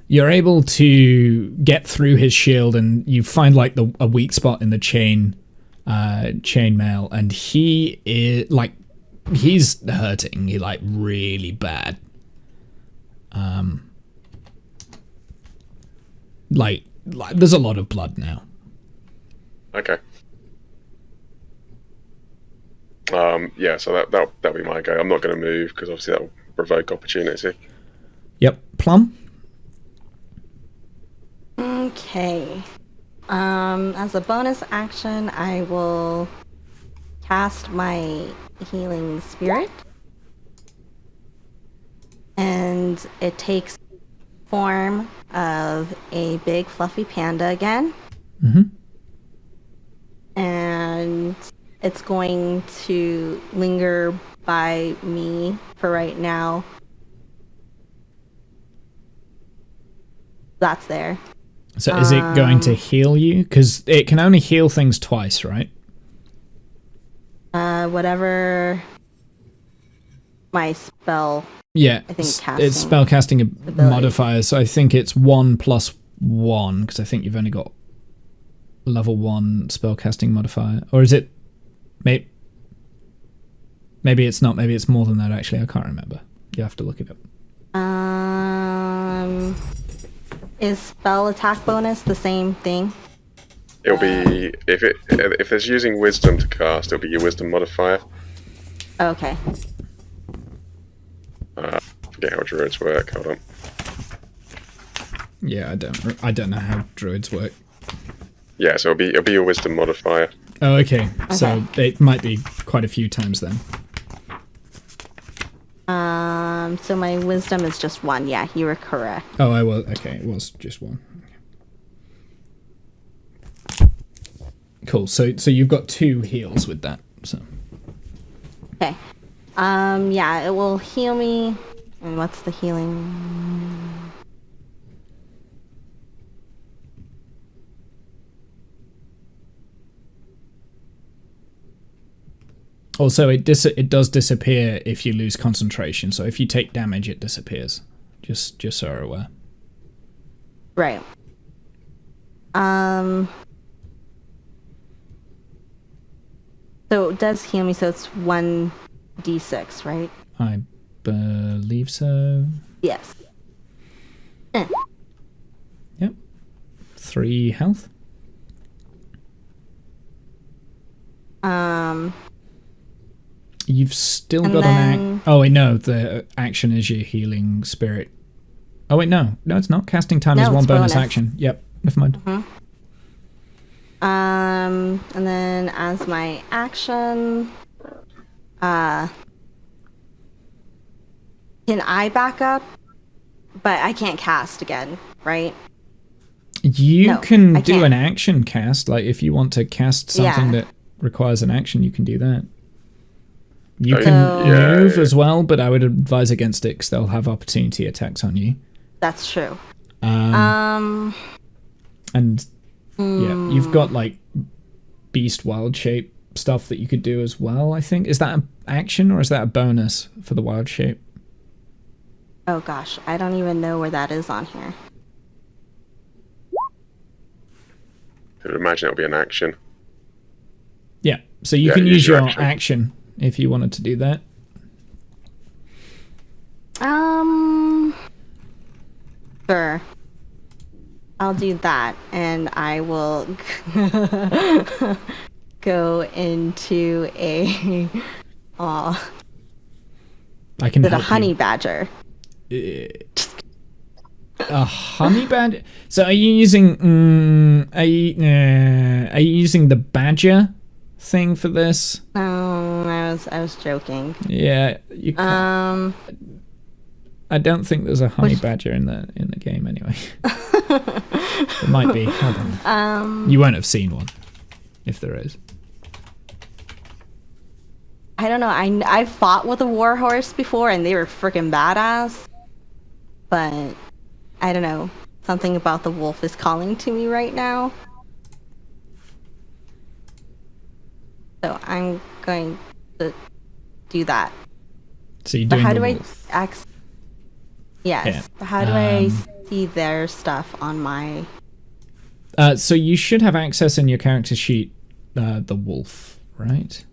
you're able to get through his shield and you find like a weak spot in the chainmail, and he is like, he's hurting you like really bad. Like there's a lot of blood now. Okay. Yeah, so that'll be my go. I'm not going to move because obviously that'll provoke opportunity. Yep, Plum. Okay. As a bonus action, I will cast my healing spirit, and it takes form of a big fluffy panda again. Mm-hmm. And it's going to linger by me for right now. That's there. So is it going to heal you? Because it can only heal things twice, right? Whatever my spell. Yeah, I think it's spell casting a modifier, so I think it's 1+1, because I think you've only got level 1 spell casting modifier. Or is it... Maybe it's not, maybe it's more than that actually, I can't remember. You have to look it up. Is spell attack bonus the same thing? It'll be if it's using wisdom to cast, it'll be your wisdom modifier. Okay. Forget how druids work. Hold on. Yeah, I don't know how druids work. Yeah, so it'll be your wisdom modifier. Oh, okay. So it might be quite a few times then. So my wisdom is just 1. Yeah, you were correct. Oh, I was. Okay, it was just 1. Cool. So you've got 2 heals with that. So. Okay. Yeah, it will heal me. And what's the healing? Also, it does disappear if you lose concentration. So if you take damage, it disappears. Just so you're aware. Right. So it does heal me, so it's 1d6, right? I believe so. Yes. Yep. 3 health. You've still got an oh wait, no, the action is your healing spirit. Oh wait, no, it's not. Casting time is 1 bonus action. Yep, never mind. And then as my action, can I back up? But I can't cast again, right? You can do an action cast, like if you want to cast something that requires an action, you can do that. You can move as well, but I would advise against it because they'll have opportunity attacks on you. That's true. And yeah, you've got like beast wild shape stuff that you could do as well, I think. Is that an action or is that a bonus for the wild shape? Oh gosh, I don't even know where that is on here. I would imagine it'll be an action. Yeah, so you Yeah, can use your action. action if you wanted to do that. Sure. I'll do that, and I will go into a I can a help honey you. badger. A honey badger? So are you using are you using the badger thing for this? No, I was joking. Yeah, you can't. I don't think there's a honey badger in the game anyway. There might be. Hold on. You won't have seen one if there is. I don't know. I fought with a warhorse before, and they were freaking badass. But I don't know. Something about the wolf is calling to me right now. So I'm going to do that. So you're But doing how the do wolf. I Yes. Yeah. But how do I see their stuff on my? So you should have access in your character sheet, the wolf, right?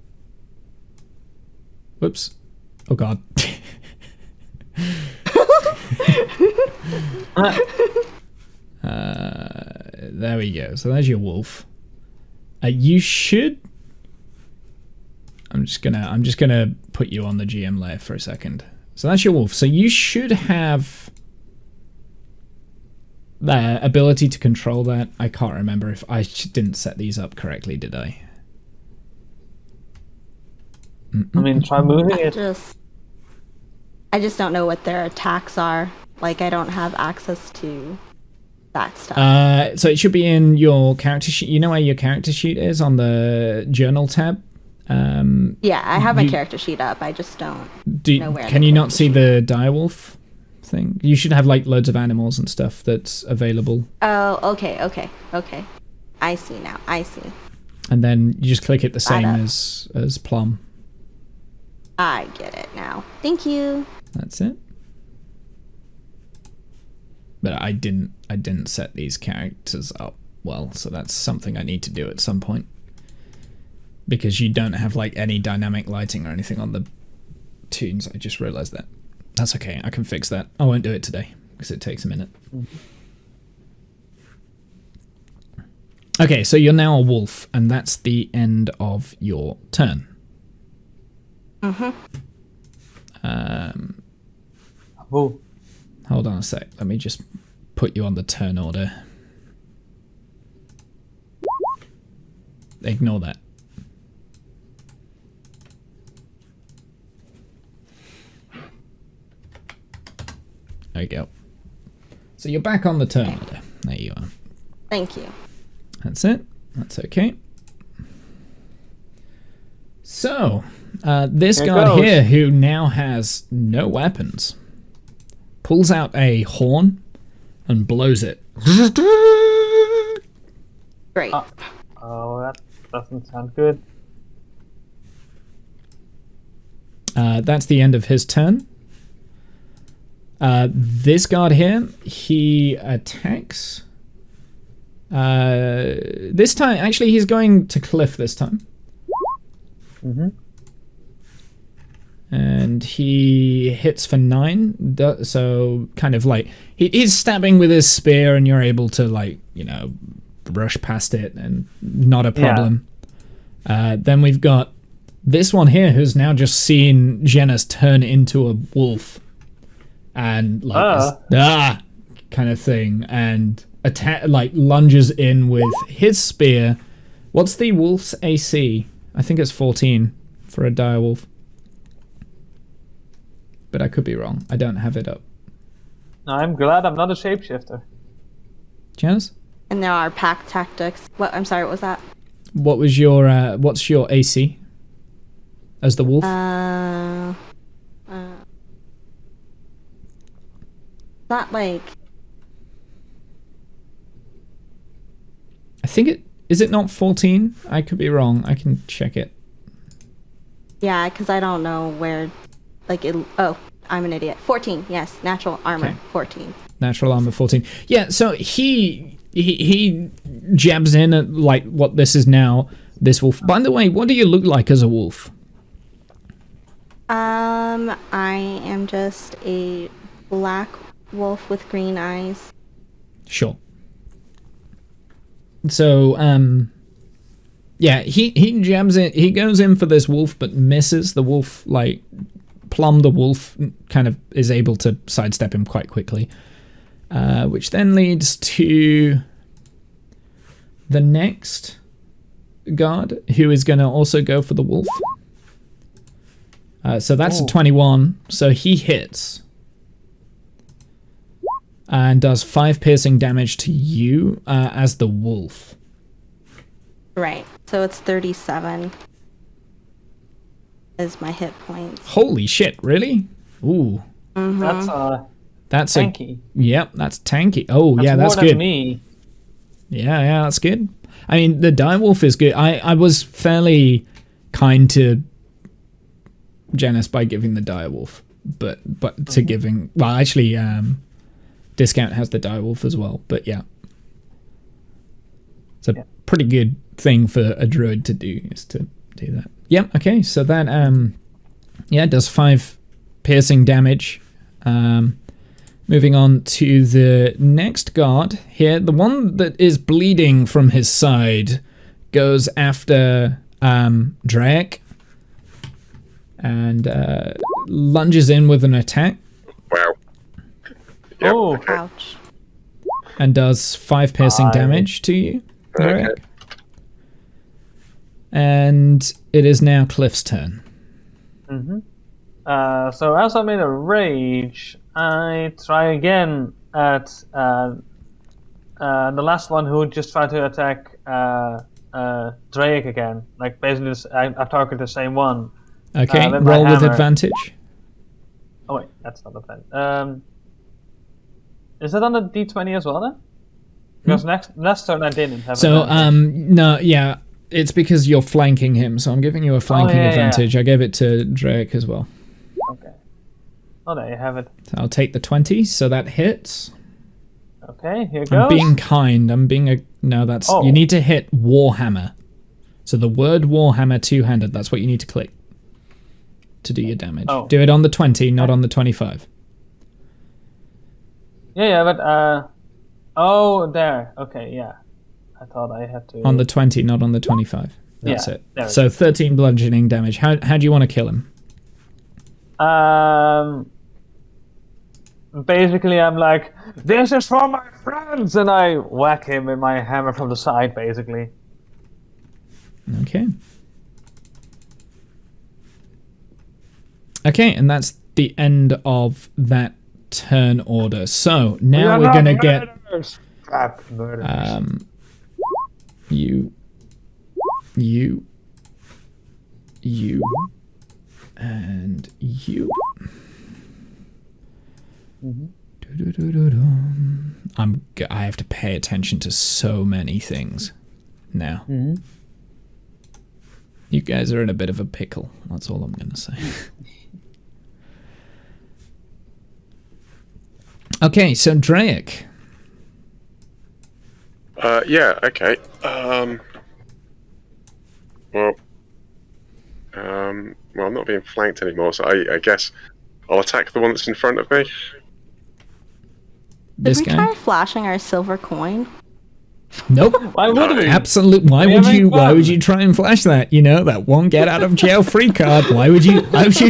Whoops. Oh god. There we go. So there's your wolf. You should. I'm just gonna put you on the GM layer for a second. So that's your wolf. So you should have the ability to control that. I can't remember if I didn't set these up correctly, did I? I mean, try moving it. I just don't know what their attacks are. Like, I don't have access to that stuff. So it should be in your character sheet. You know where your character sheet is on the journal tab? Yeah, I have my character sheet up. I just don't know where. Can you not see the direwolf thing? You should have like loads of animals and stuff that's available. Oh, okay. I see now. I see. And then you just click it the same as Plum. I get it now. Thank you. That's it. But I didn't set these characters up well, so that's something I need to do at some point. Because you don't have like any dynamic lighting or anything on the tunes. I just realized that. That's okay, I can fix that. I won't do it today because it takes a minute. Okay, so you're now a wolf, and that's the end of your turn. Oh. Hold on a sec. Let me just put you on the turn order. Ignore that. There you go. So you're back on the turn order. There you are. Thank you. That's it. That's okay. So, this guard here, who now has no weapons, pulls out a horn and blows it. Great. Oh, that doesn't sound good. That's the end of his turn. This guard here, he attacks. This time, actually, he's going to Cliff this time. And he hits for 9. So kind of like he's stabbing with his spear, and you're able to like brush past it, and not a problem. Then we've got this one here, who's now just seen Janus turn into a wolf, and like kind of thing, and lunges in with his spear. What's the wolf's AC? I think it's 14 for a direwolf. But I could be wrong. I don't have it up. I'm glad I'm not a shapeshifter. Janus? And there are pack tactics. What? I'm sorry. What was that? What was your what's your AC as the wolf? Not like I think it is it not 14? I could be wrong. I can check it. Yeah, because I don't know where, like, oh, I'm an idiot. 14, yes, natural armor, Okay. 14. Natural armor 14. Yeah, so he jabs in at like what this is now, this wolf. By the way, what do you look like as a wolf? I am just a black wolf with green eyes. Sure. So, yeah, he jabs in, he goes in for this wolf, but misses. The wolf, like, Plum the wolf kind of is able to sidestep him quite quickly. Which then leads to the next guard, who is going to also go for the wolf. So that's a 21, so he hits. And does 5 piercing damage to you as the wolf. Right, so it's 37 is my hit points. Holy shit, really? Ooh. That's tanky. Yep, that's tanky. Oh, yeah, that's more than good. me. Yeah, that's good. I mean, the direwolf is good. I was fairly kind to Janice by giving the direwolf, but to giving, well, actually, Discount has the direwolf as well. But yeah, it's a pretty good thing for a druid to do, is to do that. Yep. Okay, so that does 5 piercing damage. Moving on to the next guard here. The one that is bleeding from his side goes after Drake and lunges in with an attack. Wow. Yep, Oh, okay. Ouch. And does 5 piercing damage to you, Drake. Okay. And it is now Cliff's turn. So as I'm in a rage, I try again at the last one who just tried to attack Drake again. Like basically, I target the same one. Okay, with my roll with hammer. advantage. Oh wait, that's not advantage. Is that on the D20 as well then? Because last turn I didn't have. So, advantage. no, yeah, it's because you're flanking him, so I'm giving you a flanking yeah. advantage. I gave it to Drake as well. Okay. Oh, there you have it. So I'll take the 20, so that hits. Okay, here goes. I'm being kind. I'm being a... No, that's... Oh. You need to hit Warhammer. So the word Warhammer two-handed, that's what you need to click to do your damage. Oh. Do it on the 20, not on the 25. Yeah, but oh, there. Okay, yeah. I thought I had to. On the 20, not on the 25. That's Yeah, it. there it So 13 bludgeoning damage. How do you want to kill him? Basically, I'm like, this is for my friends, and I whack him with my hammer from the side, basically. Okay. Okay, and that's the end of that turn order. So now we're gonna get Murderers. you, and you. I have to pay attention to so many things now. You guys are in a bit of a pickle. That's all I'm gonna say. Okay, so Drake. Yeah, okay. Well, I'm not being flanked anymore, so I guess I'll attack the one that's in front of me. This Did we guy? try flashing our silver coin? Nope. Why would we? Absolutely. Why would you try and flash that? You know, that one get out of jail free card. Why would you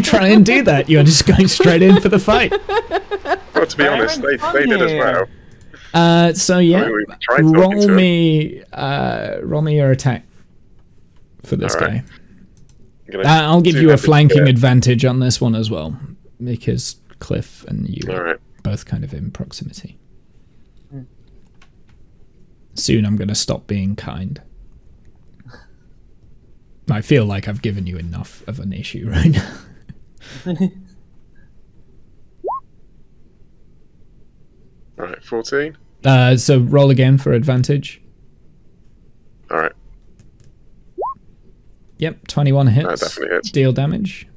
try and do that? You're just going straight in for the fight. Well, to be honest, they did as well. So yeah, I mean, we tried talking roll to him. me your attack for this All right. guy. I'm gonna I'll give you a two-handed flanking spear. advantage on this one as well, because Cliff and you All are right. both kind of in proximity. Soon I'm going to stop being kind. I feel like I've given you enough of an issue right now. All right, 14. So roll again for advantage. Yep, 21 hits. That definitely hits. Deal damage.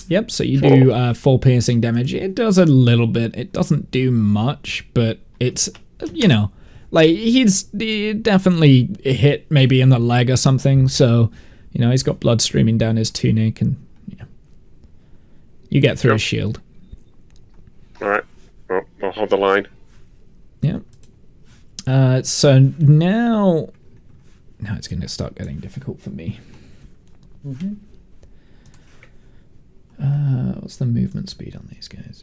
Yep, so you do 4 piercing damage. It does a little bit. It doesn't do much, but it's, you know, like, he definitely hit maybe in the leg or something, so, you know, he's got blood streaming down his tunic, and, yeah. You get through his shield. Alright, well, I'll hold the line. Yep. So now it's going to start getting difficult for me. Mm-hmm. What's the movement speed on these guys?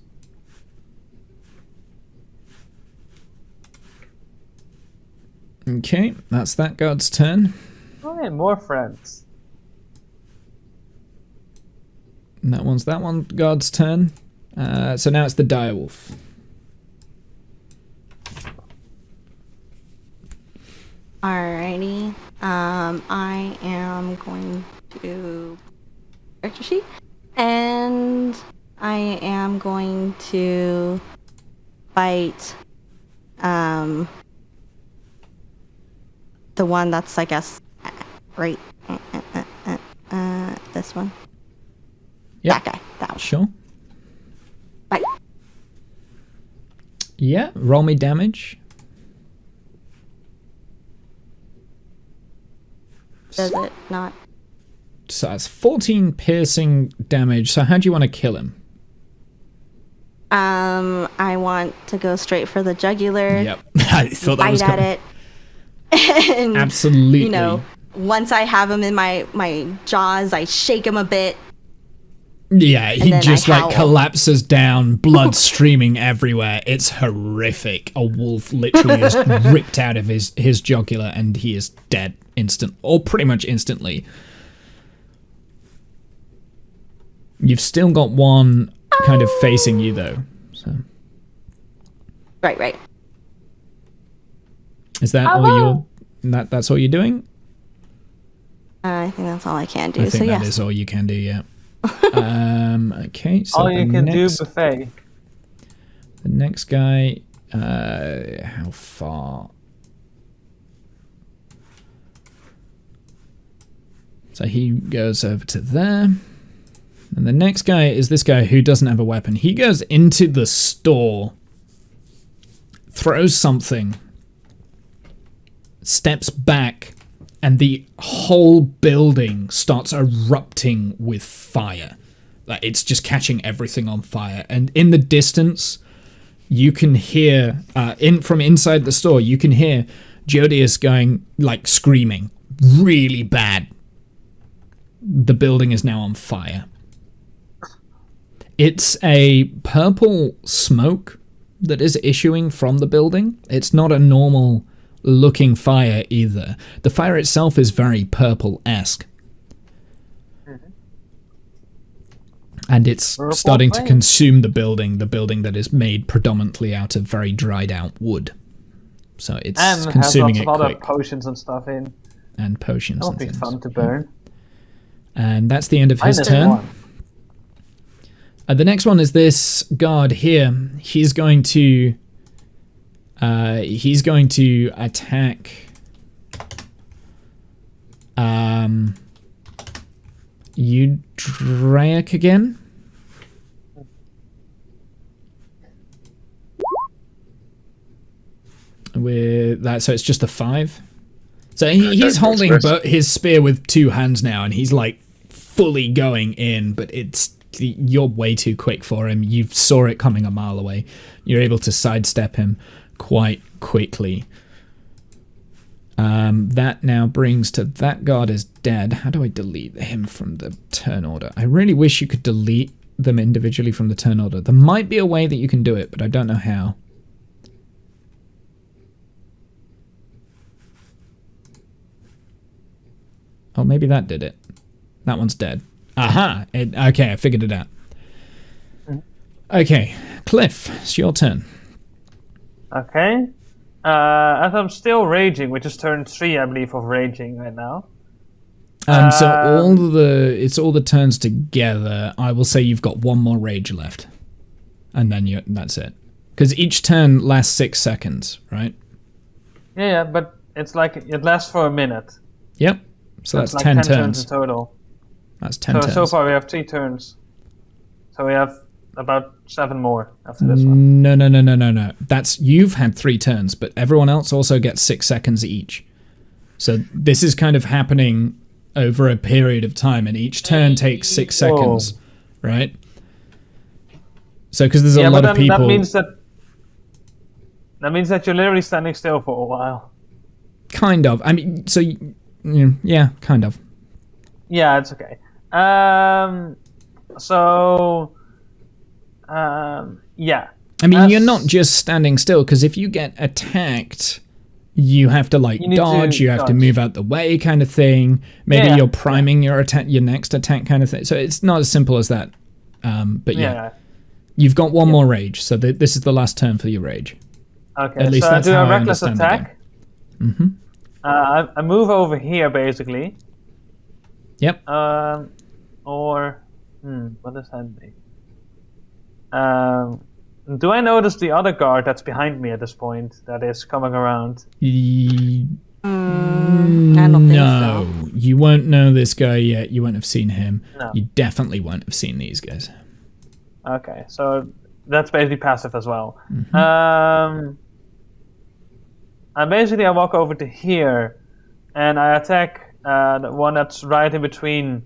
Okay, that's that guard's turn. Oh, yeah, more friends. And that one's that one guard's turn. So now it's the direwolf. Alrighty. I am going to character sheet, and I am going to fight the one that's, I guess, right. This one. Yep. That guy. That one. Sure. Bye. Yeah, roll me damage. Does it not? So that's 14 piercing damage. So how do you want to kill him? I want to go straight for the jugular. Yep. I thought that was bite at it. And, absolutely. you know, once I have him in my jaws, I shake him a bit. Yeah, he then just I like howl. collapses down, blood streaming everywhere. It's horrific. A wolf literally is ripped out of his jugular, and he is dead or pretty much instantly. You've still got one kind of facing you though. So Right. is that all that's all you're doing? I think that's all I can do. I think so that yes. is all you can do, yeah. Okay, so All you can do, buffet. the next guy, how far? So he goes over to there. And the next guy is this guy who doesn't have a weapon. He goes into the store, throws something, steps back, and the whole building starts erupting with fire. Like, it's just catching everything on fire. And in the distance, you can hear, from inside the store, you can hear Jodius going, like, screaming really bad. The building is now on fire. It's a purple smoke that is issuing from the building. It's not a normal looking fire either. The fire itself is very purple-esque. And it's Purple starting to flame. consume the building that is made predominantly out of very dried out wood. So it's And consuming has it lots of other quick. potions and stuff in. And potions That'll and be things. fun to burn. And that's the end of his Minus turn. one. The next one is this guard here. He's going to attack you, Draic, again. With that, so it's just a 5. So he's holding his spear with 2 hands now, and he's like fully going in, but you're way too quick for him. You saw it coming a mile away. You're able to sidestep him quite quickly. That now brings to that guard is dead. How do I delete him from the turn order? I really wish you could delete them individually from the turn order. There might be a way that you can do it, but I don't know how. Oh, maybe that did it. That one's dead. Aha! Okay, I figured it out. Okay, Cliff, it's your turn. Okay. As I'm still raging, which is turn 3, I believe, of raging right now. So it's all the turns together. I will say you've got one more rage left, and then that's it. Because each turn lasts 6 seconds, right? Yeah, but it's like it lasts for a minute. Yep. So that's like 10 turns turns. in total. That's 10 turns. So far we have 3 turns. So we have about 7 more after this one. No. You've had 3 turns, but everyone else also gets 6 seconds each. So this is kind of happening over a period of time, and each turn takes 6 seconds, right? So because there's a lot of people. That means that you're literally standing still for a while. Kind of. I mean, so yeah, kind of. Yeah, it's okay. Yeah. I mean, you're not just standing still, because if you get attacked, you have to dodge, you have to move out the way, kind of thing. Maybe you're priming your next attack, kind of thing. So it's not as simple as that. But you've got one more rage, so this is the last turn for your rage. Okay, at least so that's I do how a I reckless understand attack. I move over here basically. Yep. What does that mean? Do I notice the other guard that's behind me at this point that is coming around? I don't think so. No, you won't know this guy yet. You won't have seen him. No. You definitely won't have seen these guys. Okay, so that's basically passive as well. I walk over to here, and I attack the one that's right in between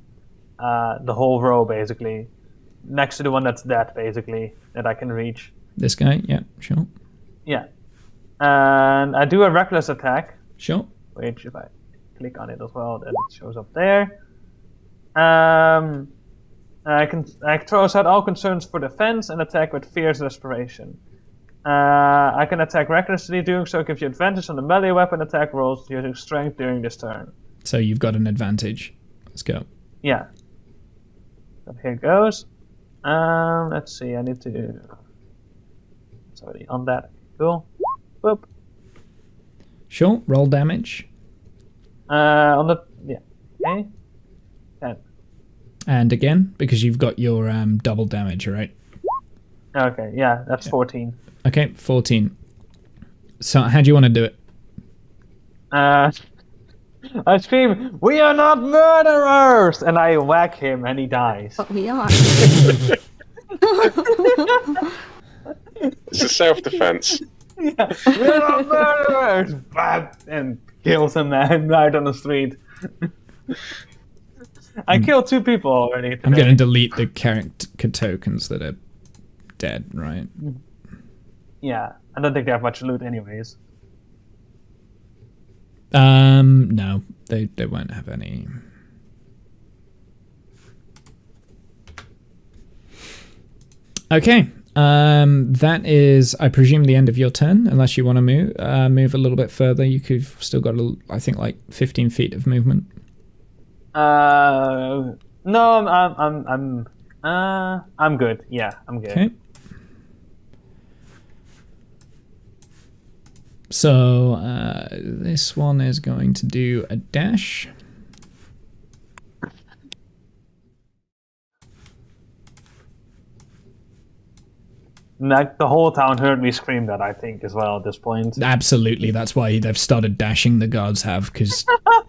the whole row, basically. Next to the one that's dead, basically, that I can reach. This guy? Yeah, sure. Yeah. And I do a reckless attack. Sure. Which, if I click on it as well, then it shows up there. I throw aside all concerns for defense and attack with fierce desperation. I can attack recklessly. Doing so gives you advantage on the melee weapon attack rolls using strength during this turn. So you've got an advantage. Let's go. Yeah. So here goes. Let's see. I need to. It's already on that. Cool. Boop. Sure. Roll damage. Okay. 10. And again, because you've got your double damage, right? Okay. Yeah, that's 14. Okay, 14. So how do you want to do it? I scream, "We are not murderers!" And I whack him, and he dies. But we are. It's a self-defense. Yeah, we're not murderers! Bam! And kills a man right on the street. I killed 2 people already today. I'm going to delete the character tokens that are dead, right? Yeah, I don't think they have much loot anyways. No, they won't have any. Okay, that is, I presume, the end of your turn, unless you want to move a little bit further. You've still got, I think, like 15 feet of movement. No, I'm good. Yeah, I'm good. Okay. So this one is going to do a dash. Like the whole town heard me scream that, I think, as well at this point. Absolutely, that's why they've started dashing. The guards have, because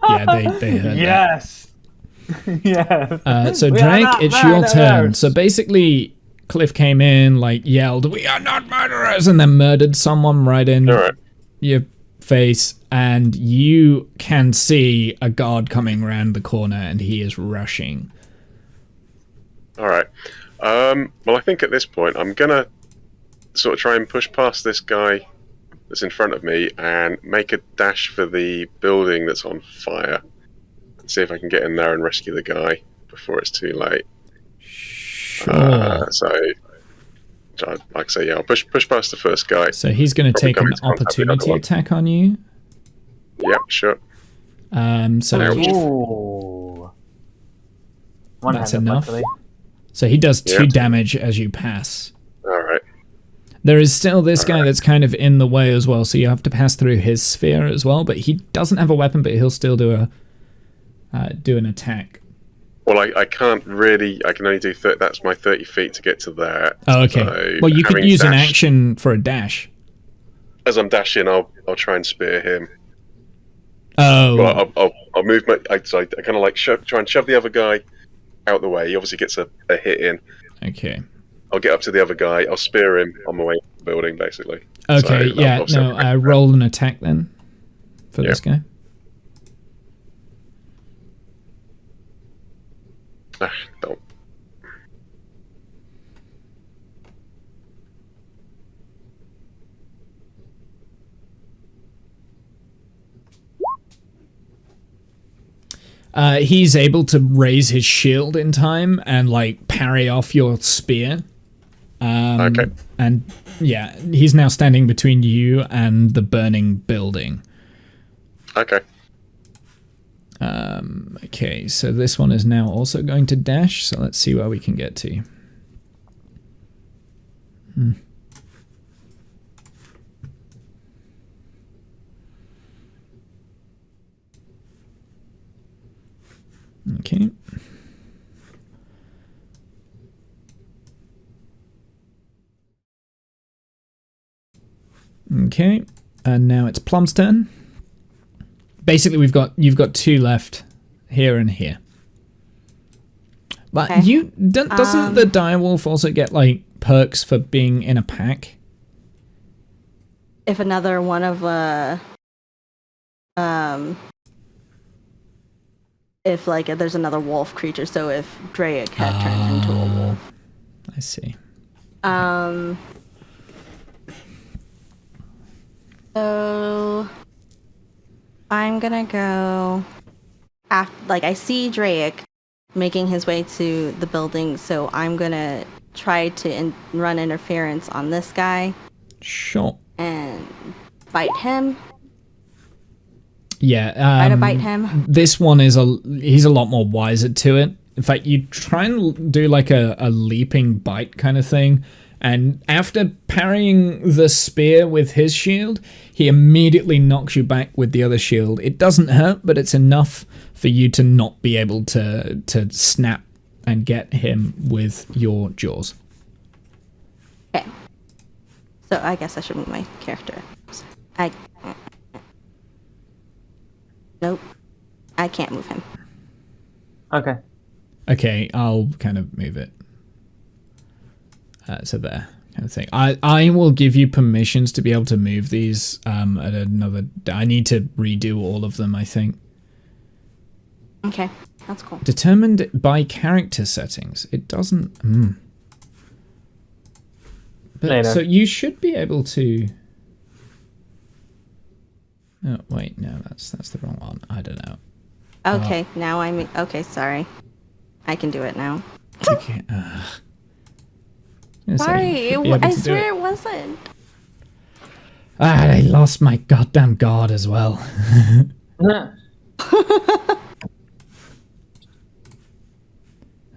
they heard yes. Yes. So Drake, it's your turn. So basically, Cliff came in, yelled, "We are not murderers," and then murdered someone right in your face, and you can see a guard coming around the corner, and he is rushing. All right. Well, I think at this point, I'm gonna sort of try and push past this guy that's in front of me and make a dash for the building that's on fire. See if I can get in there and rescue the guy before it's too late. Sure. So, like I say, yeah, I'll push past the first guy. So he's going to take an opportunity attack on you. Yep, sure. Ooh. That's enough. So he does 2 damage as you pass. All right. There is still this guy that's kind of in the way as well, so you have to pass through his sphere as well, but he doesn't have a weapon, but he'll still do an attack. Well, I can't really. I can only do 30. That's my 30 feet to get to there. Oh, okay. So well, you could use an action for a dash. As I'm dashing, I'll try and spear him. Oh, Well, I'll move my. So I kind of like try and shove the other guy out the way. He obviously gets a hit in. okay. I'll get up to the other guy. I'll spear him on my way to the building, basically. Okay, So, yeah, obviously no, roll an attack then for this guy. Don't. He's able to raise his shield in time and like parry off your spear. Okay. And yeah, he's now standing between you and the burning building. Okay. Okay, so this one is now also going to dash, so let's see where we can get to. Okay. Okay, and now it's Plum's turn. Basically, you've got two left, here and here. But Okay. doesn't the direwolf also get like perks for being in a pack? If another one of if like there's another wolf creature, so if Draic had turned into a wolf. I see. So I'm gonna go after, like, I see Draic making his way to the building, so I'm gonna try to run interference on this guy Sure. and bite him. Yeah. Try to bite him. This one is he's a lot more wiser to it. In fact, you try and do like a leaping bite kind of thing, and after parrying the spear with his shield, he immediately knocks you back with the other shield. It doesn't hurt, but it's enough for you to not be able to snap and get him with your jaws. Okay. So I guess I should move my character. Nope. I can't move him. Okay. Okay, I'll kind of move it. So there, kind of thing. I will give you permissions to be able to move these at another... I need to redo all of them, I think. Okay, that's cool. Determined by character settings. It doesn't... But, Later. so you should be able to... Oh, wait, no, that's the wrong one. I don't know. Okay, now I'm... Okay, sorry. I can do it now. Okay, Sorry, I swear it wasn't. I lost my goddamn god as well.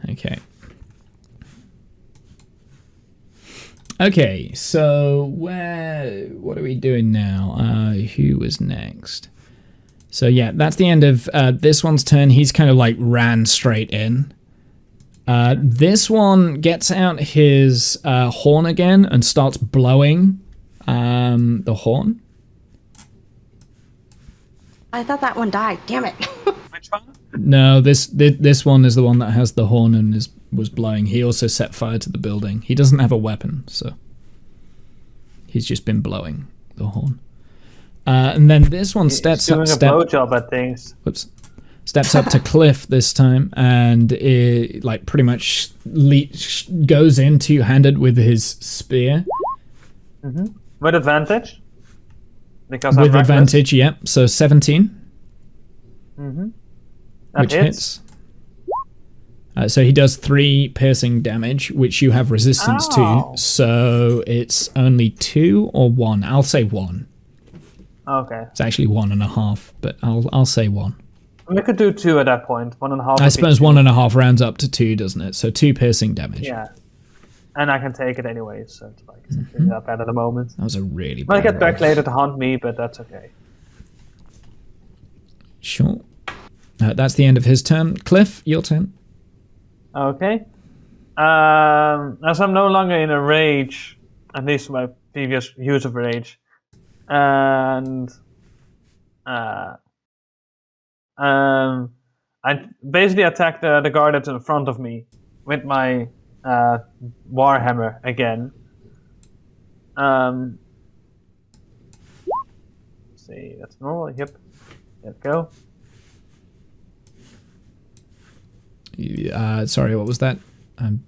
Okay. Okay, so what are we doing now? Who was next? So yeah, that's the end of this one's turn. He's kind of like ran straight in. This one gets out his horn again and starts blowing the horn. I thought that one died. Damn it. Which one? No, this one is the one that has the horn and was blowing. He also set fire to the building. He doesn't have a weapon, so he's just been blowing the horn. And then this one steps up. Doing a blowjob at things. Whoops. Steps up to Cliff this time, and it, like, pretty much goes in two-handed with his spear. Mm-hmm. With advantage? Because With I'm reckless. advantage, yep. So 17, Mm-hmm. which hits. So he does 3 piercing damage, which you have resistance Ow. to. So it's only 2 or 1. I'll say 1. Okay. It's actually 1.5, but I'll say 1. We could do 2 at that point. 1.5. I suppose 1.5 rounds up to 2, doesn't it? So 2 piercing damage. Yeah. And I can take it anyway, so it's like it's not really that bad at the moment. That was a really bad Might get roll. back later to haunt me, but that's okay. Sure. That's the end of his turn. Cliff, your turn. Okay. As I'm no longer in a rage, at least my previous use of rage, and I basically attacked the guard that's in front of me with my warhammer again. Let's see, that's normal. Yep, there we go. Sorry, what was that? The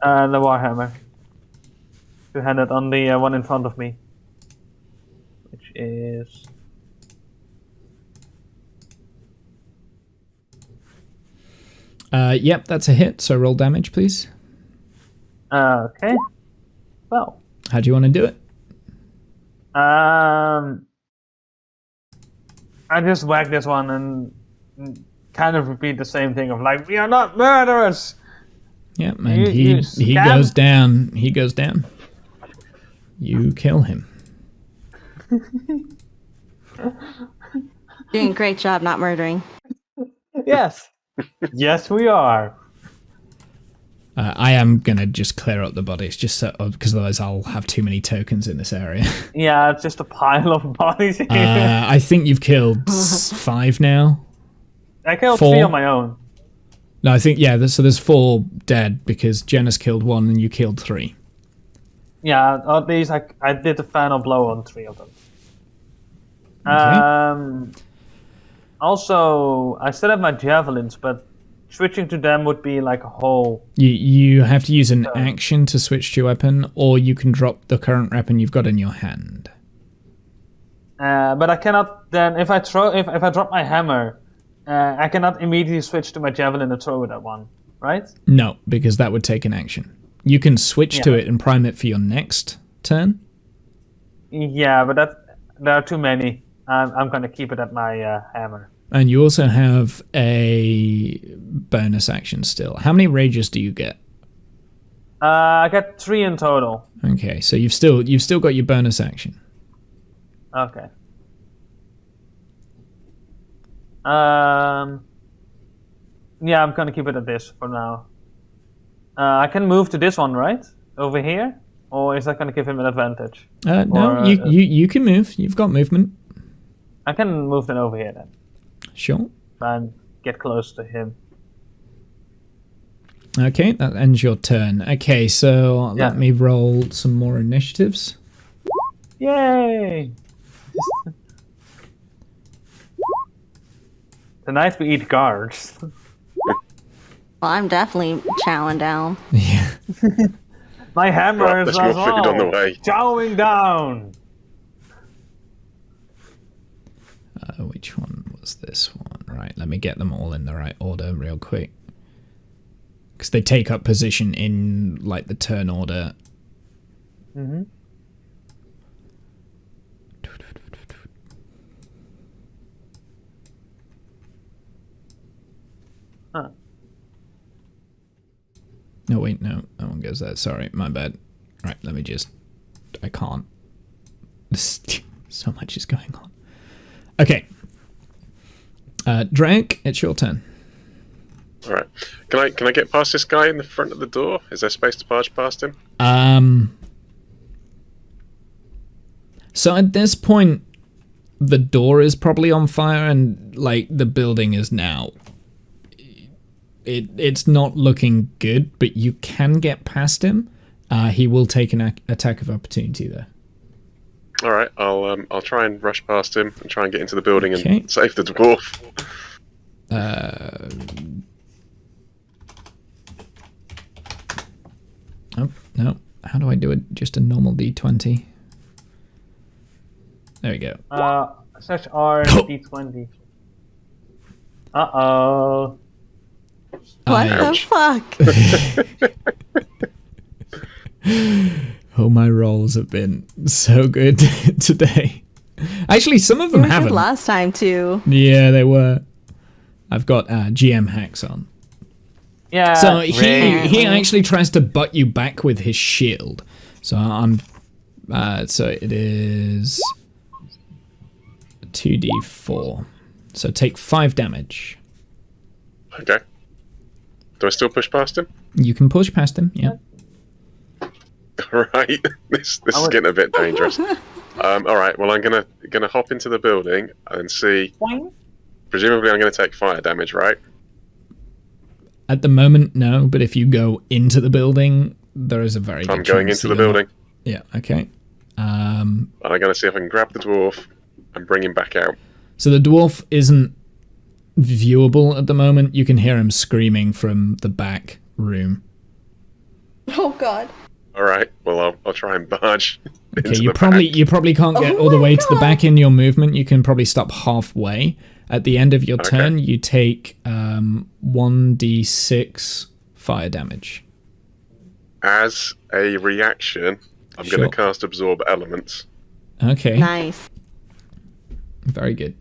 warhammer. Two-handed on the one in front of me, which is. Yep, that's a hit. So roll damage, please. Okay. Well. How do you want to do it? I just whack this one and kind of repeat the same thing of like, we are not murderers. Yeah, and he goes down. He goes down. You kill him. Doing a great job not murdering. Yes. Yes, we are. I am gonna just clear up the bodies, just so because otherwise I'll have too many tokens in this area. Yeah, it's just a pile of bodies here. I think you've killed 5 now. I killed 4. 3 on my own. No, I think so. There's 4 dead because Jenna's killed 1 and you killed 3. Yeah, at least I did the final blow on 3 of them. Okay. Also, I still have my javelins, but switching to them would be like a whole. You have to use an action to switch to your weapon, or you can drop the current weapon you've got in your hand. But I cannot then if I drop my hammer, I cannot immediately switch to my javelin and throw it at one, right? No, because that would take an action. You can switch to it and prime it for your next turn. Yeah, but there are too many. I'm gonna keep it at my hammer. And you also have a bonus action still. How many rages do you get? I got 3 in total. Okay, so you've still got your bonus action. Okay. Yeah, I'm gonna keep it at this for now. I can move to this one, right? Over here? Or is that gonna give him an advantage? No, you can move. You've got movement. I can move then over here then. Sure. And get close to him. Okay, that ends your turn. Okay, so let me roll some more initiatives. Yay! Tonight we eat guards. Well, I'm definitely chowing down. Yeah. My hammer is there's more food on the way. chowing down. Which one was this one? Right, let me get them all in the right order real quick. Because they take up position in, like, the turn order. Mm-hmm. Huh. No, wait, no. That one goes there. Sorry, my bad. Right, let me just... I can't. So much is going on. Okay. Drake, it's your turn. All right. Can I get past this guy in the front of the door? Is there space to barge past him? So at this point, the door is probably on fire, and like the building is now. It's not looking good, but you can get past him. He will take an attack of opportunity though. All right. I'll try and rush past him and try and get into the building and save the dwarf. Oh, no. How do I do it? Just a normal D20. There we go. Search R D20. Uh-oh. What the fuck? Oh, my rolls have been so good today. Actually, some of them They were haven't. good last time too. Yeah, they were. I've got GM hacks on. Yeah. So he actually tries to butt you back with his shield. So I'm. So it is 2d4. So take 5 damage. Okay. Do I still push past him? You can push past him. Yeah. Right. This is getting a bit dangerous. All right. Well, I'm gonna hop into the building and see. Boing. presumably I'm going to take fire damage, right? At the moment, no, but if you go into the building, there is a very good I'm going chance into that the you're building. not- Yeah, okay. And I'm going to see if I can grab the dwarf and bring him back out. So the dwarf isn't viewable at the moment. You can hear him screaming from the back room. Oh God. All right. Well, I'll try and barge. Okay, into you the probably back. you probably can't get Oh all the my way to the God. back in your movement. You can probably stop halfway. At the end of your Okay. turn, you take 1d6 fire damage. As a reaction, I'm Sure. going to cast Absorb Elements. Okay, Nice. very good.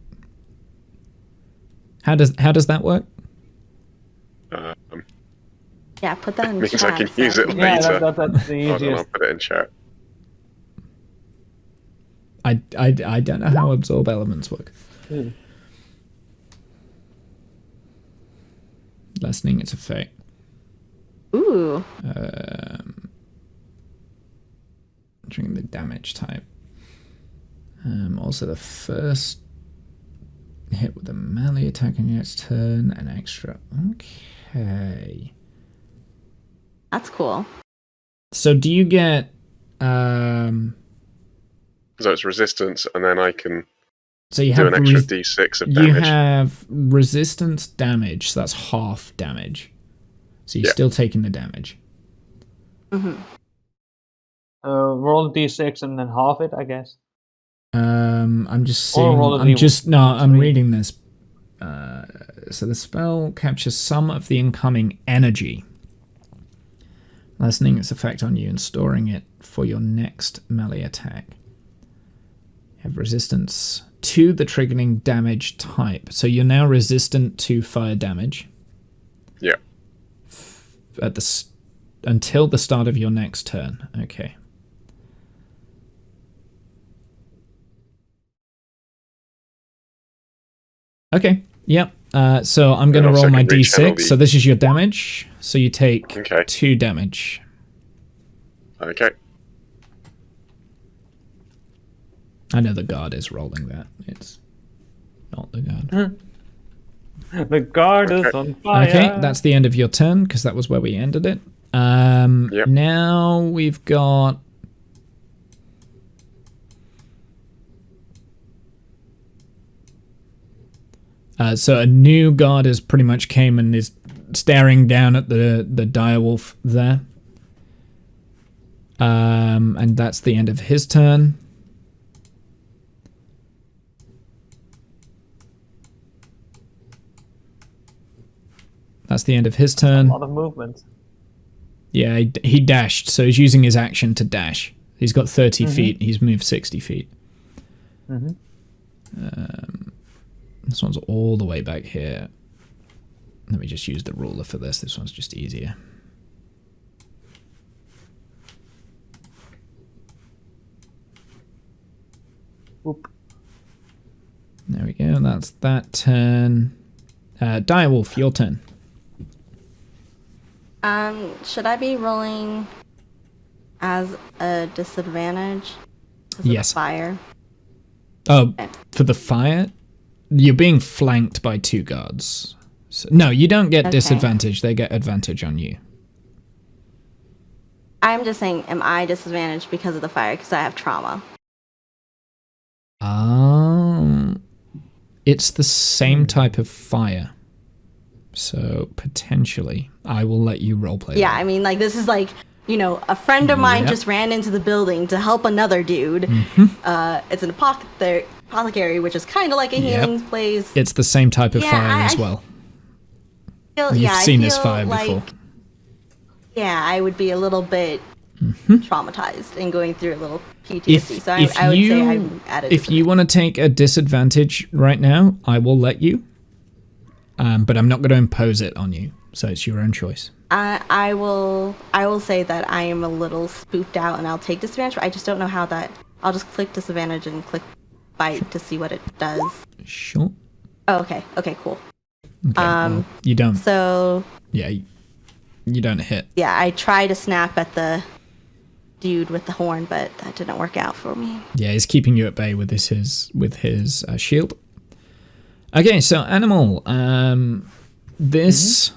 How does that work? Yeah, put that in Means chat. I can use it so- Yeah, later. that's the Hold on, I'll easiest. put it in chat. I don't know how absorb elements work. Lessening its effect. Ooh. Entering the damage type. Also, the first hit with a melee attack on your next turn, an extra. Okay. That's cool. So, do you get? So it's resistance, and then I can So you do have an extra d6 of you damage. have resistance damage. So that's half damage. So you're Yeah. still taking the damage. Roll a d6 and then half it, I guess. I'm just Or seeing. roll a I'm just no. I'm D3. reading this. So the spell captures some of the incoming energy, lessening its effect on you and storing it for your next melee attack. You have resistance to the triggering damage type, so you're now resistant to fire damage Yeah. at the until the start of your next turn. Okay. Okay. Yep. So I'm going to And roll also my can rechannel d6. the- So this is your damage. So you take Okay. 2 damage. Okay. I know the guard is rolling that. It's not the guard. The guard is Okay. on fire. Okay, that's the end of your turn because that was where we ended it. Yep. Now we've got. So a new guard has pretty much came and is staring down at the direwolf there. And that's the end of his turn. That's the end of his A turn. lot of movement. Yeah, he dashed, so he's using his action to dash. He's got 30 feet. He's moved 60 feet. This one's all the way back here. Let me just use the ruler for this. This one's just easier. Oop. There we go. That's that turn. Direwolf, your turn. Should I be rolling as a disadvantage? 'Cause of the Yes. fire. Oh, for the fire, you're being flanked by 2 guards. So, no, you don't get Okay. disadvantage. They get advantage on you. I'm just saying, am I disadvantaged because of the fire? Because I have trauma. It's the same type of fire. So potentially, I will let you roleplay. Yeah, that. I mean, like, this is like, you know, a friend of mine Yep. just ran into the building to help another dude. It's an apothecary, which is kind of like a healing place. It's the same type of Yeah, fire as I well. Feel- You've yeah, I seen this feel fire like- before. Yeah, I would be a little bit traumatized and going through a little PTSD. So I would say I'm at a if you want to take a disadvantage right now, I will let you. But I'm not going to impose it on you. So it's your own choice. I will say that I am a little spooked out and I'll take disadvantage. But I just don't know how that. I'll just click disadvantage and click bite to see what it does. Sure. Oh, okay. Okay, cool. Okay. Well, you don't. So Yeah. You don't hit. yeah, I try to snap at the dude with the horn, but that didn't work out for me. Yeah, he's keeping you at bay with his shield. Okay, so animal. This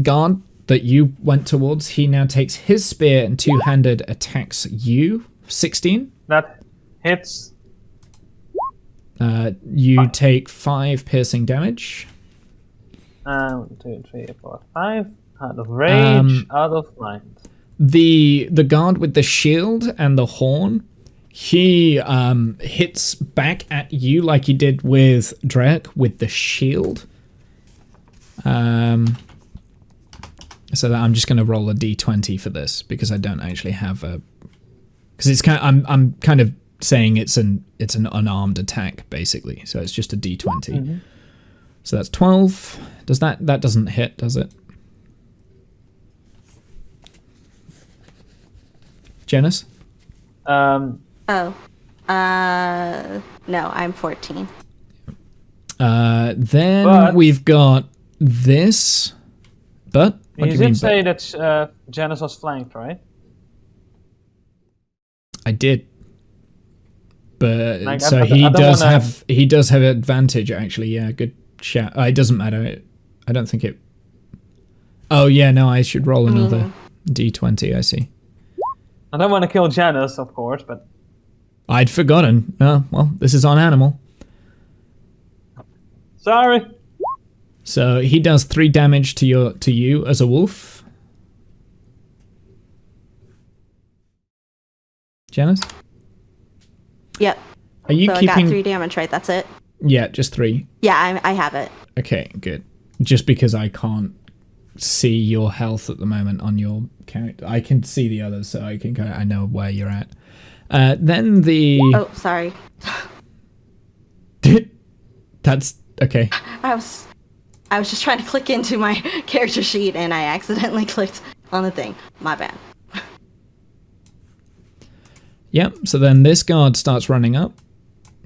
guard that you went towards, he now takes his spear and two-handed attacks you. 16. That hits. You take 5 piercing damage. 1, 2, 3, 4, 5. Out of rage, out of mind. The guard with the shield and the horn, he hits back at you like he did with Drek with the shield. So that I'm just going to roll a d20 for this because I don't actually have a. Because it's kind. I'm kind of saying it's an unarmed attack basically. So it's just a d20. So that's 12. Does that doesn't hit, does it? Janice? No, I'm 14. Then we've got this. But what do You you mean? did say that Janice was flanked, right? I did. But Like, so I he don't does wanna- have advantage actually. Yeah, good shout. It doesn't matter. I don't think it. Oh yeah, no, I should roll another d20. I see. I don't want to kill Janice, of course, but I'd forgotten. Oh, well, this is on animal. sorry. So he does 3 damage to you as a wolf. Janice? Yep. Are you So I keeping? got 3 damage, right? That's it? Yeah, just 3. Yeah, I have it. Okay, good. Just because I can't see your health at the moment on your character, I can see the others, so I know where you're at. Then the. Oh, sorry. That's okay. I was just trying to click into my character sheet and I accidentally clicked on the thing. My bad. Yep. So then this guard starts running up.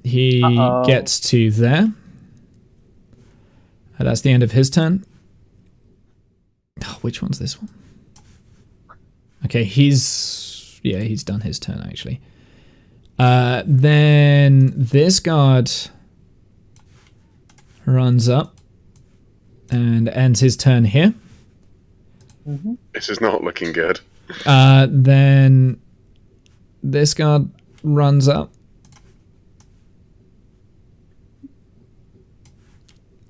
He Uh-oh. gets to there. That's the end of his turn. Oh, which one's this one? Okay, he's done his turn actually. Then this guard runs up and ends his turn here. This is not looking good. Then this guard runs up,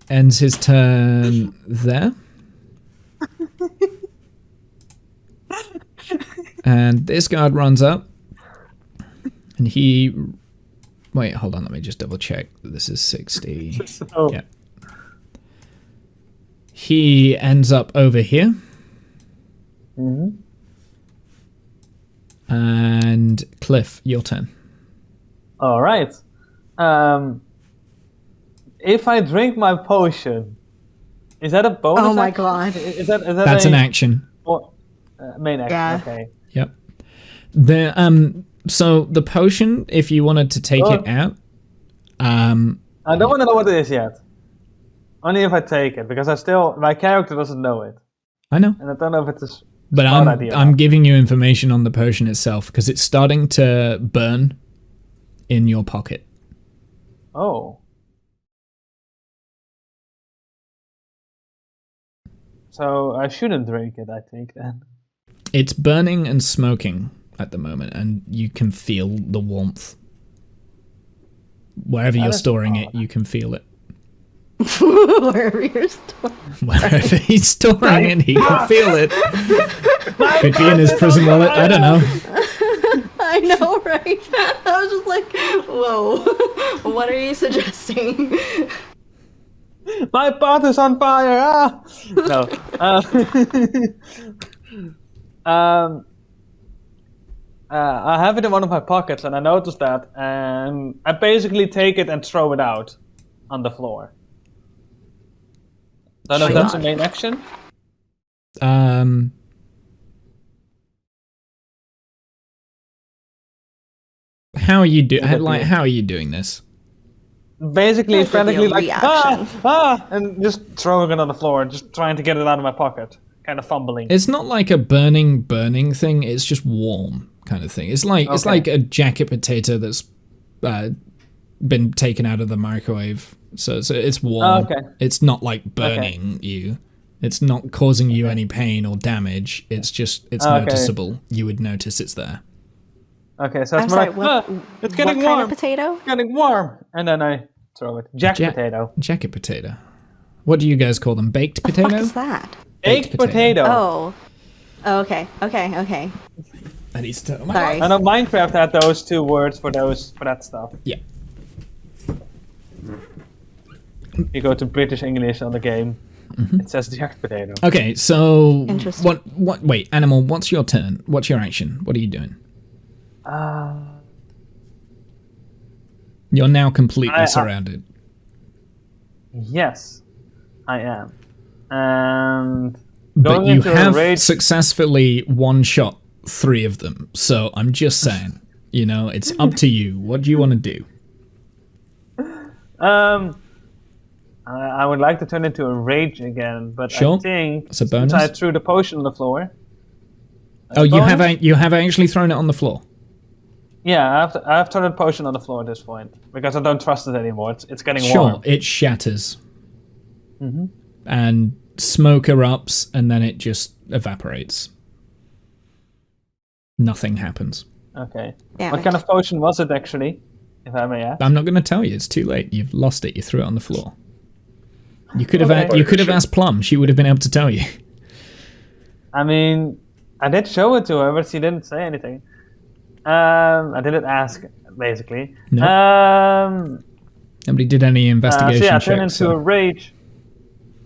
ends his turn there. And this guard runs up, and he... Wait, hold on, let me just double check. This is 60. So, Yeah. He ends up over here. And Cliff, your turn. all right. If I drink my potion, is that a bonus? Oh my action? god. Is that That's an action. Or, main action. Yeah. Okay. Yep. So the potion, if you wanted to take it out, I don't want to know what it is yet. Only if I take it, because my character doesn't know it, I know, and I don't know if it's a but smart idea. I'm giving you information on the potion itself because it's starting to burn in your pocket. Oh. So I shouldn't drink it, I think, then. It's burning and smoking at the moment, and you can feel the warmth. Wherever you're is storing it, odd. you can feel it. Wherever you're still. Wherever he's storing it, he can feel it. Could be in his prison wallet. I don't know. I know, right? I was just like, whoa. What are you suggesting? My pot is on fire! Ah! No. I have it in one of my pockets, and I noticed that, and I basically take it and throw it out on the floor. Don't know if that's the main action. How are you how are you doing this? Basically, That would be a frantically like, reaction. and just throwing it on the floor, just trying to get it out of my pocket, kind of fumbling. It's not like a burning thing. It's just warm kind of thing. It's like Okay. a jacket potato that's been taken out of the microwave, so it's warm. Okay. It's not like burning you. It's not causing you any pain or damage. It's just noticeable. You would notice it's there. Okay, so I'm it's sorry, more like, it's getting what warm. kind of potato? It's getting warm. And then I throw it. Potato. Jacket potato. What do you guys call them? Baked potato? What is that? Baked potato. Oh. Okay. That is Sorry. I know Minecraft had those 2 words for that stuff. Yeah. You go to British English on the game, it says jacked potato. Okay, so Interesting. wait, Animal, what's your turn? What's your action? What are you doing? You're now completely surrounded. Yes, I am. And But going you into a have rage. successfully one-shot 3 of them. So I'm just saying, it's up to you. What do you want to do? I would like to turn into a rage again, but Sure. I think It's a bonus. since I threw the potion on the floor. Oh, you bonus? have actually thrown it on the floor. Yeah, I've thrown a potion on the floor at this point because I don't trust it anymore. It's getting Sure, warm. it shatters. And smoke erupts, and then it just evaporates. Nothing happens. Okay. Damn What it. kind of potion was it actually, if I may ask? I'm not going to tell you. It's too late. You've lost it. You threw it on the floor. You could have Okay. you could have asked Plum. She would have been able to tell you. I mean, I did show it to her, but she didn't say anything. I didn't ask, basically. No. Nobody did any investigation So yeah, I checks. turn into so- a rage.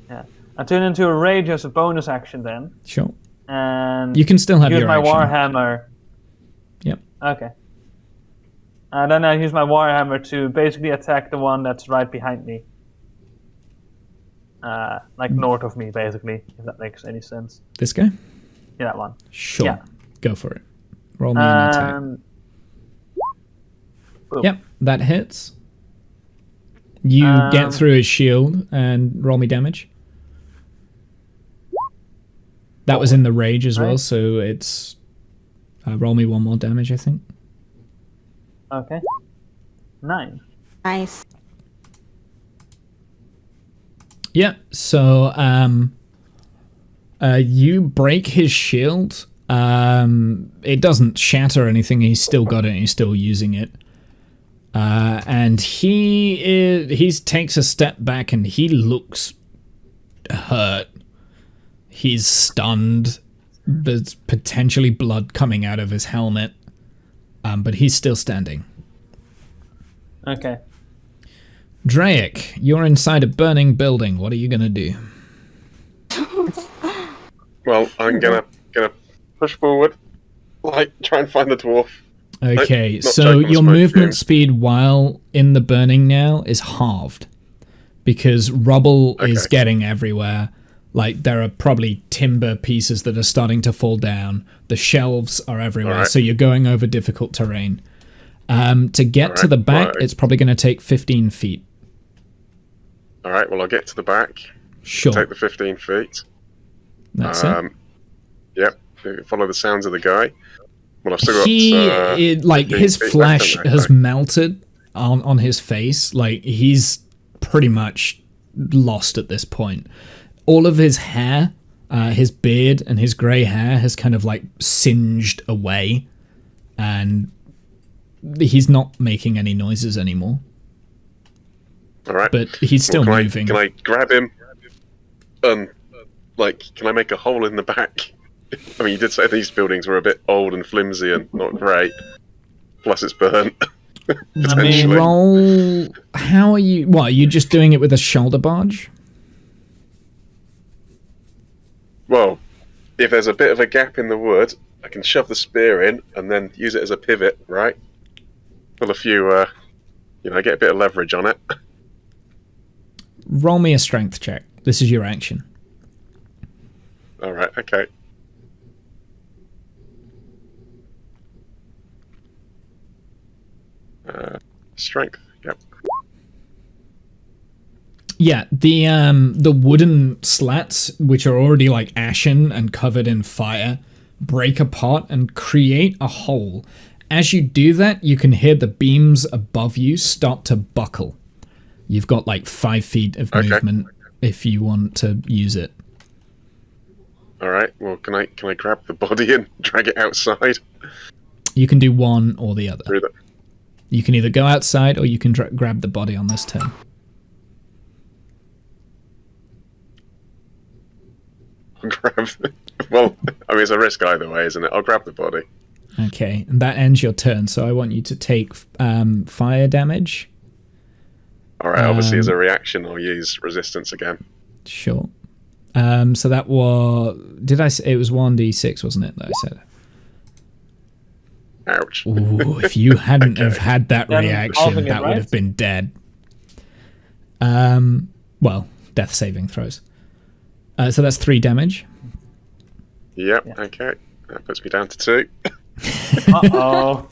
Yeah, I turn into a rage as a bonus action then, Sure. and You can still have use your my action. warhammer. Yep. Okay. And then I use my warhammer to basically attack the one that's right behind me. Like north of me, basically, if that makes any sense. This guy? Yeah, that one. Sure. Yeah. Go for it. Roll me an attack. Boom. Yep, that hits. You get through his shield and roll me damage. That was in the rage as well, Right. so it's... roll me 1 more damage, I think. Okay. 9. Nice. Yeah, so you break his shield. It doesn't shatter or anything. He's still got it. And he's still using it. And he takes a step back and he looks hurt. He's stunned. There's potentially blood coming out of his helmet. But he's still standing. Okay. Draic, you're inside a burning building. What are you gonna do? Well, I'm gonna push forward, try and find the dwarf. Okay, Not so joking, the your smoke movement fumes. speed while in the burning now is halved because rubble is Okay. getting everywhere. Like there are probably timber pieces that are starting to fall down. The shelves are everywhere, Alright. so you're going over difficult terrain. To get to Alright, the back, right. it's probably going to take 15 feet. All right, well, I'll get to the back, Sure, take the 15 feet. that's it. Yep, follow the sounds of the guy. Well, I've still got. Like 15 his feet left, flesh haven't I? has melted on his face. Like he's pretty much lost at this point. All of his hair, his beard and his grey hair has kind of like singed away, and he's not making any noises anymore. All right, But he's still Well, moving. Can I grab him? Can I make a hole in the back? I mean, you did say these buildings were a bit old and flimsy and not great. Plus, it's burnt. Potentially. Roll. How are you? What, are you just doing it with a shoulder barge? Well, if there's a bit of a gap in the wood, I can shove the spear in and then use it as a pivot, right? Pull a few, I get a bit of leverage on it. Roll me a strength check. This is your action. All right, okay. Strength, yep. Yeah, the wooden slats, which are already like ashen and covered in fire, break apart and create a hole. as you do that, you can hear the beams above you start to buckle. You've got like 5 feet of movement if you want to use it. All right. Well, can I grab the body and drag it outside? You can do one or the other. Through the... You can either go outside or you can grab the body on this turn. I'll grab. Well, I mean, it's a risk either way, isn't it? I'll grab the body. Okay, and that ends your turn. So I want you to take fire damage. All right. Obviously, as a reaction, I'll use resistance again. Sure. So that was... Did I say... It was 1d6, wasn't it, that I said? Ouch. Ooh, if you hadn't have had that Then reaction, halving it, that would right? have been dead. Well, death saving throws. So that's 3 damage. Yep. Okay. That puts me down to 2. Uh-oh.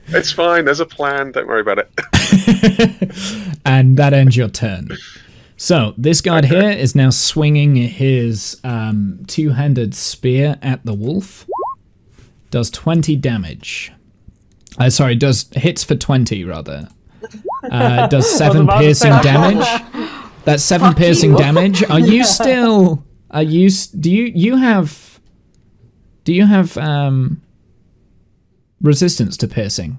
It's fine. There's a plan. Don't worry about it. And that ends your turn. So this guard here is now swinging his 2-handed spear at the wolf. Does 20 damage. Sorry, hits for 20 rather. Does 7 piercing damage. That's 7 piercing damage. Are you still? Do you have resistance to piercing?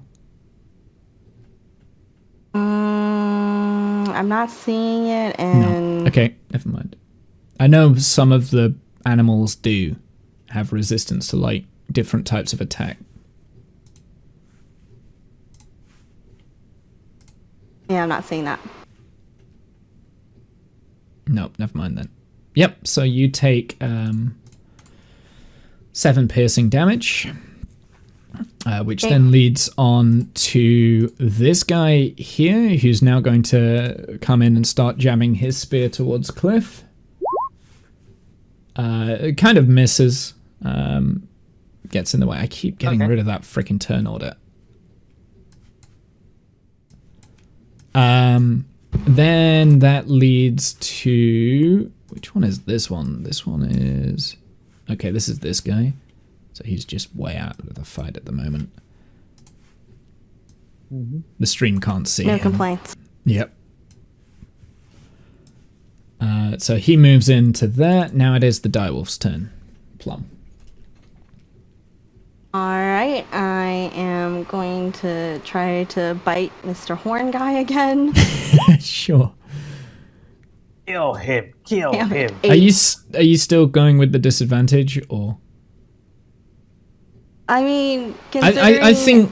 I'm not seeing it, and No. Okay, never mind. I know some of the animals do have resistance to like different types of attack. yeah, I'm not seeing that. No, never mind then. Yep, so you take 7 piercing damage, which then leads on to this guy here, who's now going to come in and start jamming his spear towards Cliff. It kind of misses, gets in the way. I keep getting rid of that freaking turn order. Then that leads to... Which one is this one? This one is... Okay, this is this guy. So he's just way out of the fight at the moment. The stream can't see No him. complaints. Yep. So he moves into that. Now it is the direwolf's turn. Plum. All right, I am going to try to bite Mr. Horn Guy again. Sure. Kill him. Kill him. Are you still going with the disadvantage or? I mean, considering, I think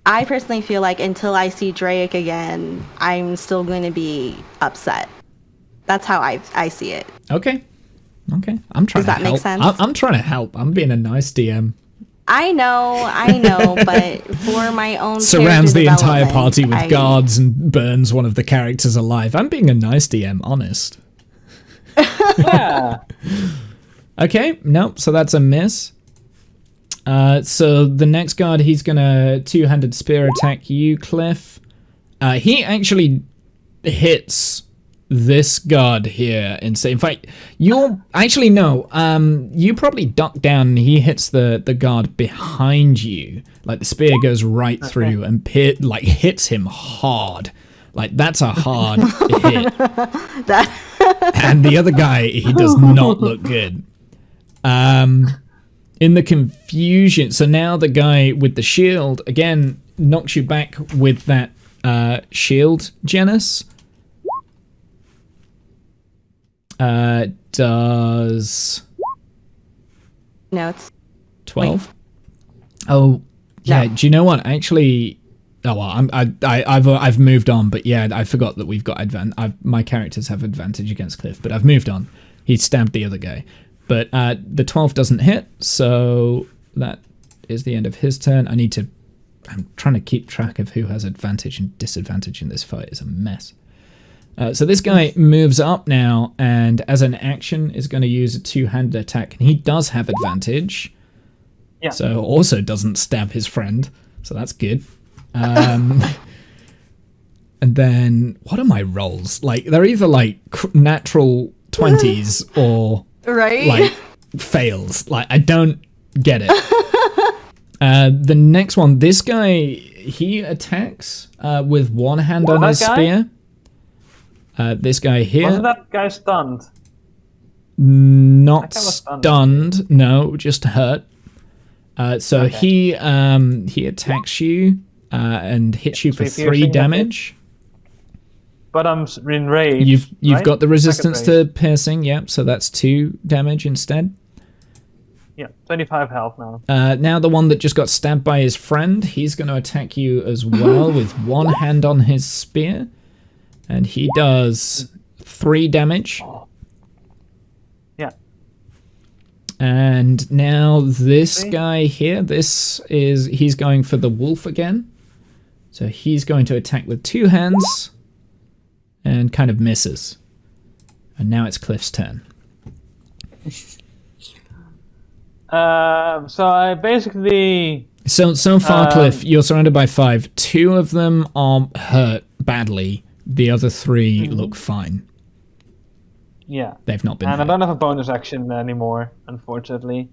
I personally feel like until I see Drake again, I'm still going to be upset. That's how I see it. Okay. I'm trying Does that to make help. sense? I'm trying to help. I'm being a nice DM. I know, but for my own Surrounds the character entire party with development, guards and burns one of the characters alive. I'm being a nice DM, honest. Yeah. Okay, nope, so that's a miss. So the next guard, he's gonna 2-handed spear attack you, Cliff. He actually hits this guard here in fact, you'll actually no. You probably duck down and he hits the guard behind you. Like the spear goes right through and hits him hard. Like that's a hard hit. And the other guy, he does not look good. In the confusion, so now the guy with the shield again knocks you back with that shield, Janice. Does No, it's 12? Oh, yeah. No. Do you know what? Actually, oh well, I've moved on. But yeah, I forgot that we've got my characters have advantage against Cliff, but I've moved on. He stabbed the other guy, but the 12 doesn't hit, so that is the end of his turn. I'm trying to keep track of who has advantage and disadvantage in this fight. It's a mess. So this guy moves up now, and as an action is going to use a 2-handed attack, and he does have advantage. Yeah. So also doesn't stab his friend, so that's good. And then what are my rolls? Like they're either like natural 20s or right. like fails. Like, I don't get it. The next one, this guy, he attacks with one hand on his spear. This guy here. Wasn't that guy stunned? Not That guy was stunned, no, just hurt. So he attacks you and hits you for 3 damage. But I'm enraged. You've right? got the resistance Second to piercing, yeah, so that's 2 damage instead. Yeah, 25 health now. Now the one that just got stabbed by his friend, he's going to attack you as well with one hand on his spear. And he does 3 damage. Yeah. And now this guy here, he's going for the wolf again. So he's going to attack with 2 hands and kind of misses. And now it's Cliff's turn. So I basically... So far, Cliff, you're surrounded by 5. 2 of them are hurt badly. The other 3 look fine. Yeah. They've not been And I hurt. don't have a bonus action anymore, unfortunately.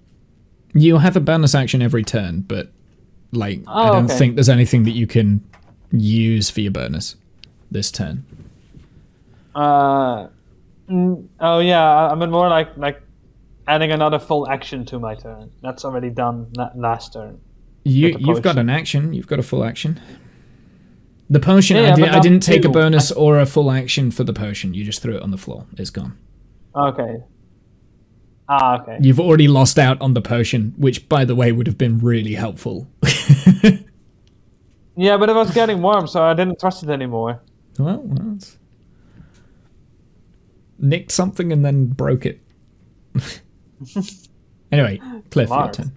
You have a bonus action every turn, but like I don't think there's anything that you can use for your bonus this turn. Oh yeah, I mean more like adding another full action to my turn. That's already done last turn. You've got an action. You've got a full action. The potion, Yeah, I didn't take a 2. bonus or a full action for the potion. You just threw it on the floor. It's gone. Okay. Okay. You've already lost out on the potion, which, by the way, would have been really helpful. Yeah, but it was getting warm, so I didn't trust it anymore. Well, it's... nicked something and then broke it. Anyway, Cliff, Smart. your turn.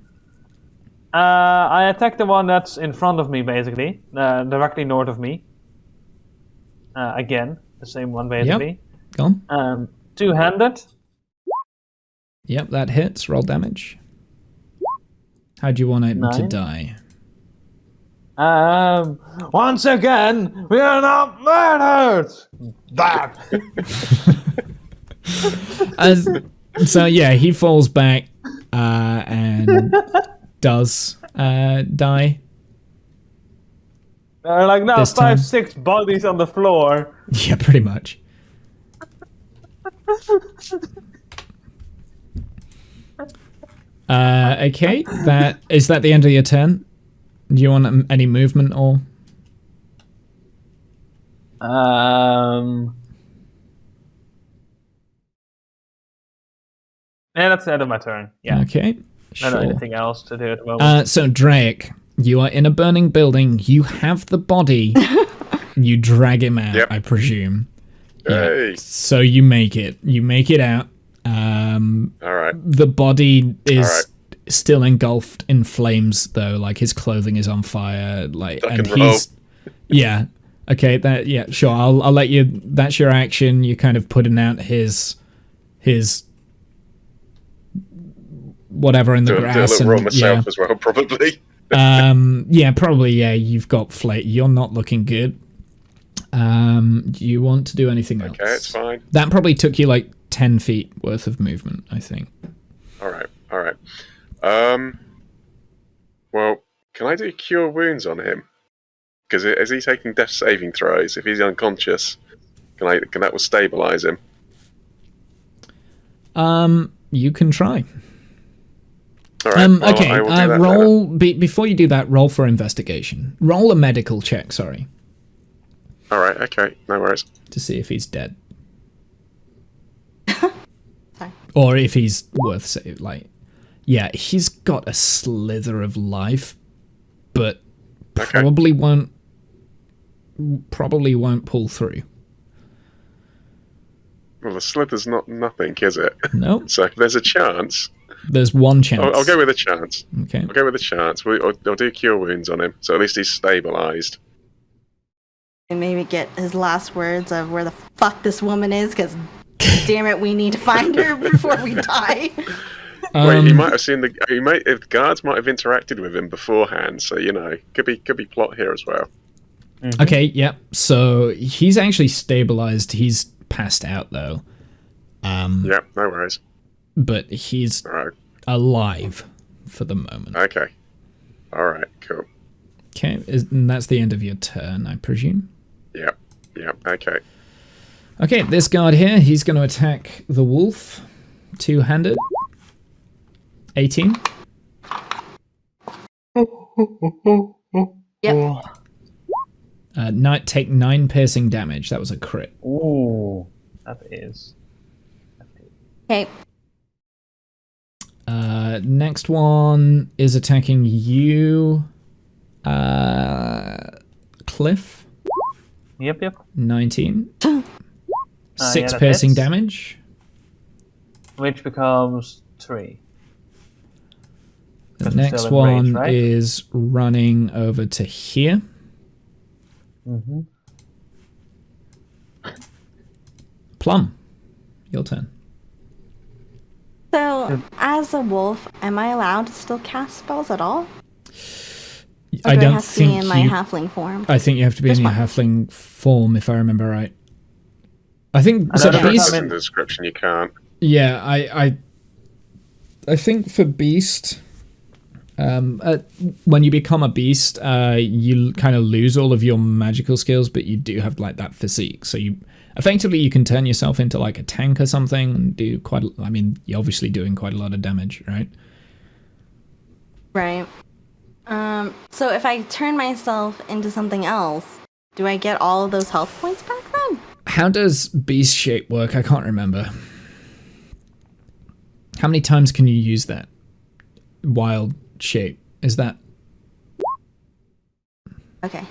I attack the one that's in front of me, basically, directly north of me. Again, the same one, basically. Go on. 2-handed. Yep, that hits. Roll damage. How do you want it to 9. die? Once again, we are not murdered! Bam! So yeah, he falls back and does die. There are like now This time. 5-6 bodies on the floor. Yeah, pretty much. Okay, is that the end of your turn? Do you want any movement or? Yeah, that's the end of my turn. Yeah. Okay, I sure. don't know anything else to do at the moment. So Drake, you are in a burning building. You have the body. You drag him out, Yep. I presume. Hey. Yeah. So you make it. You make it out. All right. The body is All right. still engulfed in flames, though. Like his clothing is on fire. Like, Duck and and roll. he's yeah. Okay, that yeah, sure. I'll let you. That's your action. You're kind of putting out his whatever in the Do a grass little and roll myself as well, probably. yeah, probably. Yeah, you've got flame. You're not looking good. Do you want to do anything else? Okay, it's fine. That probably took you like 10 feet worth of movement, I think. All right. Well, can I do cure wounds on him? Because is he taking death saving throws? If he's unconscious, can that will stabilize him? You can try. All right. well, Okay. I will do that Roll before you do that. Roll for investigation. Roll a medical check. Sorry, then. All right. Okay. No worries. to see if he's dead Sorry. or if he's worth save. Like, yeah, he's got a slither of life, but Okay. probably won't pull through. Well, the slither's not nothing, is it? No, So if there's a chance, there's one chance. I'll go with a chance. Okay. I'll go with a chance. I'll do cure wounds on him, so at least he's stabilized. And maybe get his last words of where the fuck this woman is, because damn it, we need to find her before we die. Wait, he might have seen the guards might have interacted with him beforehand, so could be plot here as well. Okay, yep. So he's actually stabilized. He's passed out though. Yeah, no worries. but he's All right. alive for the moment. Okay. All right. Cool. Okay, and that's the end of your turn, I presume. Yep. Yep. Okay. Okay, this guard here, he's going to attack the wolf, two-handed. 18. Yep. Take 9 piercing damage. That was a crit. Ooh, that is. Okay. Next one is attacking you, Cliff. Yep. 19. Yeah, 6 that piercing hits. damage. Which becomes 3. The Because we're next still in one range, right? is running over to here. Mm-hmm. Plum, your turn. So, as a wolf, am I allowed to still cast spells at all? Or I do don't have to be think in my you. halfling form? I think you have to be in Just your one. halfling form, if I remember right. I think I so. don't know if Beast. I'm In the description, you can't. Yeah, I think for Beast, when you become a Beast, you kind of lose all of your magical skills, but you do have like that physique. So you effectively you can turn yourself into like a tank or something and do quite. I mean, you're obviously doing quite a lot of damage, right? Right. So if I turn myself into something else, do I get all of those health points back then? How does Beast shape work? I can't remember. How many times can you use that wild shape? Is that Okay.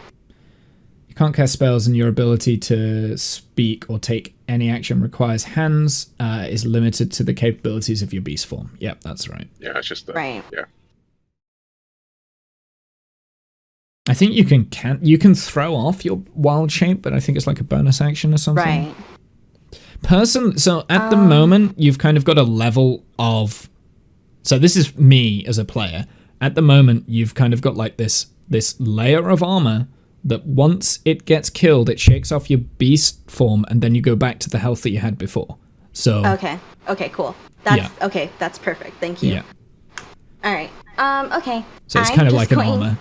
you can't cast spells, and your ability to speak or take any action requires hands is limited to the capabilities of your beast form. Yep, that's right. Yeah, it's just the. Right. Yeah. I think you can throw off your wild shape, but I think it's like a bonus action or something. Right. So at the moment, you've kind of got a level of. So this is me as a player. At the moment, you've kind of got like this layer of armor that once it gets killed, it shakes off your beast form, and then you go back to the health that you had before. So Okay. Okay, cool. That's Yeah. okay, that's perfect. Thank you. yeah, All right. Okay. so it's I'm kind of just like an going- armor.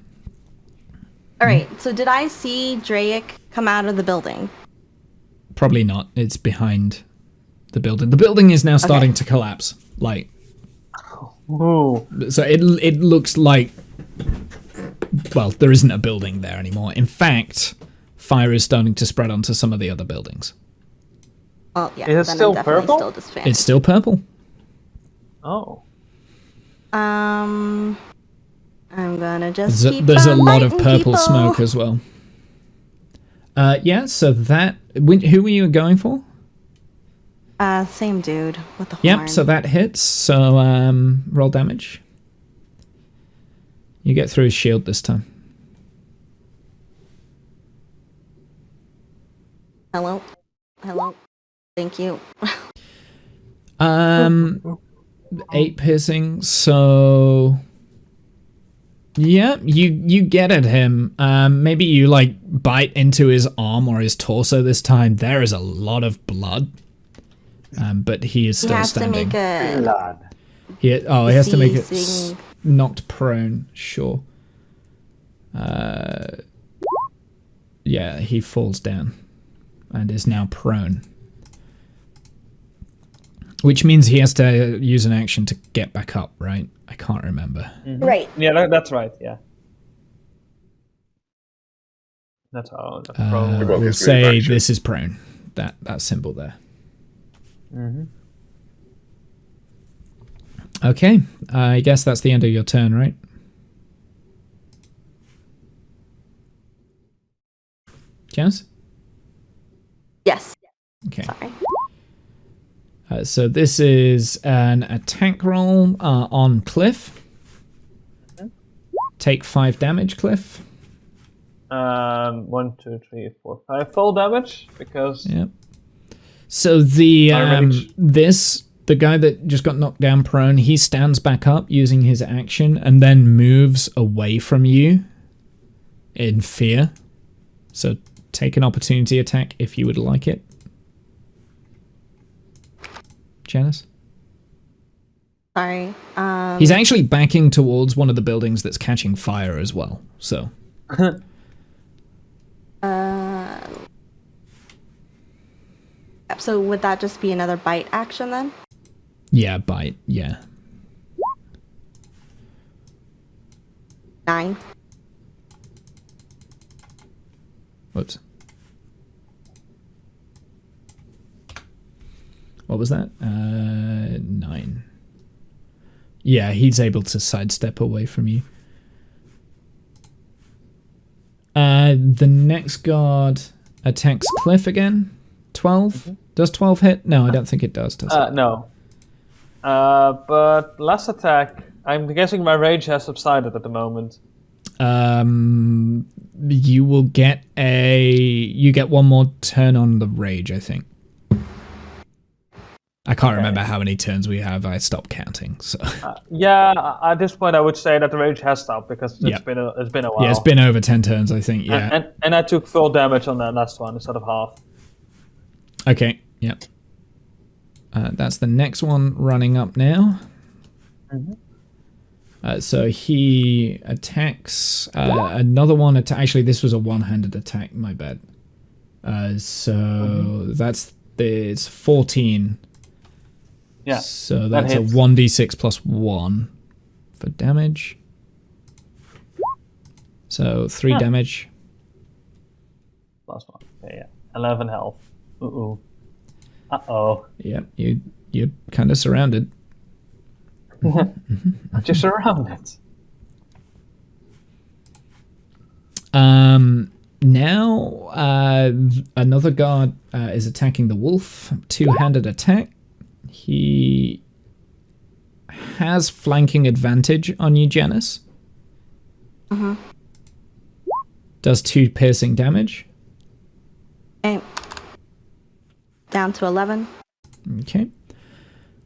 All right. So did I see Drake come out of the building? Probably not. It's behind the building. The building is now starting to collapse. Like Ooh. so, it looks like. Well, there isn't a building there anymore. In fact, fire is starting to spread onto some of the other buildings. Oh, yeah. Is it then still I'm definitely purple? still disbanded. It's still purple. Oh. I'm gonna just There's a keep lot of biting purple people. smoke as well. Yeah, so that. Who were you going for? Same dude with the horn. Yep, so that hits. So roll damage. You get through his shield this time. Hello. Thank you. 8 piercing, so yeah, you get at him. Maybe you like bite into his arm or his torso this time. There is a lot of blood, but he is He still has standing. to make a Blood. He has to make it diseasing- knocked prone. Sure. Yeah, he falls down and is now prone. Which means he has to use an action to get back up, right? I can't remember. right. Yeah, that's right. Yeah. That's how. That's probably. Well, We'll his move say action. this is prone. That symbol there. Mm-hmm. Okay, I guess that's the end of your turn, right? Janice? Yes. Okay. Sorry. So this is an attack roll on Cliff. Take 5 damage, Cliff. 1, 2, 3, 4, 5 full damage because Yep. So the range. the guy that just got knocked down prone, he stands back up using his action and then moves away from you in fear. So take an opportunity attack if you would like it. Janice? Sorry. He's actually backing towards one of the buildings that's catching fire as well. So. So would that just be another bite action then? Yeah, bite. Yeah. 9. Whoops. What was that? 9. Yeah, he's able to sidestep away from you. The next guard attacks Cliff again. 12? Mm-hmm. Does 12 hit? No, I don't think it does it? No. But last attack, I'm guessing my rage has subsided at the moment. You will get one more turn on the rage, I think. I can't remember how many turns we have. I stopped counting. So yeah, at this point, I would say that the rage has stopped because it's been a while. Yeah, it's been over 10 turns, I think. Yeah, and I took full damage on that last one instead of half. Okay. Yep. That's the next one running up now. Mm-hmm. So he attacks another one. Actually, this was a one-handed attack. My bad. So it's 14. Yeah. So that's a 1d6 plus 1 for damage. So 3 damage. Plus 1. Okay, yeah. 11 health. Uh-oh. Uh-oh. Yep, you're kind of surrounded. Just surrounded. Now, another guard is attacking the wolf. 2-handed attack. He has flanking advantage on you, Janice. Does 2 piercing damage. Okay. Down to 11. Okay.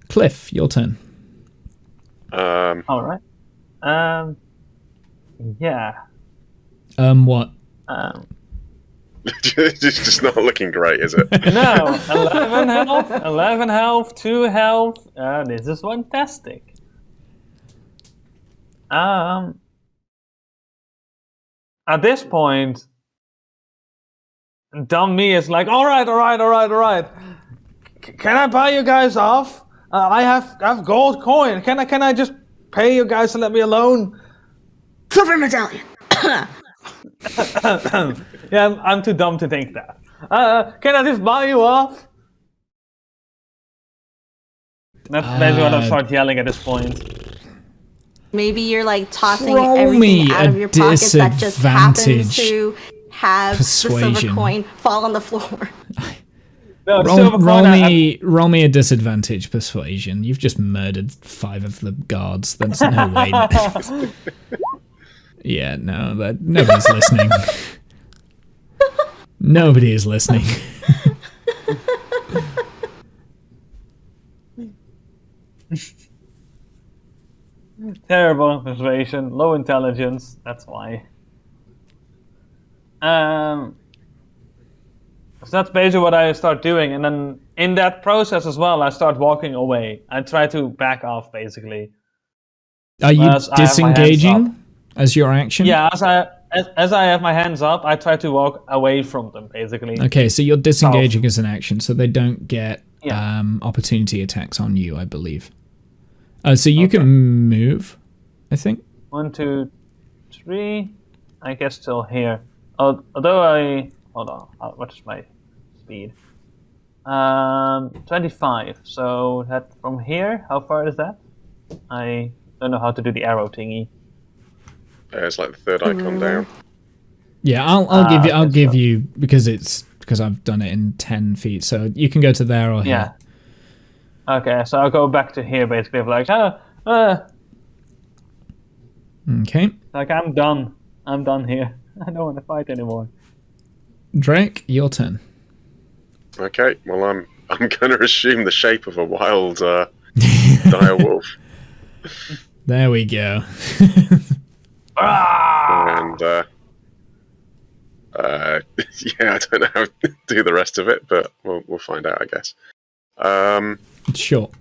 Cliff, your turn. All right. Yeah. What? It's just not looking great, is it? No, 11 health, 2 health. This is fantastic. At this point, dumb me is like, all right. Can I buy you guys off? I have gold coin. Can I just pay you guys to let me alone? Silver medallion. Yeah, I'm too dumb to think that. Can I just buy you off? That's basically what I start yelling at this point. Maybe you're like tossing everything out of your pockets that just happens to have persuasion. the silver coin fall on the floor. No, roll me a disadvantage persuasion. You've just murdered 5 of the guards. There's no way. Yeah, no, nobody's listening. Nobody is listening. Terrible persuasion, low intelligence. That's why. So that's basically what I start doing, and then in that process as well, I start walking away. I try to back off, basically. Are you disengaging as your action? Yeah, as I have my hands up, I try to walk away from them, basically. Okay, so you're disengaging as an action, so they don't get opportunity attacks on you, I believe. So you can move, I think. 1, 2, 3. I guess still here. Although hold on. What is my speed? 25. So that from here, how far is that? I don't know how to do the arrow thingy. It's like the third icon down. Yeah, I'll give you because I've done it in 10 feet, so you can go to there or here. Yeah. Okay, so I'll go back to here basically. Like, okay. Like I'm done. I'm done here. I don't want to fight anymore. Drake, your turn. Okay, well I'm gonna assume the shape of a wild dire wolf. There we go. And yeah, I don't know how to do the rest of it, but we'll find out, I guess. Sure.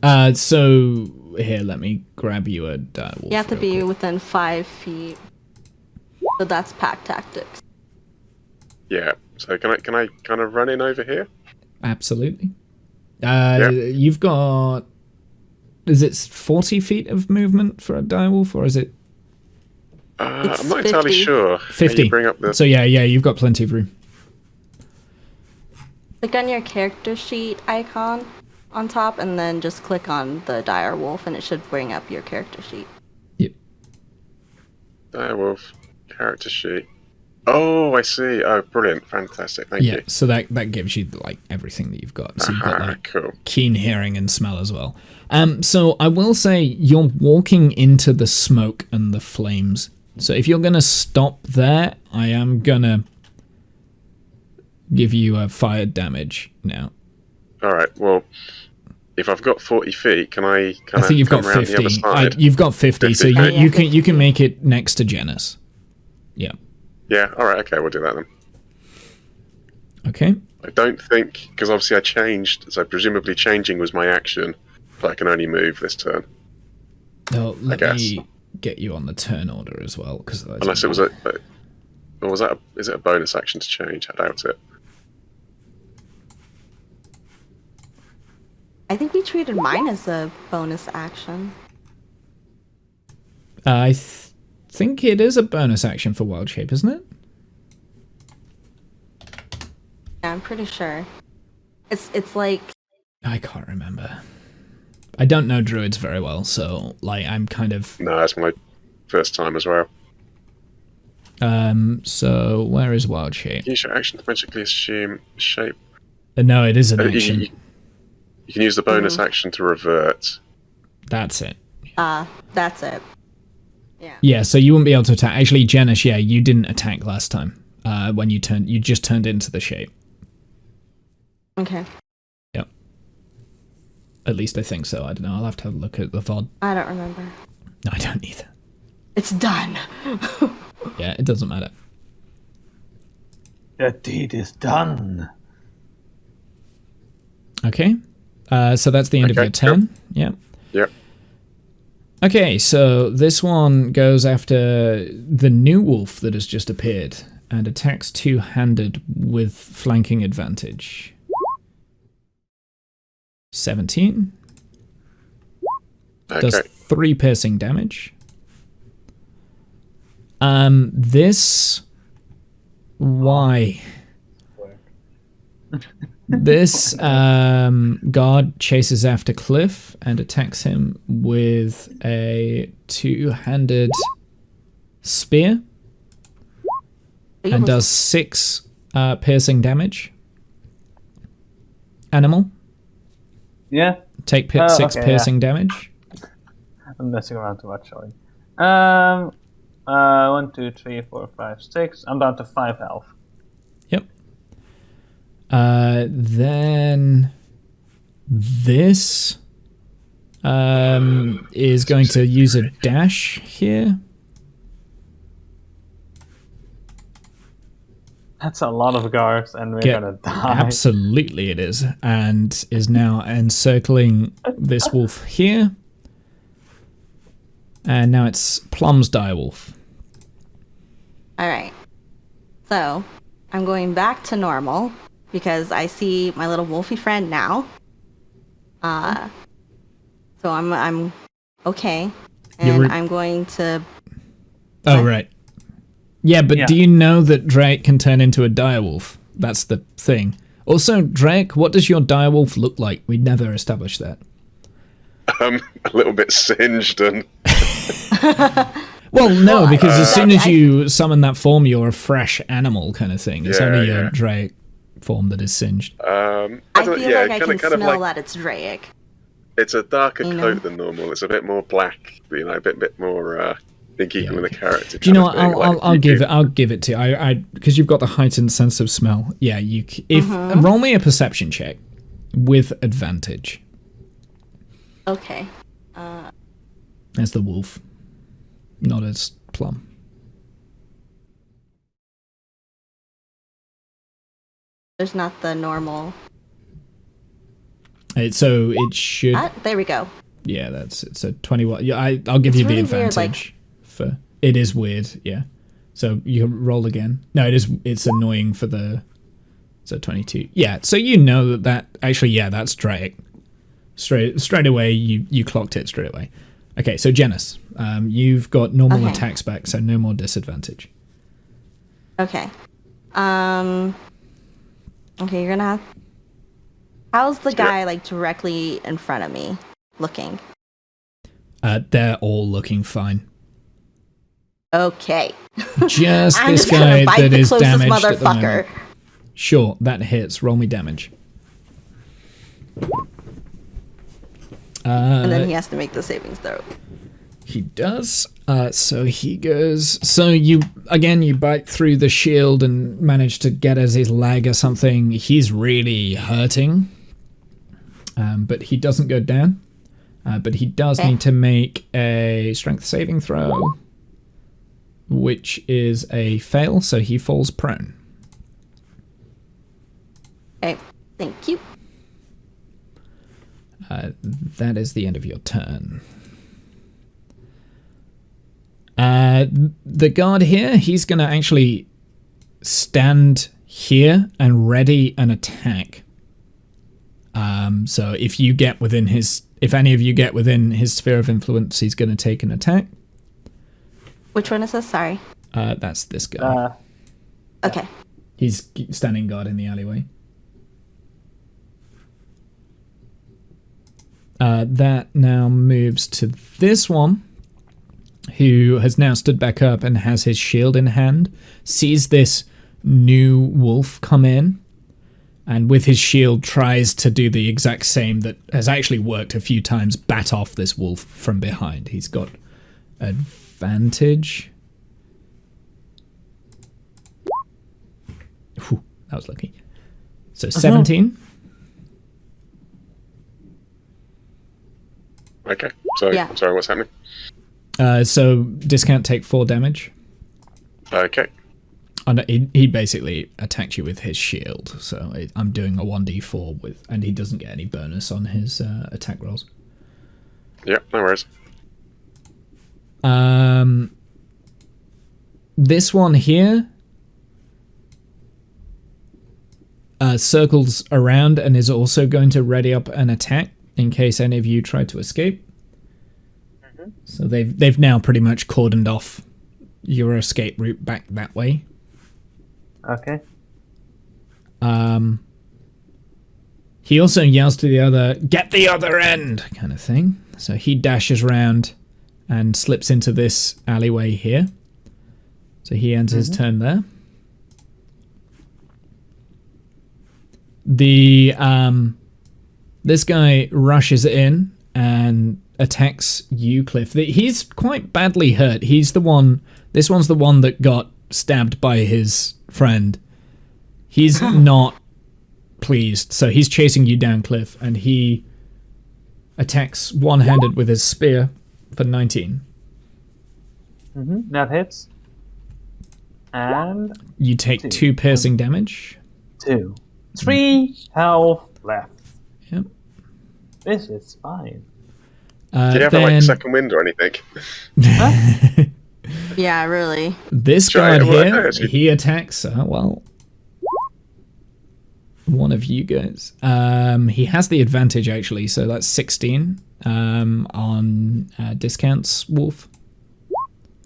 So here, let me grab you a direwolf. You have to real be quick. within 5 feet. So that's pack tactics. Yeah. So can I kind of run in over here? Absolutely. Yep. You've got. Is it 40 feet of movement for a direwolf, or is it It's I'm not entirely 50. sure. 50? You bring up the. So yeah, you've got plenty of room. Click on your character sheet icon on top, and then just click on the dire wolf, and it should bring up your character sheet. Yep. Direwolf character sheet. Oh, I see. Oh, brilliant! Fantastic. Thank Yeah. you. So that gives you like everything that you've got. So you've got like Cool. keen hearing and smell as well. So I will say you're walking into the smoke and the flames. So if you're gonna stop there, I am gonna give you a fire damage now. All right. Well, if I've got 40 feet, can I? I think you've got around the other 50. side? You've got 50, so 50. you can make it next to Janice. Yeah. Yeah. All right. Okay. We'll do that then. Okay. I don't think because obviously I changed, so presumably changing was my action, but I can only move this turn. No, let guess. me get you on the turn order as well, because Unless it was or was that? Is it a bonus action to change? I doubt it. I think we treated mine as a bonus action. I think it is a bonus action for Wild Shape, isn't it? Yeah, I'm pretty sure. It's like I can't remember. I don't know druids very well, so like I'm kind of. No, that's my first time as well. So where is Wild Shape? Use your action to magically assume shape. No, it is an You, action. you can use the bonus action to revert. That's it. that's it. Yeah. Yeah, so you wouldn't be able to attack. Actually, Janice, yeah, you didn't attack last time. When you just turned into the shape. Okay. Yep. At least I think so. I don't know. I'll have to have a look at the VOD. I don't remember. No, I don't either. It's done. Yeah, it doesn't matter. The deed is done. Okay. So that's the end of Okay, your turn. Yeah. Yep. Okay, so this one goes after the new wolf that has just appeared and attacks two-handed with flanking advantage. 17. Does Okay. 3 piercing damage. This... Why? This guard chases after Cliff and attacks him with a two-handed spear and does 6 piercing damage. Animal, Yeah, take 6 okay, piercing damage. I'm messing around too much, sorry. 1, 2, 3, 4, 5, 6. I'm down to 5 health. Yep. Then this is going to use a dash here. That's a lot of guards, and we're Yeah, gonna die. absolutely it is. And is now encircling this wolf here. And now it's Plum's direwolf. Alright. So, I'm going back to normal because I see my little wolfy friend now. So I'm okay. And I'm going to... Oh, What? right. Yeah, but Yeah. do you know that Drake can turn into a direwolf? That's the thing. Also, Drake, what does your direwolf look like? We never established that. A little bit singed and Well, no, because as soon as I- you summon that form, you're a fresh animal kind of thing. It's Yeah, only yeah. a Drake form that is singed. I feel like I can smell that it's Drake. it's a darker You know. coat than normal. It's a bit more black, you know, a bit more in keeping with the character. Do you know kind what? of thing. I'll give it to you. I because you've got the heightened sense of smell. Yeah, if roll me a perception check with advantage Okay. as the wolf, not as Plum. There's not the normal... So it should. There we go. Yeah, it's a 21. Yeah, I'll give you the really weird, advantage for. It is weird. Yeah. So you can roll again. No, it is. It's annoying for the. So 22. Yeah. So you know that actually, yeah, that's right. Straight away, you clocked it straight away. Okay, so Janice, you've got normal attacks back, so no more disadvantage. Okay. Okay, you're gonna have. How's the guy like directly in front of me looking? They're all looking fine. Okay. Just I'm this just gonna guy bite that the is closest damaged at the motherfucker. moment. Sure, that hits. Roll me damage. And then he has to make the savings throw. He does. So he goes. So you bite through the shield and manage to get at his leg or something. He's really hurting. But he doesn't go down. But he does need to make a strength saving throw, which is a fail. So he falls prone. Okay, thank you. That is the end of your turn. The guard here, he's going to actually stand here and ready an attack. So if any of you get within his sphere of influence, he's going to take an attack. Which one is this? Sorry. That's this guy. Okay. He's standing guard in the alleyway. That now moves to this one, who has now stood back up and has his shield in hand, sees this new wolf come in, and with his shield tries to do the exact same that has actually worked a few times, bat off this wolf from behind. He's got advantage. Whew, that was lucky. So 17. Okay. So, Yeah. I'm sorry, what's happening? So discount take 4 damage. Okay. Oh, no, he basically attacked you with his shield, so I'm doing a 1d4 with, and he doesn't get any bonus on his attack rolls. Yeah, no worries. This one here circles around and is also going to ready up an attack in case any of you try to escape. So they've now pretty much cordoned off your escape route back that way. Okay. He also yells to the other, "Get the other end!" kind of thing. So he dashes around and slips into this alleyway here. So he ends his turn there. This guy rushes in and attacks you, Cliff. He's quite badly hurt. This one's the one that got stabbed by his friend. He's not pleased, so he's chasing you down, Cliff, and he attacks one-handed with his spear for 19. That hits. And You take 2 piercing damage. 2. 3 health left. Yep. This is fine. Do you have like a second wind or anything? Yeah, really. This Sorry, guy well, here, actually- he attacks, one of you guys. He has the advantage, actually, so that's 16 on discounts, Wolf.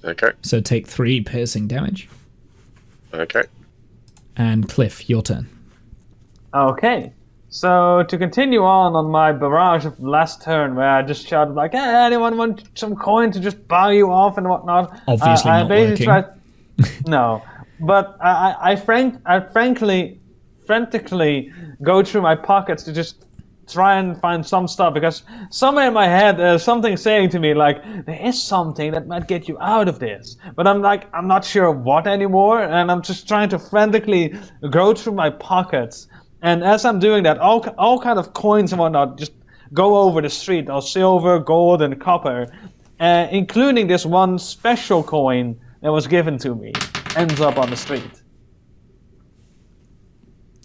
Okay. So take 3 piercing damage. Okay. And Cliff, your turn. Okay. So to continue on my barrage of last turn, where I just shouted like, "Hey, anyone want some coin to just buy you off and whatnot?" Obviously I not basically working. no, but I frantically go through my pockets to just try and find some stuff, because somewhere in my head there's something saying to me like, there is something that might get you out of this, but I'm not sure what anymore, and I'm just trying to frantically go through my pockets. And as I'm doing that, all kind of coins and whatnot just go over the street, all silver, gold, and copper, including this one special coin that was given to me, ends up on the street.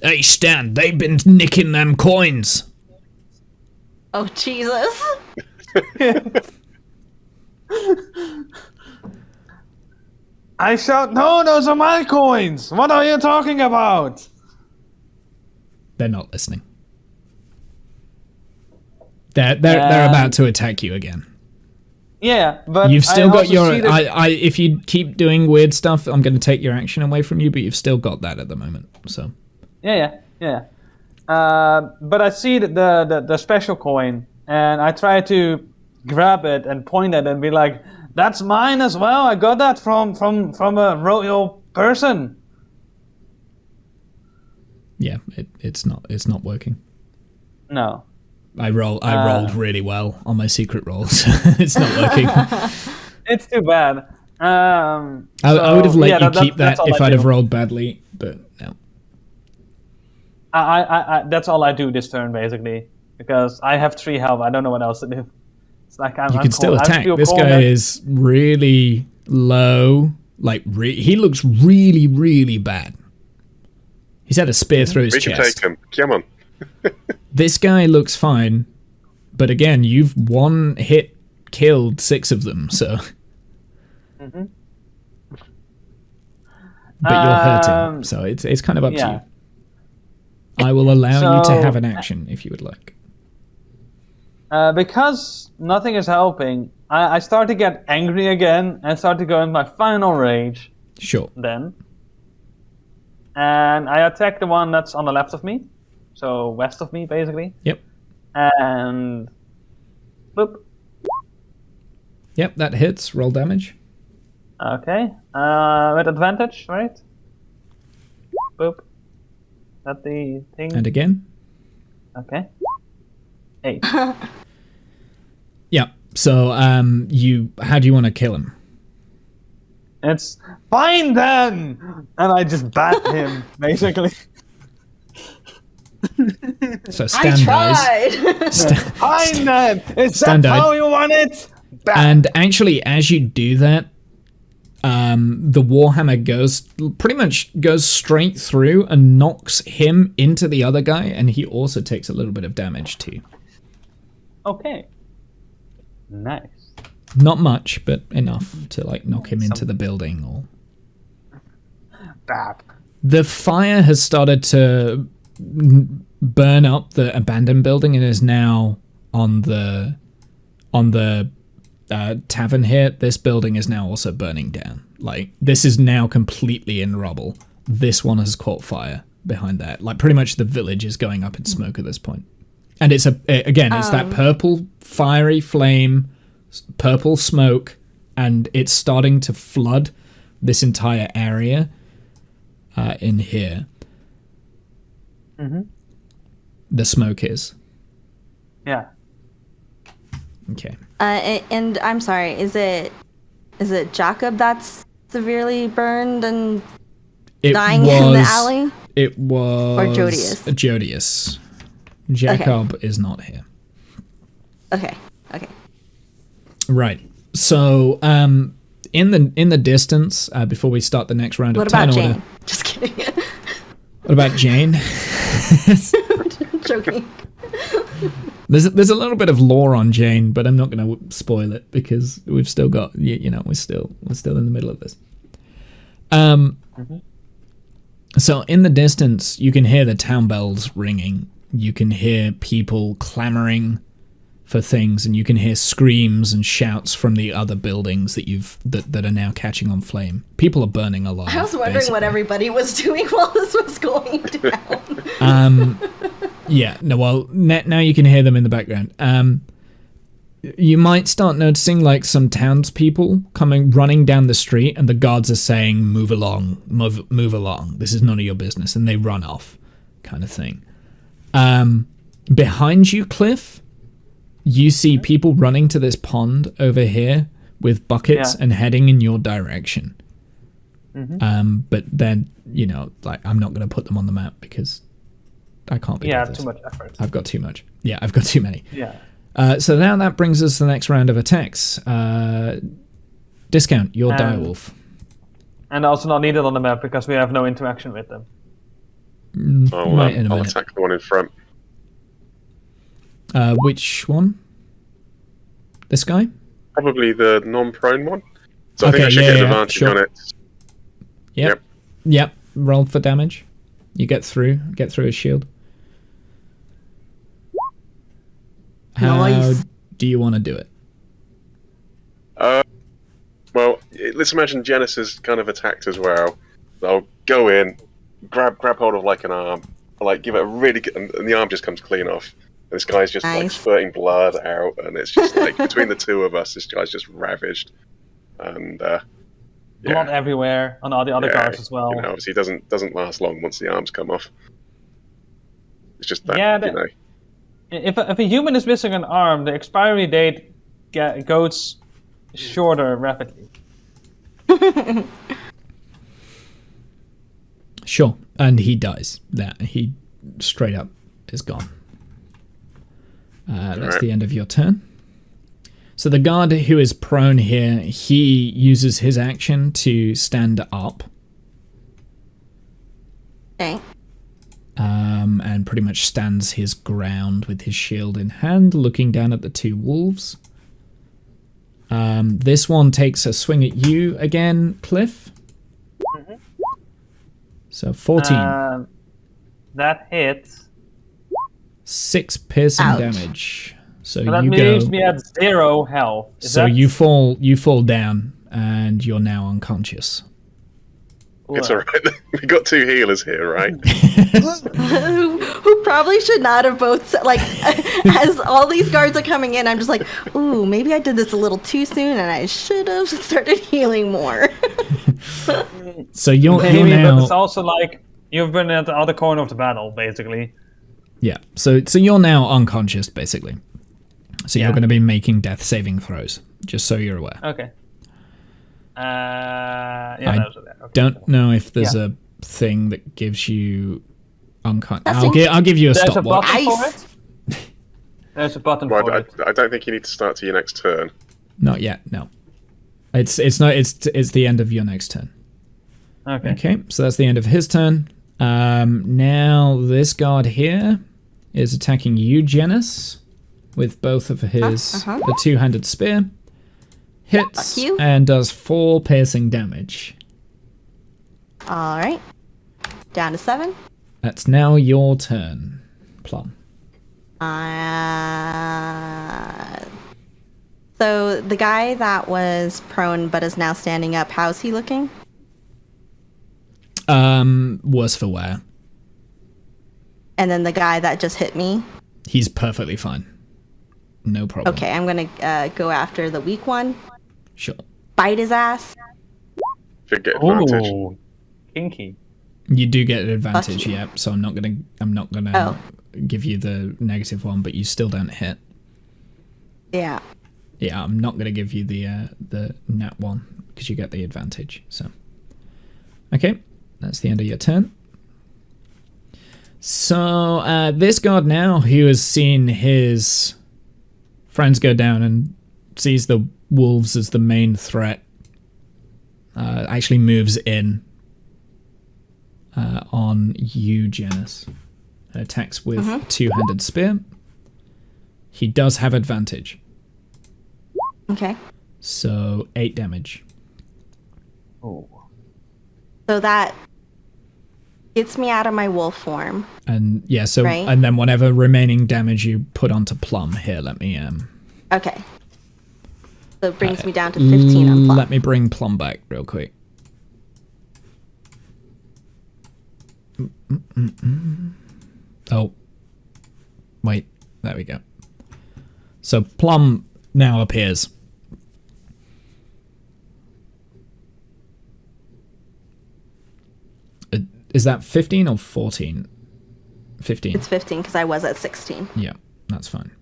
Hey, Stan, they've been nicking them coins. Oh, Jesus. I shout, no, those are my coins! What are you talking about? They're not listening. They're about to attack you again. Yeah, but You've still I got also your. see that- If you keep doing weird stuff, I'm going to take your action away from you. But you've still got that at the moment. So. Yeah. But I see the special coin, and I try to grab it and point at it and be like, "That's mine as well. I got that from a royal person." Yeah, it's not working. No. I rolled really well on my secret rolls. It's not working. It's too bad. I would have let you keep that if I'd have rolled badly, but no. I that's all I do this turn basically, because I have 3 health. I don't know what else to do. It's like You can still attack. This guy is really low. Like he looks really, really bad. He's had a spear through his We can chest. take him. Come on. This guy looks fine, but again, you've one hit killed 6 of them, so. Mm-hmm. But you're hurting, so it's kind of up to yeah. you. I will allow you to So- have an action if you would like. Because nothing is helping, I start to get angry again and start to go in my final rage Sure. then. And I attack the one that's on the left of me, so west of me basically. Yep. And boop. Yep, that hits. Roll damage. Okay. With advantage, right? Boop. That the thing? And again. Okay. 8. Yeah. So, how do you want to kill him? It's fine then! And I just bat him, basically. So I stand dies. tried. Fine then! Is Stand that died. how you want it? Bat. And actually, as you do that, the Warhammer pretty much goes straight through and knocks him into the other guy, and he also takes a little bit of damage too. Okay. Nice. Not much, but enough to like knock him into the building. Or Bap. the fire has started to burn up the abandoned building and is now on the tavern here. This building is now also burning down. Like, this is now completely in rubble. This one has caught fire behind that. Like, pretty much the village is going up in smoke at this point. And it's it's that purple fiery flame, purple smoke, and it's starting to flood this entire area in here. Mm-hmm. The smoke is. Yeah. Okay. And I'm sorry, is it Jacob that's severely burned and dying in the alley? It was... Or Jodius? Jodius. Jacob is not here. Okay. Right. So, in the distance, before we start the next round What of turn about order... Jane? Just kidding. What about Jane? Joking. There's a little bit of lore on Jane, but I'm not going to spoil it because we've still got we're still in the middle of this. So in the distance, you can hear the town bells ringing. You can hear people clamoring for things, and you can hear screams and shouts from the other buildings that are now catching on flame. People are burning alive. I was wondering what everybody was doing while this was going down. Yeah, no, well, now you can hear them in the background. You might start noticing like some townspeople running down the street, and the guards are saying, move along, move along. This is none of your business. And they run off, kind of thing. Behind you, Cliff, you see people running to this pond over here with buckets and heading in your direction. But then, I'm not going to put them on the map because I can't be bothered. Too much effort. I've got too much. Yeah, I've got too many. Yeah. So now that brings us to the next round of attacks. Discount, your direwolf. And also not needed on the map because we have no interaction with them. Right in a I'll minute. attack the one in front. Which one? This guy? Probably the non-prone one. So I think Okay, I should yeah, get an yeah, advantage sure. on it. Yep. Roll for damage. You get through his shield. How Nice. do you want to do it? Well, let's imagine Janice is kind of attacked as well. I'll go in, grab hold of like an arm, like give it a really good, and the arm just comes clean off. And this guy's just like Nice. spurting blood out, and it's just like between the two of us, this guy's just ravaged. And Blood everywhere on all the other guards as well. You know, obviously, doesn't last long once the arms come off. It's just that, Yeah, you know. If a human is missing an arm, the expiry date goes shorter rapidly. Sure. And he dies. That he straight up is gone. That's Alright. the end of your turn. So the guard who is prone here, he uses his action to stand up. Okay. And pretty much stands his ground with his shield in hand, looking down at the two wolves. This one takes a swing at you again, Cliff. So 14. That hits. 6 piercing Ouch. damage. So So that you leaves go. me at 0 health. So you fall down, and you're now unconscious. It's alright. We got 2 healers here, right? Who probably should not have both, like, as all these guards are coming in, I'm just like, ooh, maybe I did this a little too soon and I should have started healing more. So you're Maybe, but now. it's also like you've been at the other corner of the battle, basically. Yeah. So you're now unconscious, basically. So you're Yeah. going to be making death saving throws, just so you're aware. Okay. Yeah, I those are there. Okay, Don't cool. know if there's Yeah. a thing that gives you unconscious. That's I'll give you a There's a stopwatch. button for Nice. it. There's a button Well, for it. I don't think you need to start to your next turn. Not yet. No. It's not. It's the end of your next turn. Okay. Okay. So that's the end of his turn. Now this guard here is attacking you, Janice, with both of his the two-handed spear. Hits Fuck you. and does 4 piercing damage. All right. Down to 7. That's now your turn, Plum. So the guy that was prone but is now standing up, how's he looking? Worse for wear. And then the guy that just hit me. He's perfectly fine. No problem. Okay, I'm gonna go after the weak one, Sure. bite his ass. Should get advantage. Ooh, kinky. You do get an advantage, you. yeah. So I'm not gonna give you the negative one, but you still don't hit. Yeah. Yeah, I'm not gonna give you the nat one because you get the advantage. So, okay, that's the end of your turn. So this guard now, who has seen his friends go down and sees the wolves as the main threat, actually moves in on you, Janice. Attacks with two-handed spear. He does have advantage. Okay. So 8 damage. Ooh. So that gets me out of my wolf form. And yeah, so Right. and then whatever remaining damage you put onto Plum. Here, let me Okay. So it brings me down to 15 on plum. let me bring Plum back real quick. Oh. Wait, there we go. So Plum now appears. Is that 15 or 14? 15. It's 15 because I was at 16. Yeah, that's fine.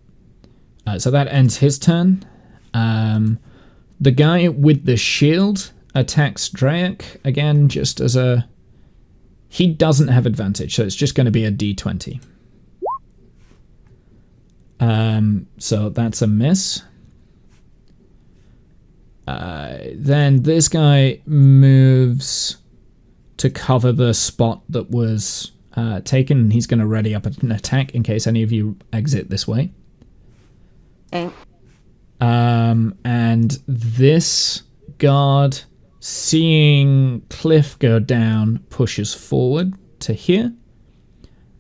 So that ends his turn. The guy with the shield attacks Draic again, just as a... He doesn't have advantage, so it's just going to be a d20. So that's a miss. Then this guy moves to cover the spot that was taken. He's going to ready up an attack in case any of you exit this way. Okay. And this guard, seeing Cliff go down, pushes forward to here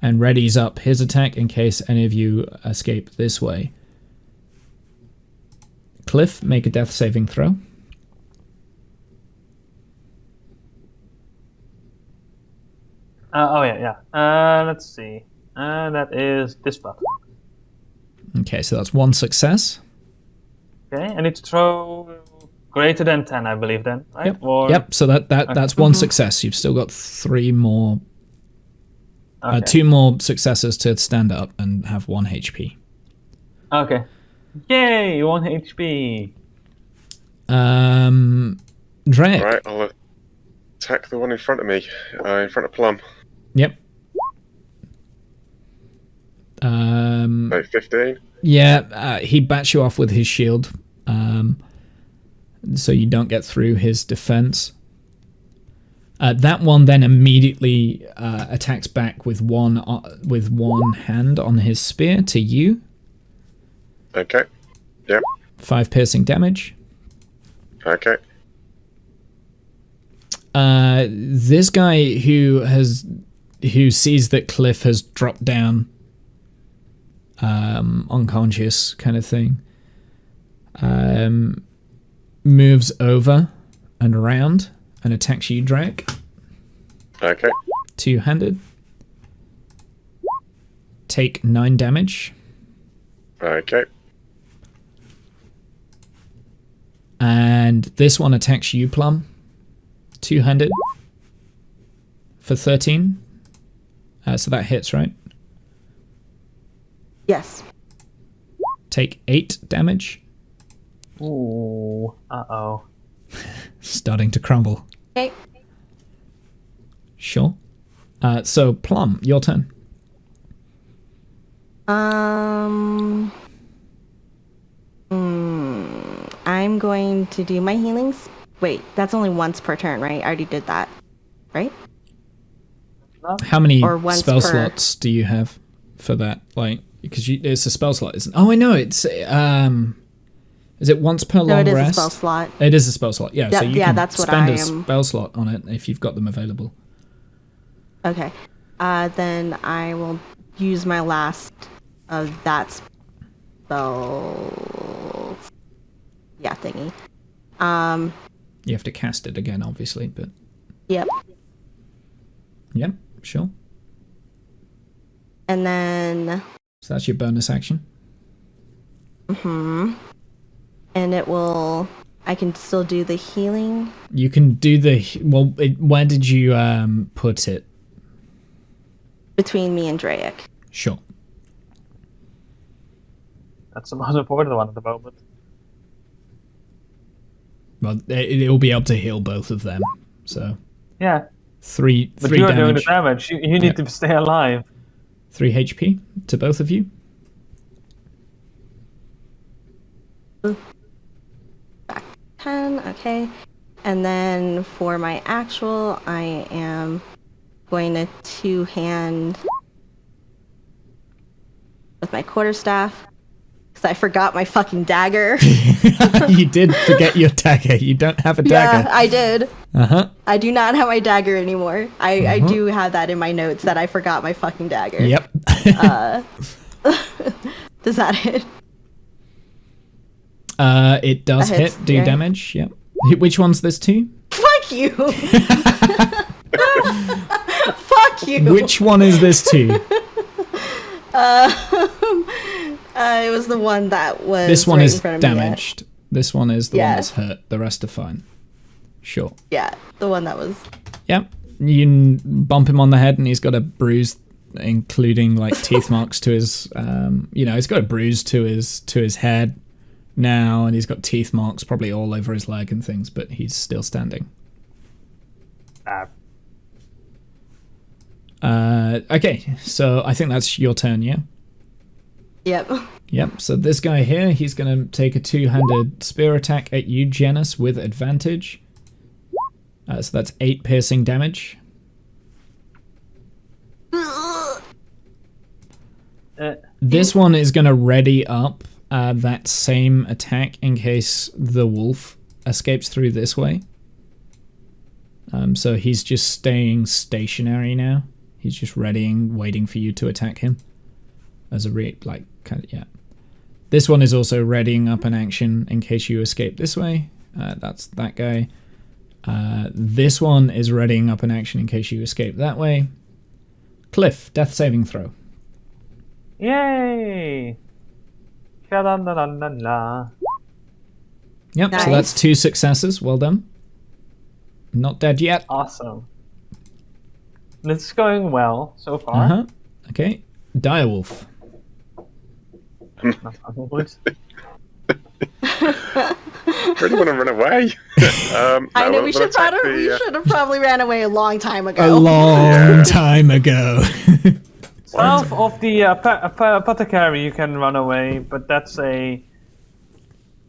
and readies up his attack in case any of you escape this way. Cliff, make a death saving throw. Let's see. That is this button. Okay, so that's one success. Okay, I need to throw greater than 10, I believe, then, right? Yep. Or... Yep. So that's one success. You've still got 3 more, Okay. 2 more successes to stand up and have 1 HP. Okay. Yay, 1 HP. Drake. Right, I'll attack the one in front of me, in front of Plum. Yep. 15. Yeah, he bats you off with his shield, so you don't get through his defense. That one then immediately attacks back with one hand on his spear to you. Okay. Yep. 5 piercing damage. Okay. This guy who sees that Cliff has dropped down, unconscious kind of thing, moves over and around and attacks you, Drake. Okay. 2-handed. Take 9 damage. Okay. And this one attacks you, Plum. 2-handed. For 13. So that hits, right? Yes. Take 8 damage. Ooh. Uh-oh. Starting to crumble. Okay. Sure. So, Plum, your turn. I'm going to do my healings. Wait, that's only once per turn, right? I already did that, right? How many Or once spell per- slots do you have for that? Like, because it's a spell slot, isn't? Oh, I know. It's is it once per long No, it is rest? a spell slot. It is a spell slot. Yeah. Yeah, So you yeah, can that's what spend I a am. spell slot on it if you've got them available. Okay. Then I will use my last of that spell. Yeah, thingy. You have to cast it again, obviously, but Yep. yeah, sure. And then, So that's your bonus action. and it will. I can still do the healing. You can do the where did you put it? Between me and Drake. Sure. That's the most important one at the moment. Well, it'll be able to heal both of them. So Yeah. 3 But you are doing the damage. damage. You need to stay alive. 3 HP to both of you. 10, okay. And then for my actual, I am going to 2-hand with my quarterstaff because I forgot my fucking dagger. You did forget your dagger. You don't have a dagger. Yeah, I did. Uh-huh. I do not have my dagger anymore. I do have that in my notes that I forgot my fucking dagger. Yep. Does that hit? It does That hits, hit. Do yeah. damage. Yep. Which one's this to? Fuck you! Fuck you! Which one is this to? It was the one that was This one right is in front of me, yeah. damaged. This one is the one Yeah. that's hurt. The rest are fine. Sure. Yeah, the one that was. Yep. You can bump him on the head and he's got a bruise, including like teeth marks to his, he's got a bruise to his head now, and he's got teeth marks probably all over his leg and things, but he's still standing. Okay, so I think that's your turn, yeah? Yep. Yep, so this guy here, he's going to take a 2-handed spear attack at you, Janice, with advantage. So that's 8 piercing damage. This one is going to ready up that same attack in case the wolf escapes through this way. So he's just staying stationary now. He's just readying, waiting for you to attack him. As a yeah. This one is also readying up an action in case you escape this way. That's that guy. This one is readying up an action in case you escape that way. Cliff, death saving throw. Yay! Sha-la-la-la-la-la. Yep, Nice. so that's 2 successes. Well done. Not dead yet. Awesome. This is going well so far. Uh-huh. Okay. Direwolf. Really want to run away. I know we'll we should attack have probably ran away a long time ago. A long time ago. South of the apothecary, you can run away, but that's a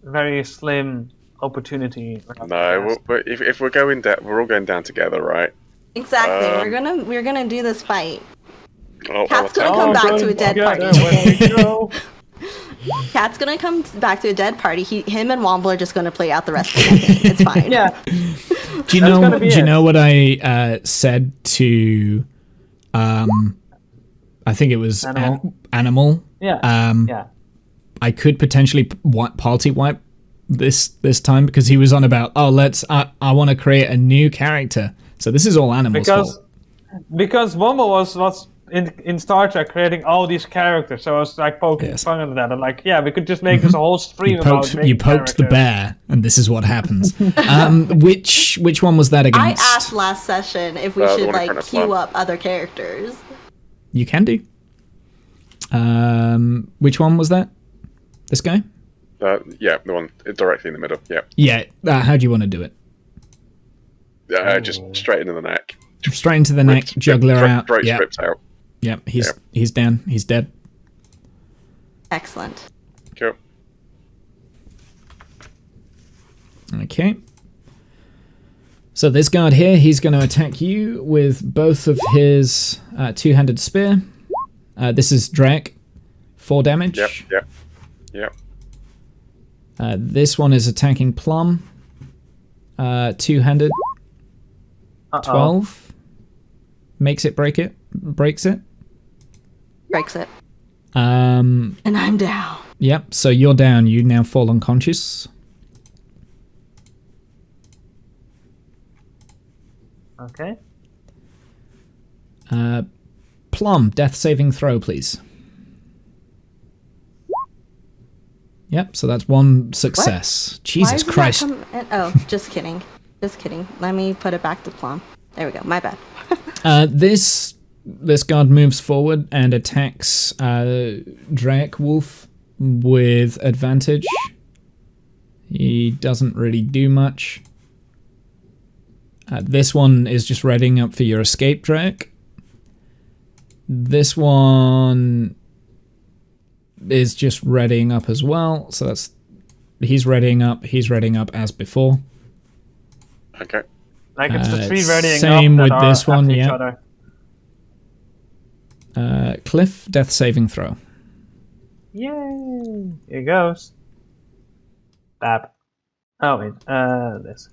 very slim opportunity. No, if we're going down, we're all going down together, right? Exactly. We're gonna do this fight. I'll Cat's attack. gonna come back to a dead party. Cat's gonna come back to a dead party. Him and Womble are just gonna play out the rest of the campaign. It's fine. Yeah. Do you know what I said to I think it was Animal. Yeah. Yeah. I could potentially party wipe this time because he was on about I want to create a new character. So this is all Animal's fault. Because Womble was in Star Trek creating all these characters, so I was like poking fun at that. I'm like, yeah, we could just make this a whole stream about making You poked the bear, and this is what happens. Which one was that against? I asked last session if we should queue up other characters. You can do. Which one was that? This guy? Yeah, the one directly in the middle. Yeah. Yeah. How do you want to do it? Just straight into the neck. Straight into the neck, juggler out. Straight stripped out. Yep, he's down. He's dead. Excellent. Cool. Okay. So this guard here, he's going to attack you with both of his two-handed spear. This is Drake. 4 damage. Yep. This one is attacking Plum. Two-handed. 12. Breaks it. Breaks it. And I'm down. Yep, so you're down. You now fall unconscious. Okay. Plum, death saving throw, please. Yep, so that's 1 success. What? Jesus Christ. Just kidding. Just kidding. Let me put it back to Plum. There we go. My bad. This guard moves forward and attacks Drake Wolf with advantage. He doesn't really do much. This one is just readying up for your escape, Drake. This one is just readying up as well. So he's readying up as before. Okay. Like it's the 3 readying up. Same that with are this one, after each yeah. other. Cliff, death saving throw. Yay! Here goes. Bab. Oh wait, this.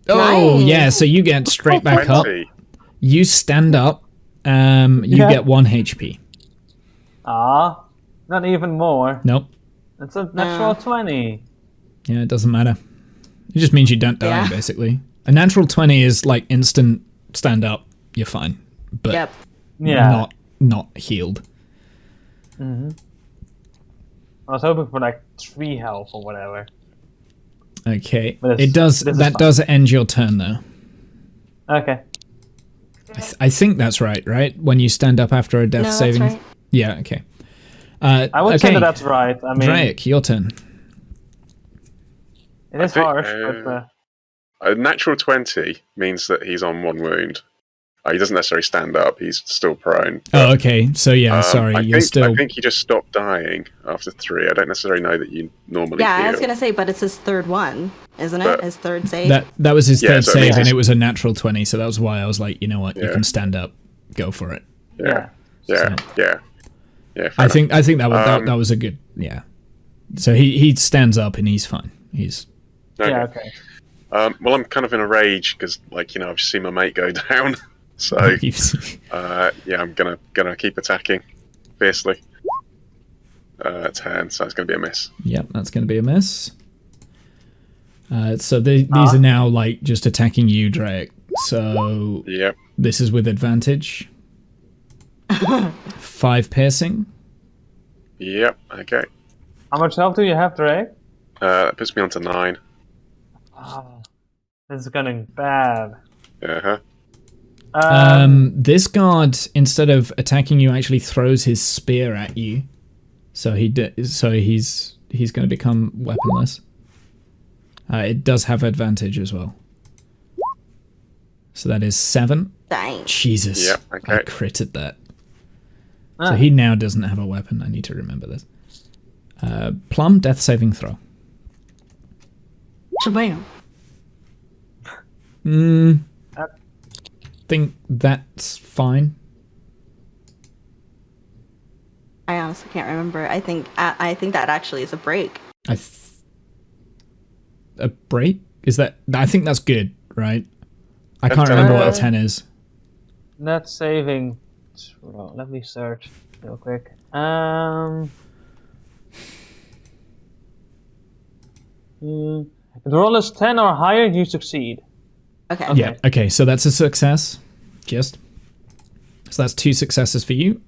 Oh, Nice. yeah, so you get straight back up. 20. You stand up. You get 1 HP. Not even more. Nope. It's a natural 20. Yeah, it doesn't matter. It just means you don't die, Yeah. basically. A natural 20 is like instant stand up. You're fine. But Yep. Yeah. not healed. I was hoping for like 3 health or whatever. Okay. But It does. this is That fine. does end your turn, though. Okay. I think that's right? When you stand up after a death No, that's saving. right. Yeah. Okay. I would say that's right. I mean, Drake, your turn. it is think, harsh, but A natural 20 means that he's on 1 wound. He doesn't necessarily stand up. He's still prone. Oh, okay. So yeah, sorry. I think he just stopped dying after 3. I don't necessarily know that you normally Yeah, heal. I was gonna say, but it's his 3rd one, isn't it? But- His 3rd save. That was his Yeah, third so it save, means and he's- it was a natural 20. So that was why I was like, you know what, you Yeah. can stand up, go for it. Yeah. So- Yeah, I think that Um, that was a good, yeah. So he stands up and he's fine. He's okay. Yeah, okay. Well, I'm kind of in a rage because, like, I've just seen my mate go down. So, yeah, I'm gonna keep attacking fiercely. 10, so it's gonna be a miss. Yep, that's going to be a miss. So these are now like just attacking you, Drake. So Yep. this is with advantage. 5 piercing. Yep. Okay. How much health do you have, Drake? That puts me on to 9. Oh, this is getting bad. Uh huh. This guard, instead of attacking you, actually throws his spear at you. So he's going to become weaponless. It does have advantage as well. So that is 7. Dang. Jesus. Yep, okay. I critted that. So he now doesn't have a weapon. I need to remember this. Plum, death saving throw. Shabam. Think that's fine. I honestly can't remember. I think that actually is a break. A break? Is that? I think that's good, right? I can't remember what a 10 is. Net saving. Let me search real quick. If the roll is 10 or higher, you succeed. Okay. Yeah. Okay. So that's a success. So that's 2 successes for you.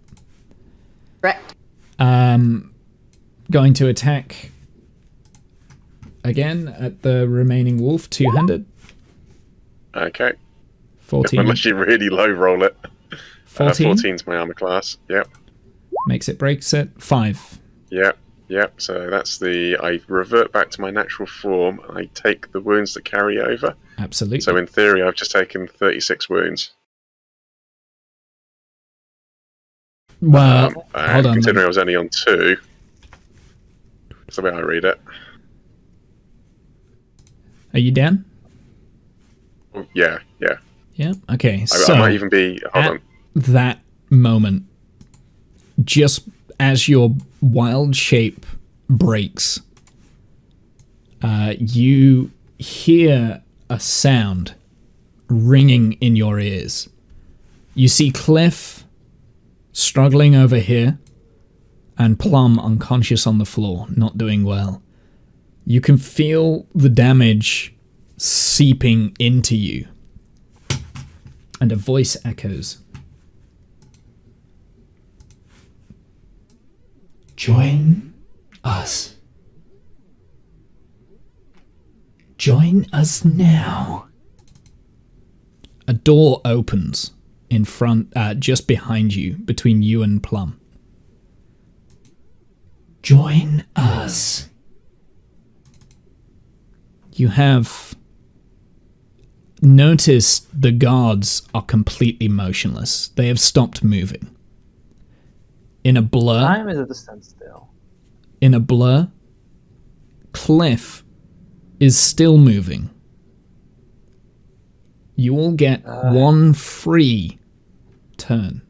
Correct. Going to attack again at the remaining wolf, 200. Okay. 14. Unless you really low roll it. 14 14's my armor class. Yep. makes it, breaks it. 5. Yep. Yep. So that's I revert back to my natural form. I take the wounds that carry over. Absolutely. So in theory, I've just taken 36 wounds. Well, hold on. Considering I was only on 2, that's the way I read it. Are you down? Yeah. Yeah. Yeah. Okay. I might even be. Hold on. That moment, just as your wild shape breaks, you hear a sound ringing in your ears. You see Cliff struggling over here and Plum unconscious on the floor, not doing well. You can feel the damage seeping into you. And a voice echoes. Join us. Join us now. A door opens in front, just behind you, between you and Plum. Join us. You have noticed the guards are completely motionless. They have stopped moving. In a blur, Time is at a standstill. in a blur, Cliff is still moving. You all get 1 free turn.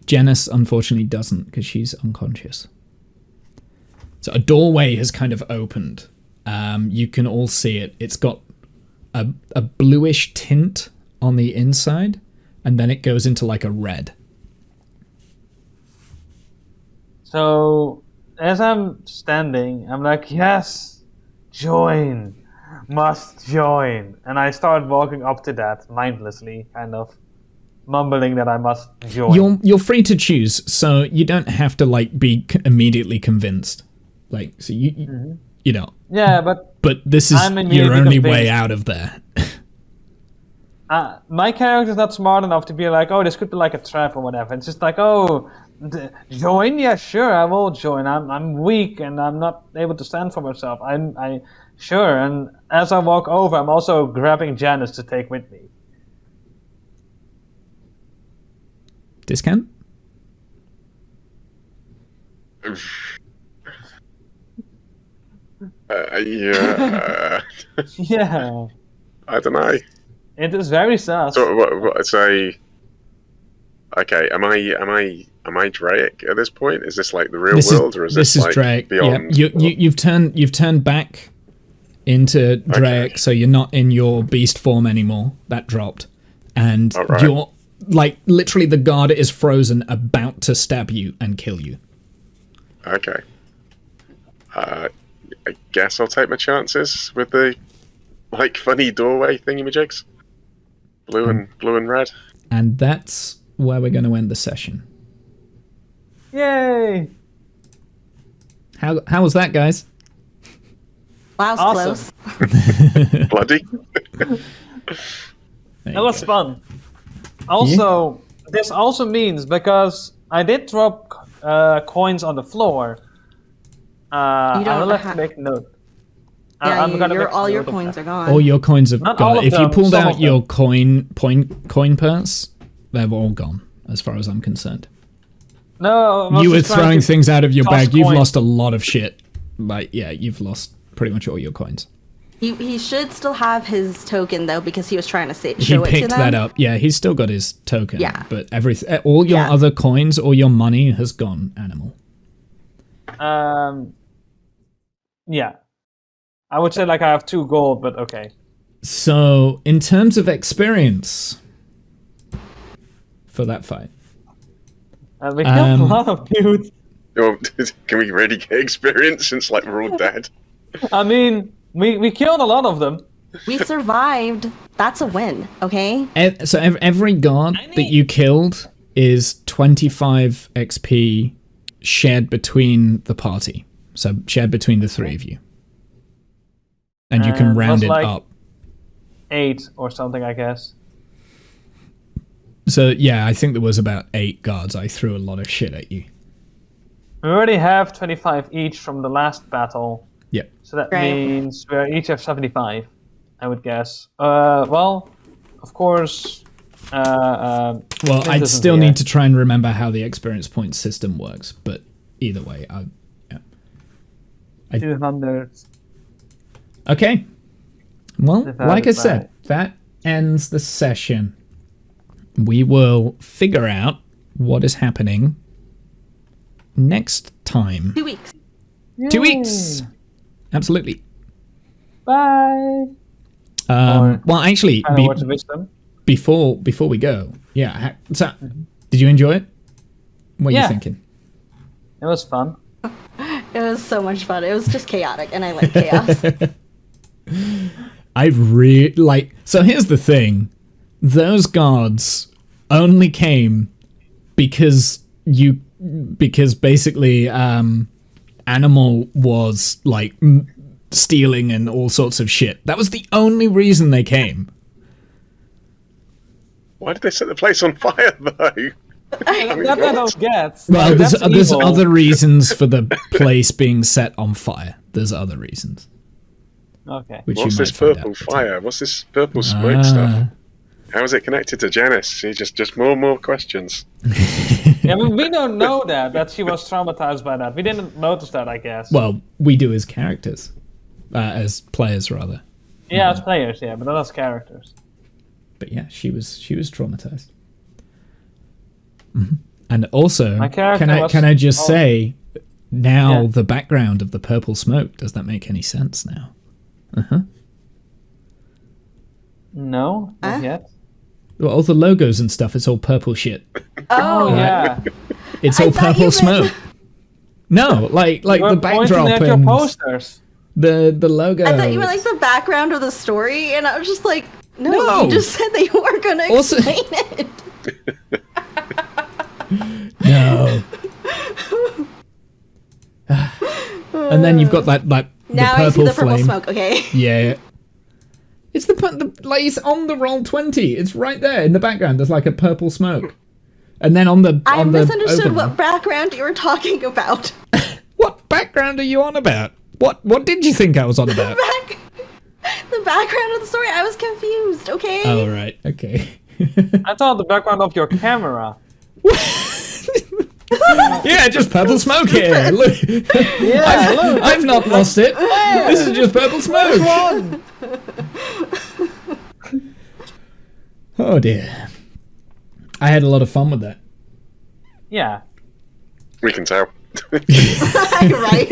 Janice, unfortunately, doesn't because she's unconscious. So a doorway has kind of opened. You can all see it. It's got a bluish tint on the inside, and then it goes into like a red. So, as I'm standing, I'm like, yes, join, must join. And I start walking up to that mindlessly, kind of mumbling that I must join. You're free to choose, so you don't have to like be immediately convinced. Like, so you know. Yeah, but this is I'm your immediately only way convinced. out of there. My character's not smart enough to be like, oh, this could be like a trap or whatever. It's just like, oh, join? Yeah, sure, I will join. I'm weak and I'm not able to stand for myself. I sure. And as I walk over, I'm also grabbing Janice to take with me. Discount? Yeah. Yeah, I don't know. it is very sus. So what say? Okay, am I am I Draic at this point? Is this like the real This world, or is this like Draic. beyond? Yeah, you've turned back into Draic, so you're not in your beast form anymore. That dropped, and you're like literally the guard is frozen, about to stab you and kill you. Okay. I guess I'll take my chances with the like funny doorway thingamajigs, blue and red. And that's where we're going to end the session. Yay! How was that, guys? Wow, Awesome. close. Bloody. That was fun. Also, this also means, because I did drop coins on the floor, I will have to make a note. Yeah, I'm gonna make all a your note of coins that. are gone. All your coins have Not all gone. of If you them, pulled some out of your them. coin purse, they've all gone, as far as I'm concerned. No, I was You were just trying throwing to things out of your toss bag. You've coins. lost a lot of shit. Like, yeah, you've lost pretty much all your coins. He should still have his token though, because he was trying to He show it to picked them. that up. Yeah, he's still got his token. Yeah. But all your Yeah. other coins, all your money has gone, Animal. Yeah. I would say like I have 2 gold, but okay. So, in terms of experience for that fight, We killed a lot of dudes. Oh, can we really get experience since like we're all dead? I mean, we killed a lot of them. We survived. That's a win, okay? so every guard that you killed is 25 XP shared between the party. So shared between the 3 of you. And you can round was it like- up. 8 or something, I guess. So yeah, I think there was about 8 guards. I threw a lot of shit at you. We already have 25 each from the last battle. Yep. So that Right. means we each have 75, I would guess. Well, of course. Well, Clint I'd isn't still here. need to try and remember how the experience point system works, but either way, 200. Okay. Well, Divided like I by- said, that ends the session. We will figure out what is happening next time. 2 weeks. 2 weeks. Absolutely. Bye. Or- Well, actually, I don't know what to wisdom. before we go, so did you enjoy it? What are you Yeah. thinking? It was fun. It was so much fun. It was just chaotic, and I like chaos. I really like. So here's the thing: those guards only came because basically Animal was like stealing and all sorts of shit. That was the only reason they came. Why did they set the place on fire though? That I don't get. Well, there's That's evil. other reasons for the place being set on fire. There's other reasons. Okay. Which What's you this might find purple out. fire? What's this purple smoke stuff? How is it connected to Janice? See, just more questions. Yeah, but we don't know that she was traumatized by that. We didn't notice that, I guess. Well, we do as characters, as players rather. Yeah, as players, yeah, but not as characters. But yeah, she was traumatized. And also, My character can I just was- say, now Yeah. the background of the purple smoke, does that make any sense now? No, not Huh? yet. Well, all the logos and stuff, it's all purple shit. Oh, Yeah. It's I all thought you purple meant- smoke. No, like We're the backdrop pointing at your and posters. the logo. I thought you were like the background of the story, and I was just like, no, No. you just said that you weren't going to Also- explain it. No. And then you've got that the Now purple I see the purple flame. smoke, okay? Yeah. It's like it's on the roll 20. It's right there in the background. There's like a purple smoke. And then on the I on the misunderstood overlay- what background you were talking about. What background are you on about? What did you think I was on about? The background of the story, I was confused, okay? Oh right. Okay. I thought the background of your camera. Yeah, just purple smoke here. Look. Yeah, look. I've not lost it. This is just purple smoke. One. Oh dear. I had a lot of fun with that. Yeah. We can tell. Right?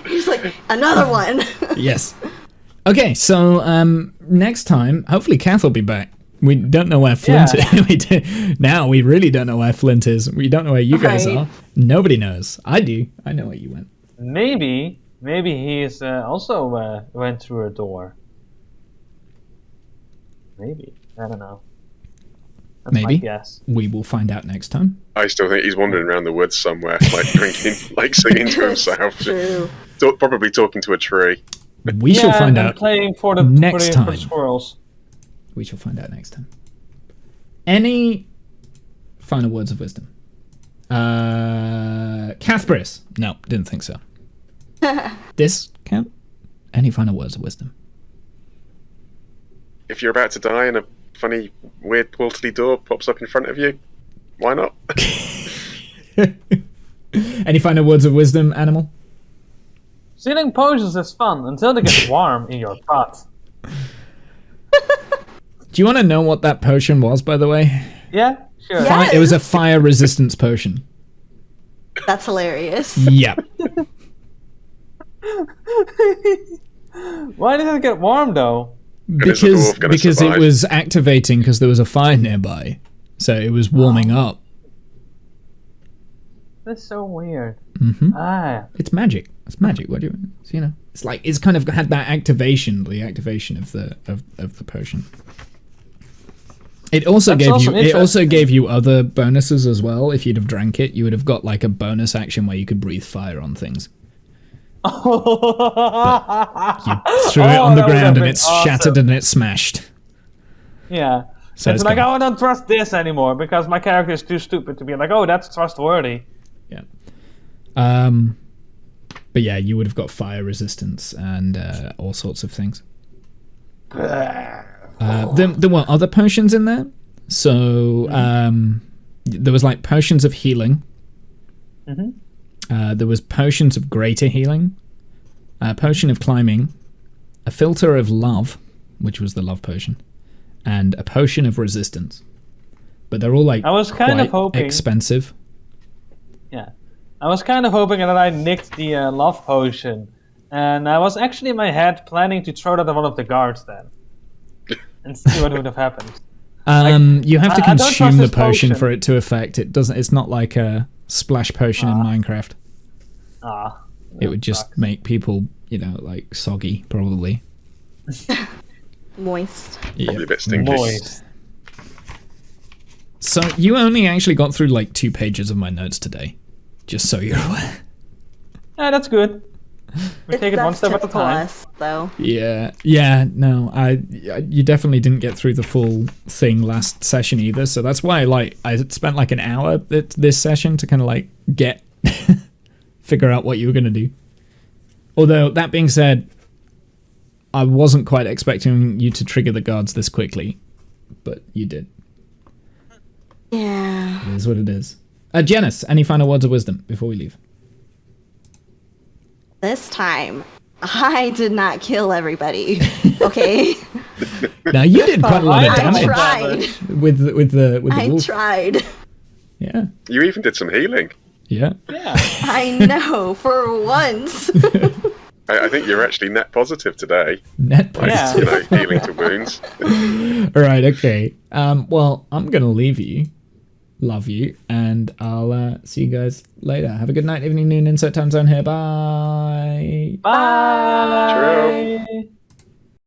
He's like, another one. Yes. Okay, so next time, hopefully Kath will be back. We don't know where Flint is. Now we really don't know where Flint is. We don't know where you guys Right. are. Nobody knows. I do. I know where you went. Maybe he's also went through a door. Maybe. I don't know. That's Maybe. my guess. We will find out next time. I still think he's wandering around the woods somewhere, like drinking, like singing to himself. True. Probably talking to a tree. We shall find and out playing for the next for time. the squirrels. We shall find out next time. Any final words of wisdom? Cathbris? No, didn't think so. Discount? Any final words of wisdom? If you're about to die and a funny, weird, portally door pops up in front of you, why not? Any final words of wisdom, Animal? Stealing potions is fun until they get warm in your butt. Do you want to know what that potion was, by the way? Yeah, sure. Yeah. It was a fire resistance potion. That's hilarious. Yep. Why did it get warm though? Is the dwarf gonna Because it survive? was activating because there was a fire nearby. So it was warming up. That's so weird. Hmm. Ah, It's magic. It's magic. What do you? It's, it's like it's kind of had that activation, the activation of the potion. It also That's gave also you. It also interesting. gave you other bonuses as well. If you'd have drank it, you would have got like a bonus action where you could breathe fire on things. You threw it on the that would have ground and been it's awesome. shattered and it's smashed. Yeah. So it's it's like, gone. oh, I don't trust this anymore because my character is too stupid to be like, oh, that's trustworthy. Yeah. But yeah, you would have got fire resistance and all sorts of things. There were other potions in there. So there was like potions of healing. There was potions of greater healing. A potion of climbing. A filter of love, which was the love potion. And a potion of resistance. But they're all like I was kind of quite hoping- expensive. Yeah. I was kind of hoping that I nicked the love potion. And I was actually in my head planning to throw that at one of the guards then. And see what would have happened. You have to I don't consume trust the this potion potion. for it to affect. It doesn't. It's not like a splash potion in Minecraft. Ah. It would just make people, like soggy, probably. Moist. Yeah. Probably a bit stinky. Moist. So you only actually got through like 2 pages of my notes today, just so you're aware. Yeah, that's good. We take it one That's step at a typical time. us, though. Yeah. No, you definitely didn't get through the full thing last session either. So that's why, I spent like an hour this session to kind of like get figure out what you were gonna do. Although that being said, I wasn't quite expecting you to trigger the guards this quickly, but you did. Yeah. It is what it is. Janice, any final words of wisdom before we leave? This time, I did not kill everybody. Okay? Now you did quite a lot of I damage tried. with the I wolf. tried. Yeah, You even did some healing. yeah. Yeah. I know, for once. I think you're actually net positive today. Net Like, Yeah. healing to wounds. All right, okay. Well, I'm gonna leave you. Love you, and I'll see you guys later. Have a good night, evening, noon, insert time zone here. Bye. Bye. Cheerio.